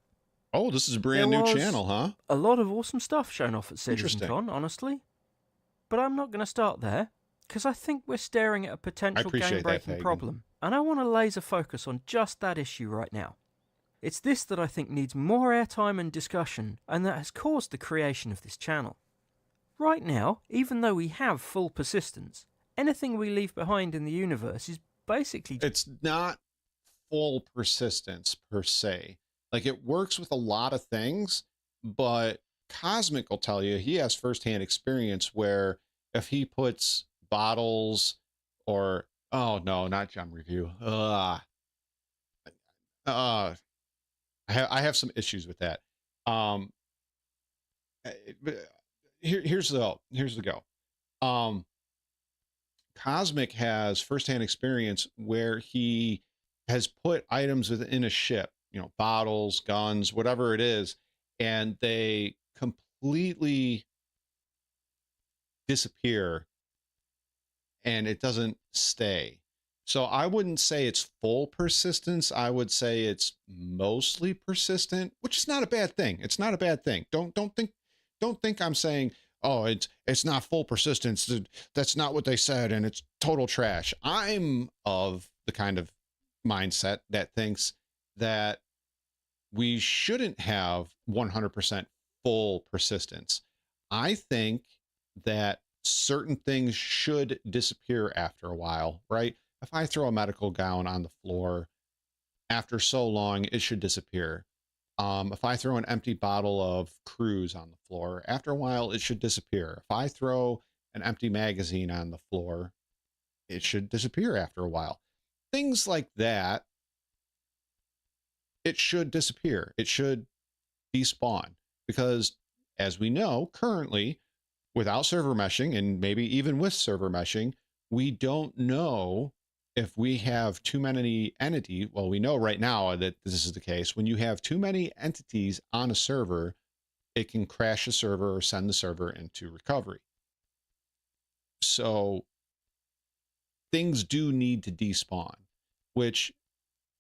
Oh, this is a brand new channel, huh? A lot of awesome stuff shown off at CitizenCon, honestly. But I'm not going to start there, because I think we're staring at a potential game-breaking problem, and I want to laser focus on just that issue right now. It's this that I think needs more airtime and discussion, and that has caused the creation of this channel. Right now, even though we have full persistence, anything we leave behind in the universe is basically... It's not full persistence, per se. Like, it works with a lot of things, but Cosmic will tell you he has firsthand experience where if he puts bottles or... Oh, no, not Jump Review. I have some issues with that. Here's the go. Cosmic has firsthand experience where he has put items within a ship, you know, bottles, guns, whatever it is, and they completely disappear and it doesn't stay. So I wouldn't say it's full persistence. I would say it's mostly persistent, which is not a bad thing. It's not a bad thing. Don't think I'm saying, oh, it's not full persistence. That's not what they said, and it's total trash. I'm of the kind of mindset that thinks that we shouldn't have 100% full persistence. I think that certain things should disappear after a while, right? If I throw a medical gown on the floor, after so long, it should disappear. If I throw an empty bottle of cruise on the floor, after a while, it should disappear. If I throw an empty magazine on the floor, it should disappear after a while. Things like that, it should disappear. It should despawn. Because, as we know, currently, without server meshing, and maybe even with server meshing, we don't know if we have too many entities. Well, we know right now that this is the case. When you have too many entities on a server, it can crash a server or send the server into recovery. So things do need to despawn, which,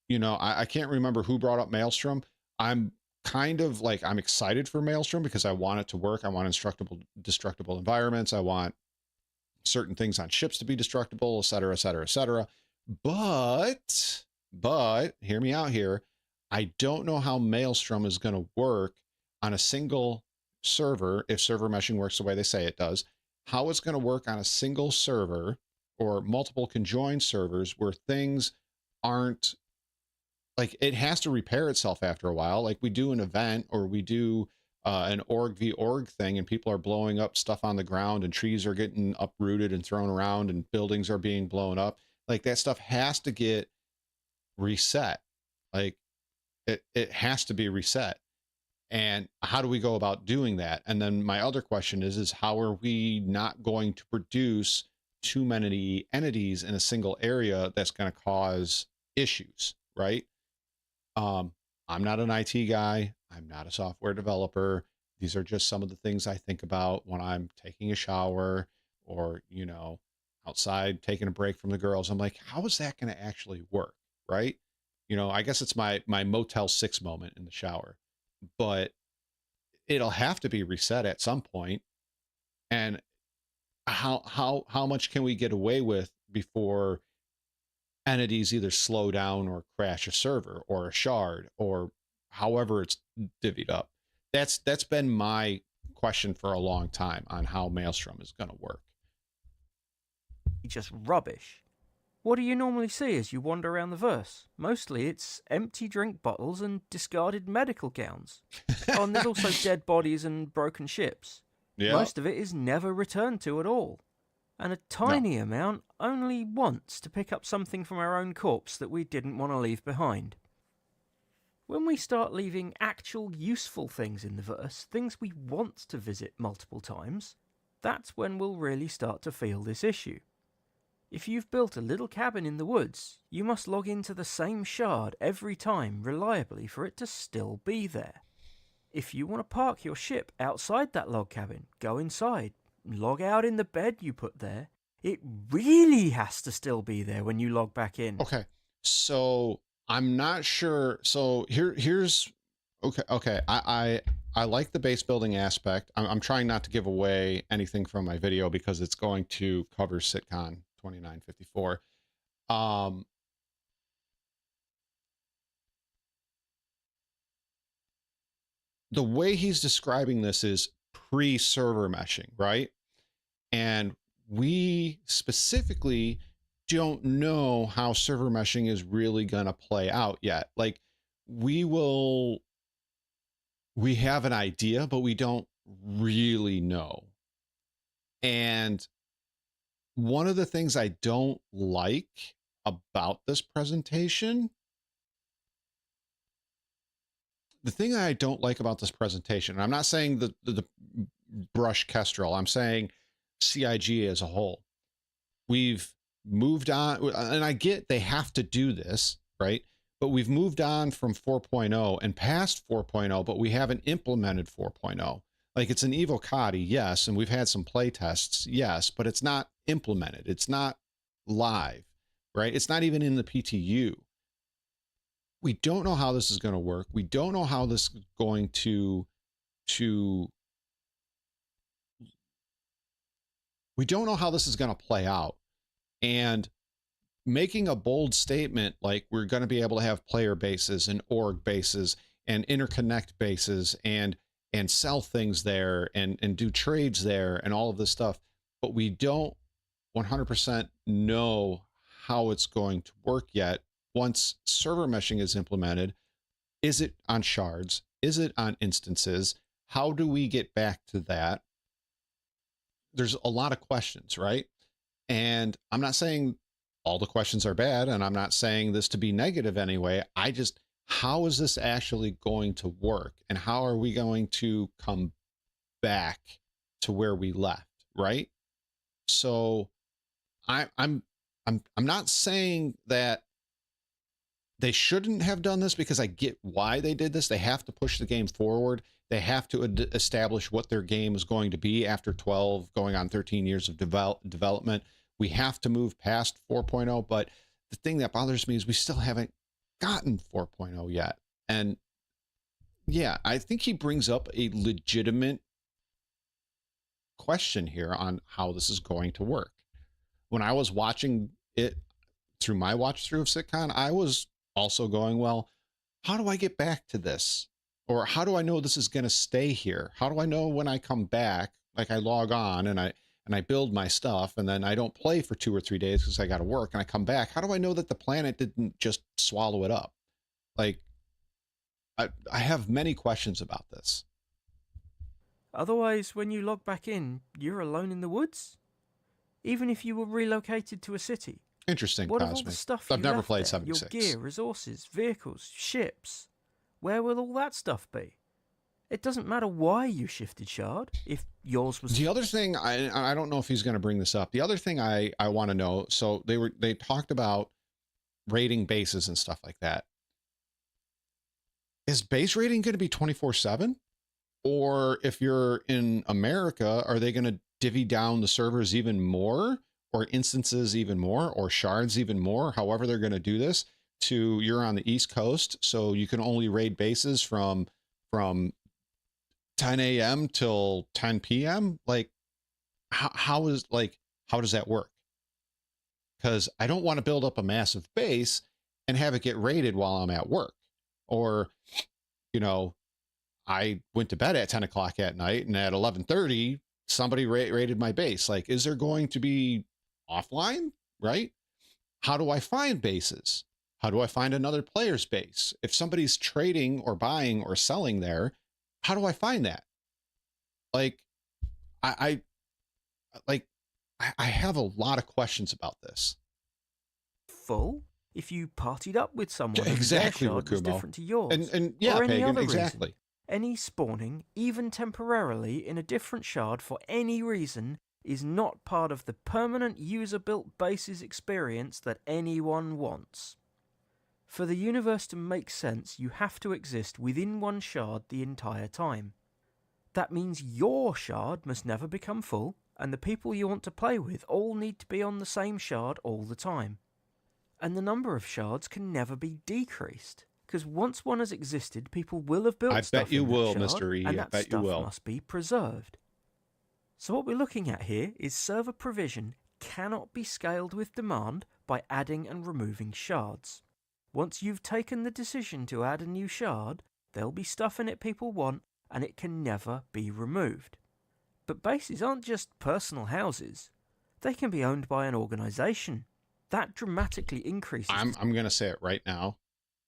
you know, I can't remember who brought up Maelstrom. I'm kind of like, I'm excited for Maelstrom because I want it to work. I want destructible environments. I want certain things on ships to be destructible, et cetera, et cetera, et cetera. But hear me out here. I don't know how Maelstrom is going to work on a single server. If server meshing works the way they say it does, how it's going to work on a single server or multiple conjoined servers where things aren't, like, it has to repair itself after a while. Like we do an event or we do an org v org thing and people are blowing up stuff on the ground and trees are getting uprooted and thrown around and buildings are being blown up. Like that stuff has to get reset. Like it has to be reset. And how do we go about doing that? And then my other question is how are we not going to produce too many entities in a single area that's going to cause issues, right? I'm not an IT guy. I'm not a software developer. These are just some of the things I think about when I'm taking a shower or, you know, outside taking a break from the girls. I'm like, how is that going to actually work? Right. You know, I guess it's my Motel 6 moment in the shower, but it'll have to be reset at some point. And how much can we get away with before entities either slow down or crash a server or a shard or however it's divvied up? That's been my question for a long time on how Maelstrom is going to work. Just rubbish. What do you normally see as you wander around the verse? Mostly it's empty drink bottles and discarded medical gowns. Oh, and there's also dead bodies and broken ships. Yeah. Most of it is never returned to at all. And a tiny amount only once to pick up something from our own corpse that we didn't want to leave behind. When we start leaving actual useful things in the verse, things we want to visit multiple times, that's when we'll really start to feel this issue. If you've built a little cabin in the woods, you must log into the same shard every time reliably for it to still be there. If you want to park your ship outside that log cabin, go inside, log out in the bed you put there. It really has to still be there when you log back in. Okay, so I'm not sure. So here's okay. I like the base building aspect. I'm trying not to give away anything from my video because it's going to cover SitCon 2954. The way he's describing this is pre-server meshing, right? And we specifically don't know how server meshing is really going to play out yet. Like we have an idea, but we don't really know. And one of the things I don't like about this presentation, and I'm not saying the brush Kestrel, I'm saying CIG as a whole. We've moved on, and I get they have to do this, right? But we've moved on from 4.0 and past 4.0, but we haven't implemented 4.0. Like it's an evocati, yes, and we've had some play tests, yes, but it's not implemented. It's not live, right? It's not even in the PTU. We don't know how this is going to work. We don't know how this is going to we don't know how this is going to play out. And making a bold statement like we're going to be able to have player bases and org bases and interconnect bases and sell things there and do trades there and all of this stuff, but we don't 100% know how it's going to work yet. Once server meshing is implemented, is it on shards? Is it on instances? How do we get back to that? There's a lot of questions, right? And I'm not saying all the questions are bad, and I'm not saying this to be negative anyway. How is this actually going to work? And how are we going to come back to where we left, right? So I'm not saying that they shouldn't have done this, because I get why they did this. They have to push the game forward. They have to establish what their game is going to be after 12, going on 13 years of development. We have to move past 4.0, but the thing that bothers me is we still haven't gotten 4.0 yet. And yeah, I think he brings up a legitimate question here on how this is going to work. When I was watching it through my watch through of SitCon, I was also going, well, how do I get back to this? Or how do I know this is going to stay here? How do I know when I come back, like I log on and I build my stuff and then I don't play for 2 or 3 days because I got to work and I come back? How do I know that the planet didn't just swallow it up? Like, I have many questions about this. Otherwise, when you log back in, you're alone in the woods? Even if you were relocated to a city? Interesting, what Cosmic. Of all the stuff I've never played there? 76. Your gear, resources, vehicles, ships. Where will all that stuff be? It doesn't matter why you shifted shard, if yours was... The other thing, I don't know if he's going to bring this up. The other thing I want to know, so they talked about raiding bases and stuff like that. Is base raiding going to be 24/7? Or if you're in America, are they going to divvy down the servers even more, or instances even more, or shards even more, however they're going to do this, to you're on the East Coast, so you can only raid bases from 10 a.m. till 10 p.m.? Like, how does that work? Because I don't want to build up a massive base and have it get raided while I'm at work. Or, you know, I went to bed at 10 o'clock at night and at 11:30, somebody raided my base. Like, is there going to be offline, right? How do I find bases? How do I find another player's base? If somebody's trading or buying or selling there, how do I find that? Like, I have a lot of questions about this. Full? If you partied up with someone exactly, and their shard was different to yours, and yeah, or any Pagan, other exactly. reason, any spawning, even temporarily, in a different shard for any reason is not part of the permanent user-built bases experience that anyone wants. For the universe to make sense, you have to exist within one shard the entire time. That means your shard must never become full, and the people you want to play with all need to be on the same shard all the time. And the number of shards can never be decreased, because once one has existed, people will have built stuff I bet you will, shard, Mr. E. and I that bet stuff you will. must be preserved. So what we're looking at here is server provision cannot be scaled with demand by adding and removing shards. Once you've taken the decision to add a new shard, there'll be stuff in it people want, and it can never be removed. But bases aren't just personal houses. They can be owned by an organisation. That dramatically increases... I'm going to say it right now.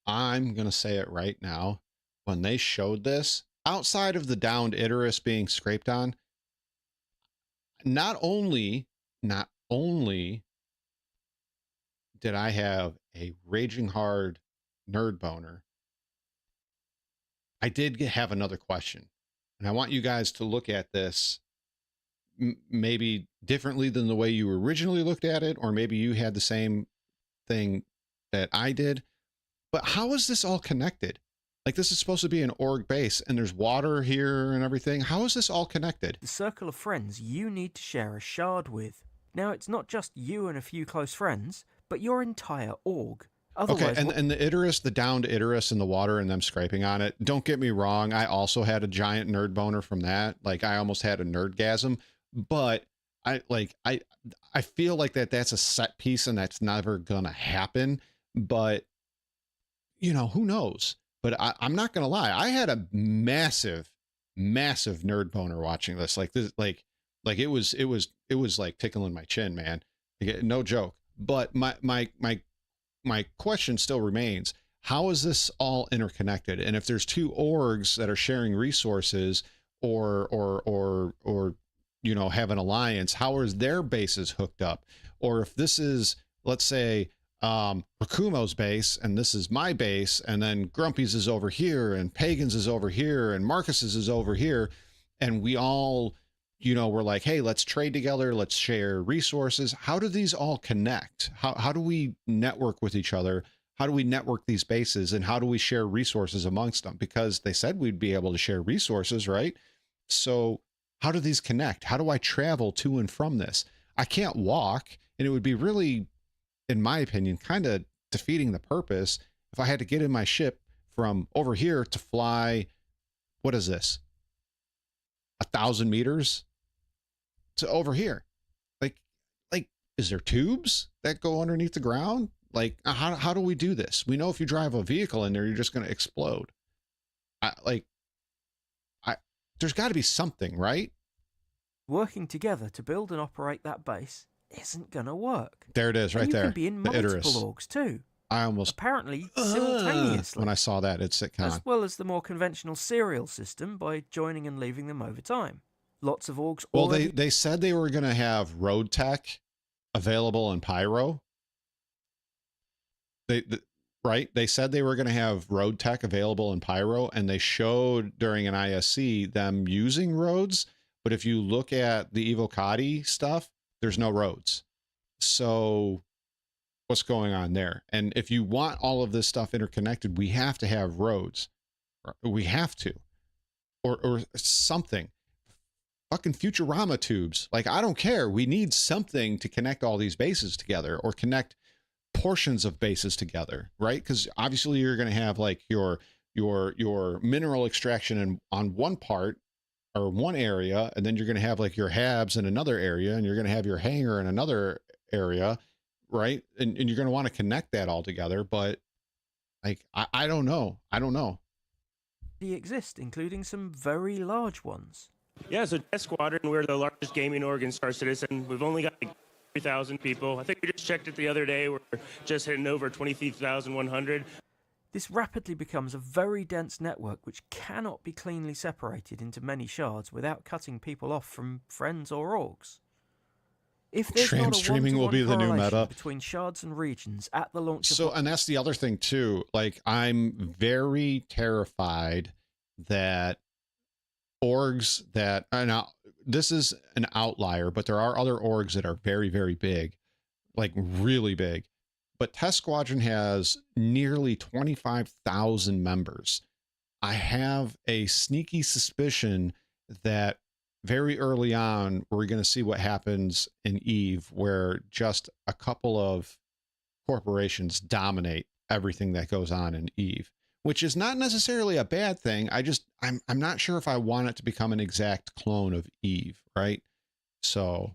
I'm going to say it right now. When they showed this, outside of the downed Icarus being scraped on, not only did I have a raging hard nerd boner, I did have another question. And I want you guys to look at this maybe differently than the way you originally looked at it, or maybe you had the same thing that I did. But how is this all connected? Like, this is supposed to be an org base, and there's water here and everything. How is this all connected? The circle of friends you need to share a shard with. Now, it's not just you and a few close friends, but your entire org. Otherwise, okay, and the Icarus, the downed Icarus in the water and them scraping on it, don't get me wrong, I also had a giant nerd boner from that. Like, I almost had a nerdgasm, but I feel like that's a set piece and that's never gonna happen. But, you know, who knows? But I'm not gonna lie, I had a massive nerd boner watching this. Like this, like it was like tickling my chin, man. No joke. But my question still remains: how is this all interconnected? And if there's two orgs that are sharing resources, or you know, have an alliance, how is their bases hooked up? Or if this is, let's say, Rakumo's base and this is my base, and then Grumpy's is over here and Pagan's is over here and Marcus's is over here, and we all, you know, we're like, hey, let's trade together, let's share resources. How do these all connect? How do we network with each other? How do we network these bases, and how do we share resources amongst them? Because they said we'd be able to share resources, right? So how do these connect? How do I travel to and from this? I can't walk, and it would be really, in my opinion, kind of defeating the purpose if I had to get in my ship from over here to fly, what is this, 1,000 meters to over here. Like, is there tubes that go underneath the ground? Like, how do we do this? We know if you drive a vehicle in there, you're just going to explode. There's got to be something, right? Working together to build and operate that base isn't going to work. There it is, right there. You can be in multiple orgs too. I almost... Apparently, simultaneously. When I saw that, it's sitcom. As well as the more conventional serial system by joining and leaving them over time. Lots of orgs Well, already... they said they were going to have road tech available in Pyro. Right? They said they were going to have road tech available in Pyro, and they showed during an ISC them using roads. But if you look at the Evocati stuff, there's no roads. So what's going on there? And if you want all of this stuff interconnected, we have to have roads. We have to. Or something. Fucking Futurama tubes. Like, I don't care. We need something to connect all these bases together, or connect portions of bases together, right? Because obviously you're going to have like your mineral extraction on one part, or one area, and then you're going to have like your habs in another area, and you're going to have your hangar in another area, right? And you're going to want to connect that all together. But like, I don't know. I don't know. They exist, including some very large ones. Yeah, so Death Squadron, we're the largest gaming org in Star Citizen. We've only got like 3,000 people. I think we just checked it the other day. We're just hitting over 23,100. This rapidly becomes a very dense network which cannot be cleanly separated into many shards without cutting people off from friends or orgs. If there's not a streaming will be the new meta between shards and regions at the launch of and that's the other thing too. Like, I'm very terrified that orgs that now this is an outlier, but there are other orgs that are very, very big, like really big. But Test Squadron has nearly 25,000 members. I have a sneaky suspicion that very early on, we're going to see what happens in EVE, where just a couple of corporations dominate everything that goes on in EVE, which is not necessarily a bad thing. I'm not sure if I want it to become an exact clone of EVE, right? So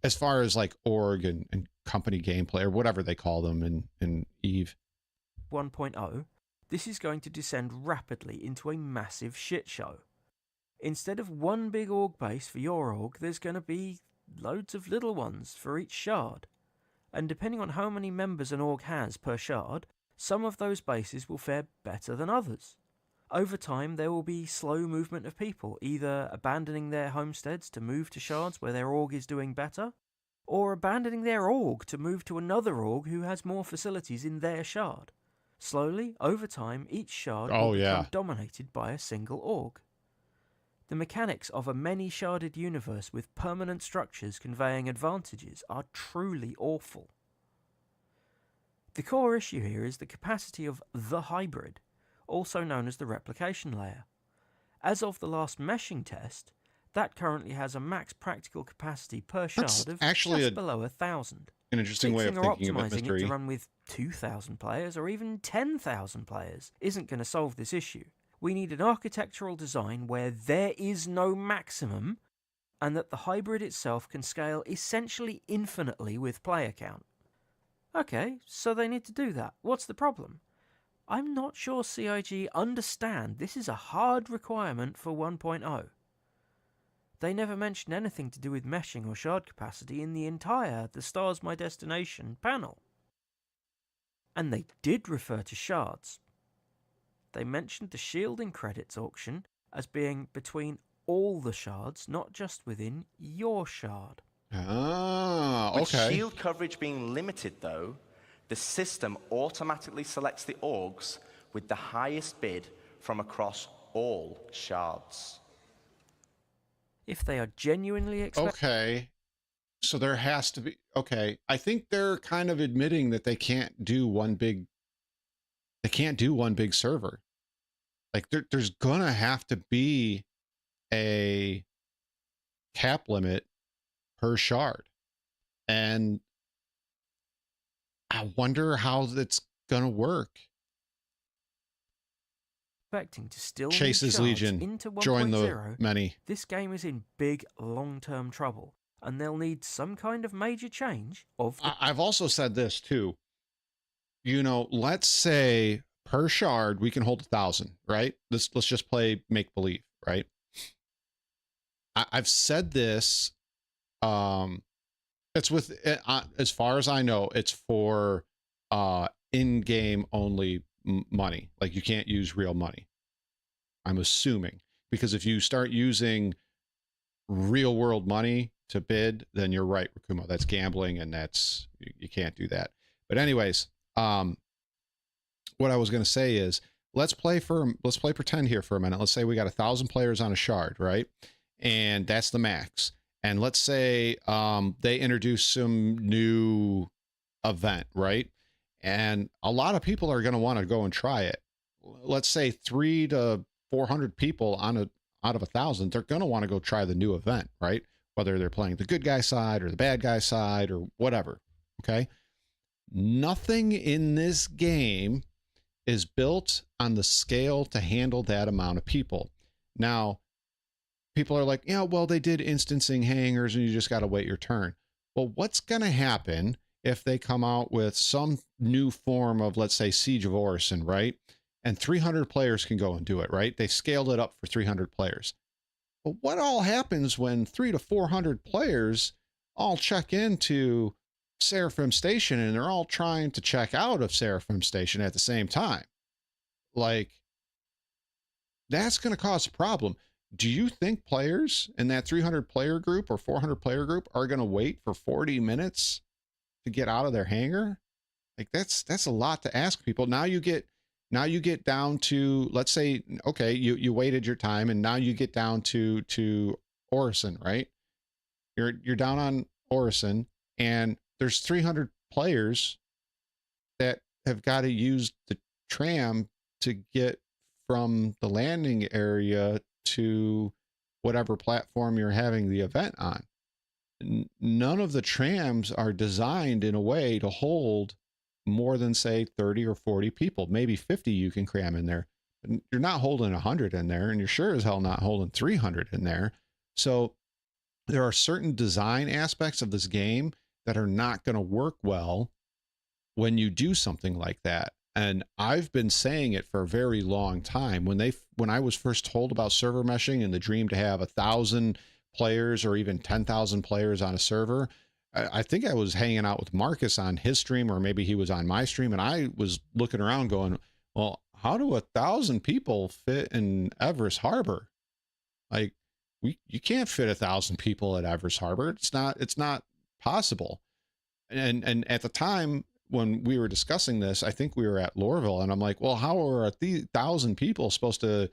as far as like org and company gameplay or whatever they call them in EVE 1.0, this is going to descend rapidly into a massive shit show. Instead of one big org base for your org, there's going to be loads of little ones for each shard. And depending on how many members an org has per shard, some of those bases will fare better than others. Over time, there will be slow movement of people, either abandoning their homesteads to move to shards where their org is doing better, or abandoning their org to move to another org who has more facilities in their shard. Slowly, over time, each shard will become dominated by a single org. The mechanics of a many-sharded universe with permanent structures conveying advantages are truly awful. The core issue here is the capacity of the hybrid, also known as the replication layer. As of the last meshing test, that currently has a max practical capacity per shard of just below 1,000. An interesting way of thinking of it, Optimizing it to run with 2,000 players or even 10,000 players isn't going to solve this issue. We need an architectural design where there is no maximum, and that the hybrid itself can scale essentially infinitely with player count. Okay, so they need to do that. What's the problem? I'm not sure CIG understand this is a hard requirement for 1.0. They never mention anything to do with meshing or shard capacity in the entire The Star's My Destination panel. And they did refer to shards. They mentioned the shielding credits auction as being between all the shards, not just within your shard. Ah, okay. With shield coverage being limited, though, the system automatically selects the orgs with the highest bid from across all shards. If they are genuinely okay, so there has to be, okay, I think they're kind of admitting that they can't do one big server. Like there's gonna have to be a cap limit per shard, and I wonder how that's gonna work. Expecting to still Chase's Legion into 1.0, join the many. This game is in big long-term trouble, and they'll need some kind of major change of I've also said this too. You know, let's say per shard we can hold 1,000, right? Let's just play make believe, right? I've said this. It's with as far as I know, it's for in-game only money. Like you can't use real money, I'm assuming, because if you start using real world money to bid, then you're right, Rakumo, that's gambling, and that's you can't do that. But anyways, what I was going to say is let's play pretend here for a minute. Let's say we got 1,000 players on a shard, right? And that's the max. And let's say they introduce some new event, right? And a lot of people are going to want to go and try it. Let's say 300 to 400 people out of 1,000, they're going to want to go try the new event, right? Whether they're playing the good guy side or the bad guy side or whatever. Okay. Nothing in this game is built on the scale to handle that amount of people. Now, people are like, yeah, well, they did instancing hangars and you just got to wait your turn. Well, what's going to happen if they come out with some new form of, let's say, Siege of Orison, right? And 300 players can go and do it, right? They scaled it up for 300 players. But what all happens when 300 to 400 players all check into Seraphim Station and they're all trying to check out of Seraphim Station at the same time? Like, that's going to cause a problem. Do you think players in that 300 player group or 400 player group are going to wait for 40 minutes to get out of their hangar? Like, that's a lot to ask people. Now you get down to, let's say, okay, you waited your time and now you get down to Orison, right? You're down on Orison and there's 300 players that have got to use the tram to get from the landing area to whatever platform you're having the event on. None of the trams are designed in a way to hold more than, say, 30 or 40 people. Maybe 50 you can cram in there. You're not holding 100 in there, and you're sure as hell not holding 300 in there. So there are certain design aspects of this game that are not going to work well when you do something like that. And I've been saying it for a very long time. When I was first told about server meshing and the dream to have 1,000 players or even 10,000 players on a server, I think I was hanging out with Marcus on his stream, or maybe he was on my stream, and I was looking around going, well, how do 1,000 people fit in Everest Harbor? Like, you can't fit 1,000 people at Everest Harbor. It's not possible. And at the time when we were discussing this, I think we were at Lorville, and I'm like, well, how are 1,000 people supposed to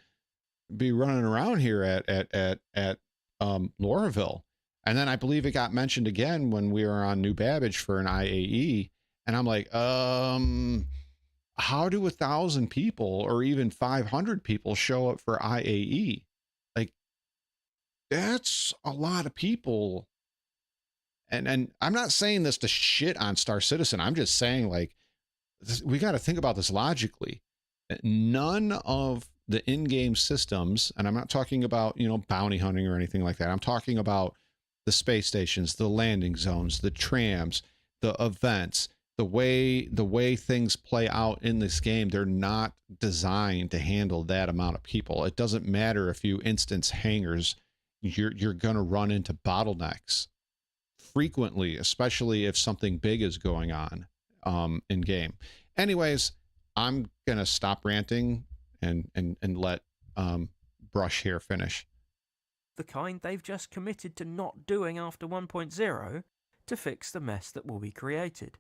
be running around here at Lorville? And then I believe it got mentioned again when we were on New Babbage for an IAE. And I'm like, how do 1,000 people or even 500 people show up for IAE? Like, that's a lot of people. And I'm not saying this to shit on Star Citizen. I'm just saying, like, we got to think about this logically. None of the in-game systems, and I'm not talking about, bounty hunting or anything like that. I'm talking about the space stations, the landing zones, the trams, the events, the way things play out in this game. They're not designed to handle that amount of people. It doesn't matter if you instance hangars, you're going to run into bottlenecks frequently, especially if something big is going on in game. Anyways, I'm going to stop ranting and let Brush here finish. The kind they've just committed to not doing after 1.0 to fix the mess that will be created.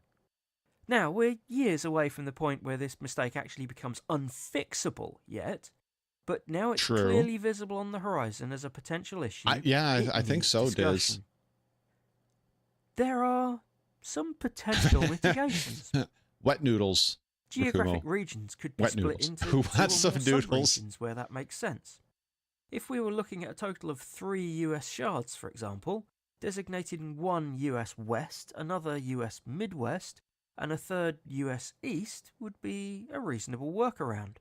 Now, we're years away from the point where this mistake actually becomes unfixable yet, but now it's clearly visible on the horizon as a potential issue. I think so, Diz. There are some potential mitigations. Wet noodles. Geographic regions could be split into Who two or wants some more noodles? subregions where that makes sense. If we were looking at a total of 3 US shards, for example, designated in one US West, another US Midwest, and a third US East would be a reasonable workaround.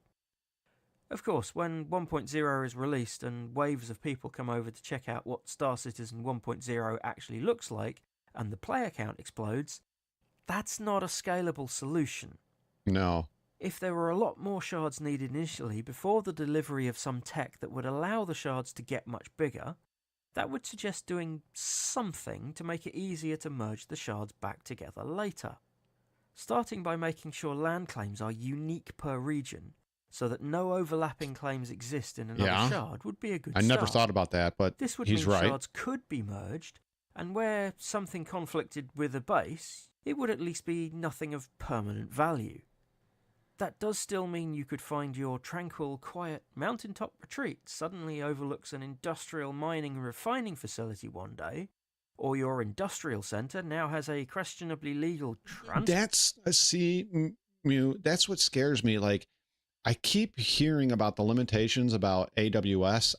Of course, when 1.0 is released and waves of people come over to check out what Star Citizen 1.0 actually looks like, and the player count explodes, that's not a scalable solution. No. If there were a lot more shards needed initially before the delivery of some tech that would allow the shards to get much bigger, that would suggest doing something to make it easier to merge the shards back together later. Starting by making sure land claims are unique per region, so that no overlapping claims exist in another shard, would be a good start. I never thought about that, but this would he's mean right. Shards could be merged, and where something conflicted with a base, it would at least be nothing of permanent value. That does still mean you could find your tranquil, quiet mountaintop retreat suddenly overlooks an industrial mining and refining facility one day, or your industrial centre now has a questionably legal That's what scares me. Like, I keep hearing about the limitations about AWS.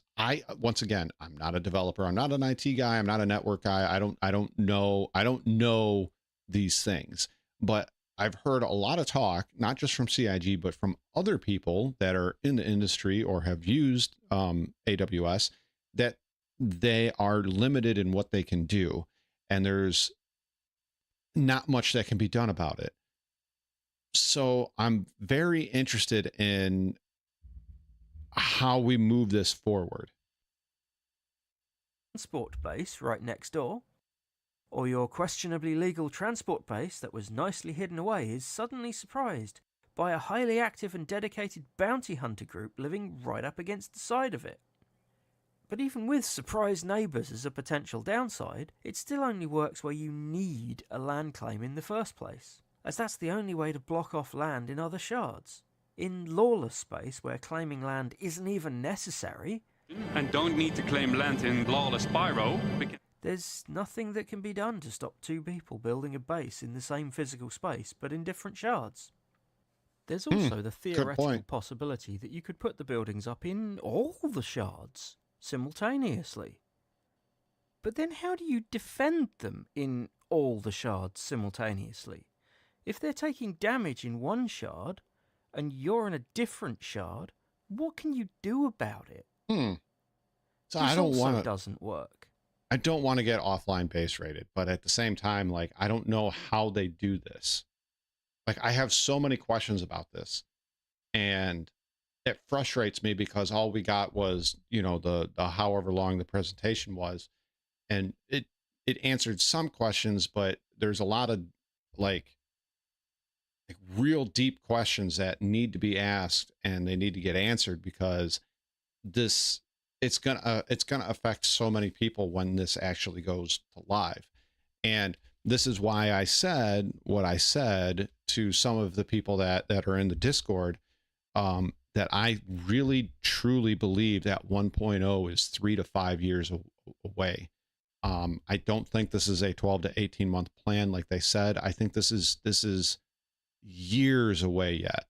Once again, I'm not a developer. I'm not an IT guy. I'm not a network guy. I don't know these things, but I've heard a lot of talk, not just from CIG, but from other people that are in the industry or have used AWS, that they are limited in what they can do, and there's not much that can be done about it. So I'm very interested in how we move this forward. Transport base right next door, or your questionably legal transport base that was nicely hidden away is suddenly surprised by a highly active and dedicated bounty hunter group living right up against the side of it. But even with surprised neighbours as a potential downside, it still only works where you need a land claim in the first place, as that's the only way to block off land in other shards. In lawless space, where claiming land isn't even necessary, and don't need to claim land in lawless Pyro, there's nothing that can be done to stop two people building a base in the same physical space, but in different shards. There's also the theoretical possibility that you could put the buildings up in all the shards simultaneously. But then how do you defend them in all the shards simultaneously? If they're taking damage in one shard, and you're in a different shard, what can you do about it? So I don't want to. Doesn't work. I don't want to get offline base rated, but at the same time, like, I don't know how they do this. Like, I have so many questions about this, and it frustrates me because all we got was, you know, the however long the presentation was, and it answered some questions, but there's a lot of like real deep questions that need to be asked, and they need to get answered, because it's gonna affect so many people when this actually goes to live. And this is why I said what I said to some of the people that are in the Discord, that I really truly believe that 1.0 is 3 to 5 years away. I don't think this is a 12 to 18 month plan like they said. I think this is years away yet.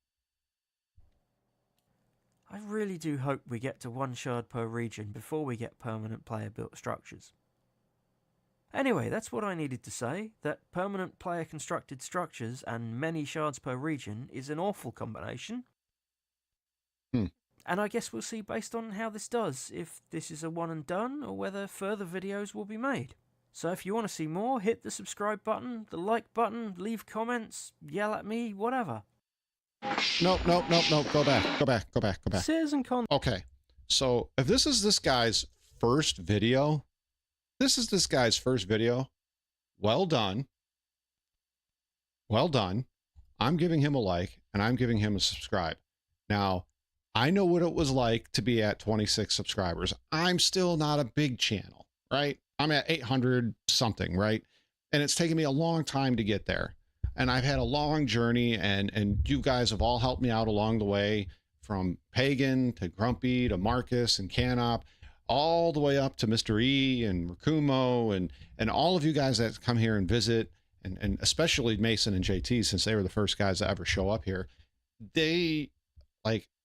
I really do hope we get to one shard per region before we get permanent player built structures. Anyway, that's what I needed to say, that permanent player constructed structures and many shards per region is an awful combination. And I guess we'll see based on how this does, if this is a one and done or whether further videos will be made. So if you want to see more, hit the subscribe button, the like button, leave comments, yell at me, whatever. Nope. Go back. Citizen con. Okay. So if this is this guy's first video, well done. I'm giving him a like, and I'm giving him a subscribe. Now, I know what it was like to be at 26 subscribers. I'm still not a big channel, right? I'm at 800 something, right? And it's taken me a long time to get there. And I've had a long journey, and you guys have all helped me out along the way, from Pagan to Grumpy to Marcus and Canop, all the way up to Mr. E and Rakumo and all of you guys that come here and visit, and especially Mason and JT, since they were the first guys to ever show up here.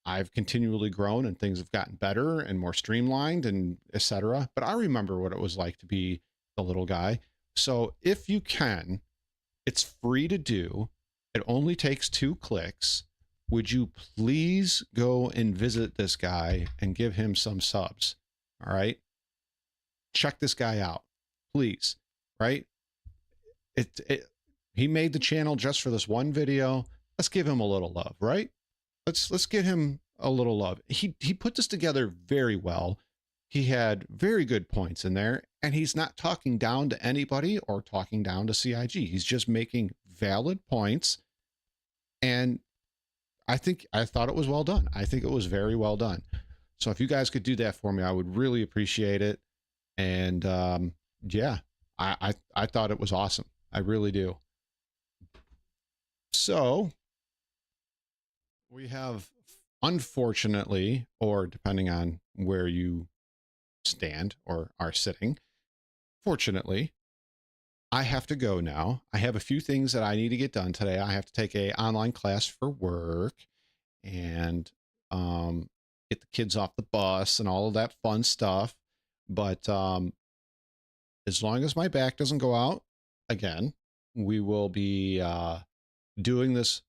I've continually grown, and things have gotten better and more streamlined and etc. But I remember what it was like to be the little guy. So if you can, it's free to do. It only takes 2 clicks. Would you please go and visit this guy and give him some subs? All right. Check this guy out, please. Right. He made the channel just for this one video. Let's give him a little love, right? Let's give him a little love. He put this together very well. He had very good points in there, and he's not talking down to anybody or talking down to CIG. He's just making valid points, and I thought it was well done. I think it was very well done. So if you guys could do that for me, I would really appreciate it. And yeah, I thought it was awesome. I really do. So we have, unfortunately, or depending on where you stand or are sitting, fortunately, I have to go now. I have a few things that I need to get done today. I have to take an online class for work and get the kids off the bus and all of that fun stuff. But as long as my back doesn't go out again, we will be doing this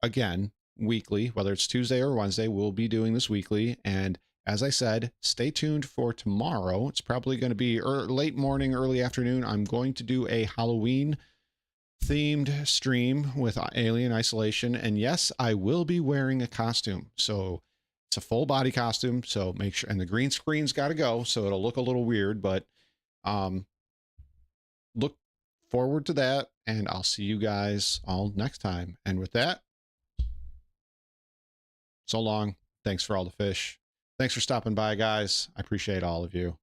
again weekly, whether it's Tuesday or Wednesday. We'll be doing this weekly, and as I said, stay tuned for tomorrow. It's probably going to be late morning, early afternoon. I'm going to do a Halloween themed stream with Alien Isolation. And yes, I will be wearing a costume. So it's a full body costume. So make sure, and the green screen's got to go. So it'll look a little weird, but look forward to that. And I'll see you guys all next time. And with that, so long. Thanks for all the fish. Thanks for stopping by, guys. I appreciate all of you.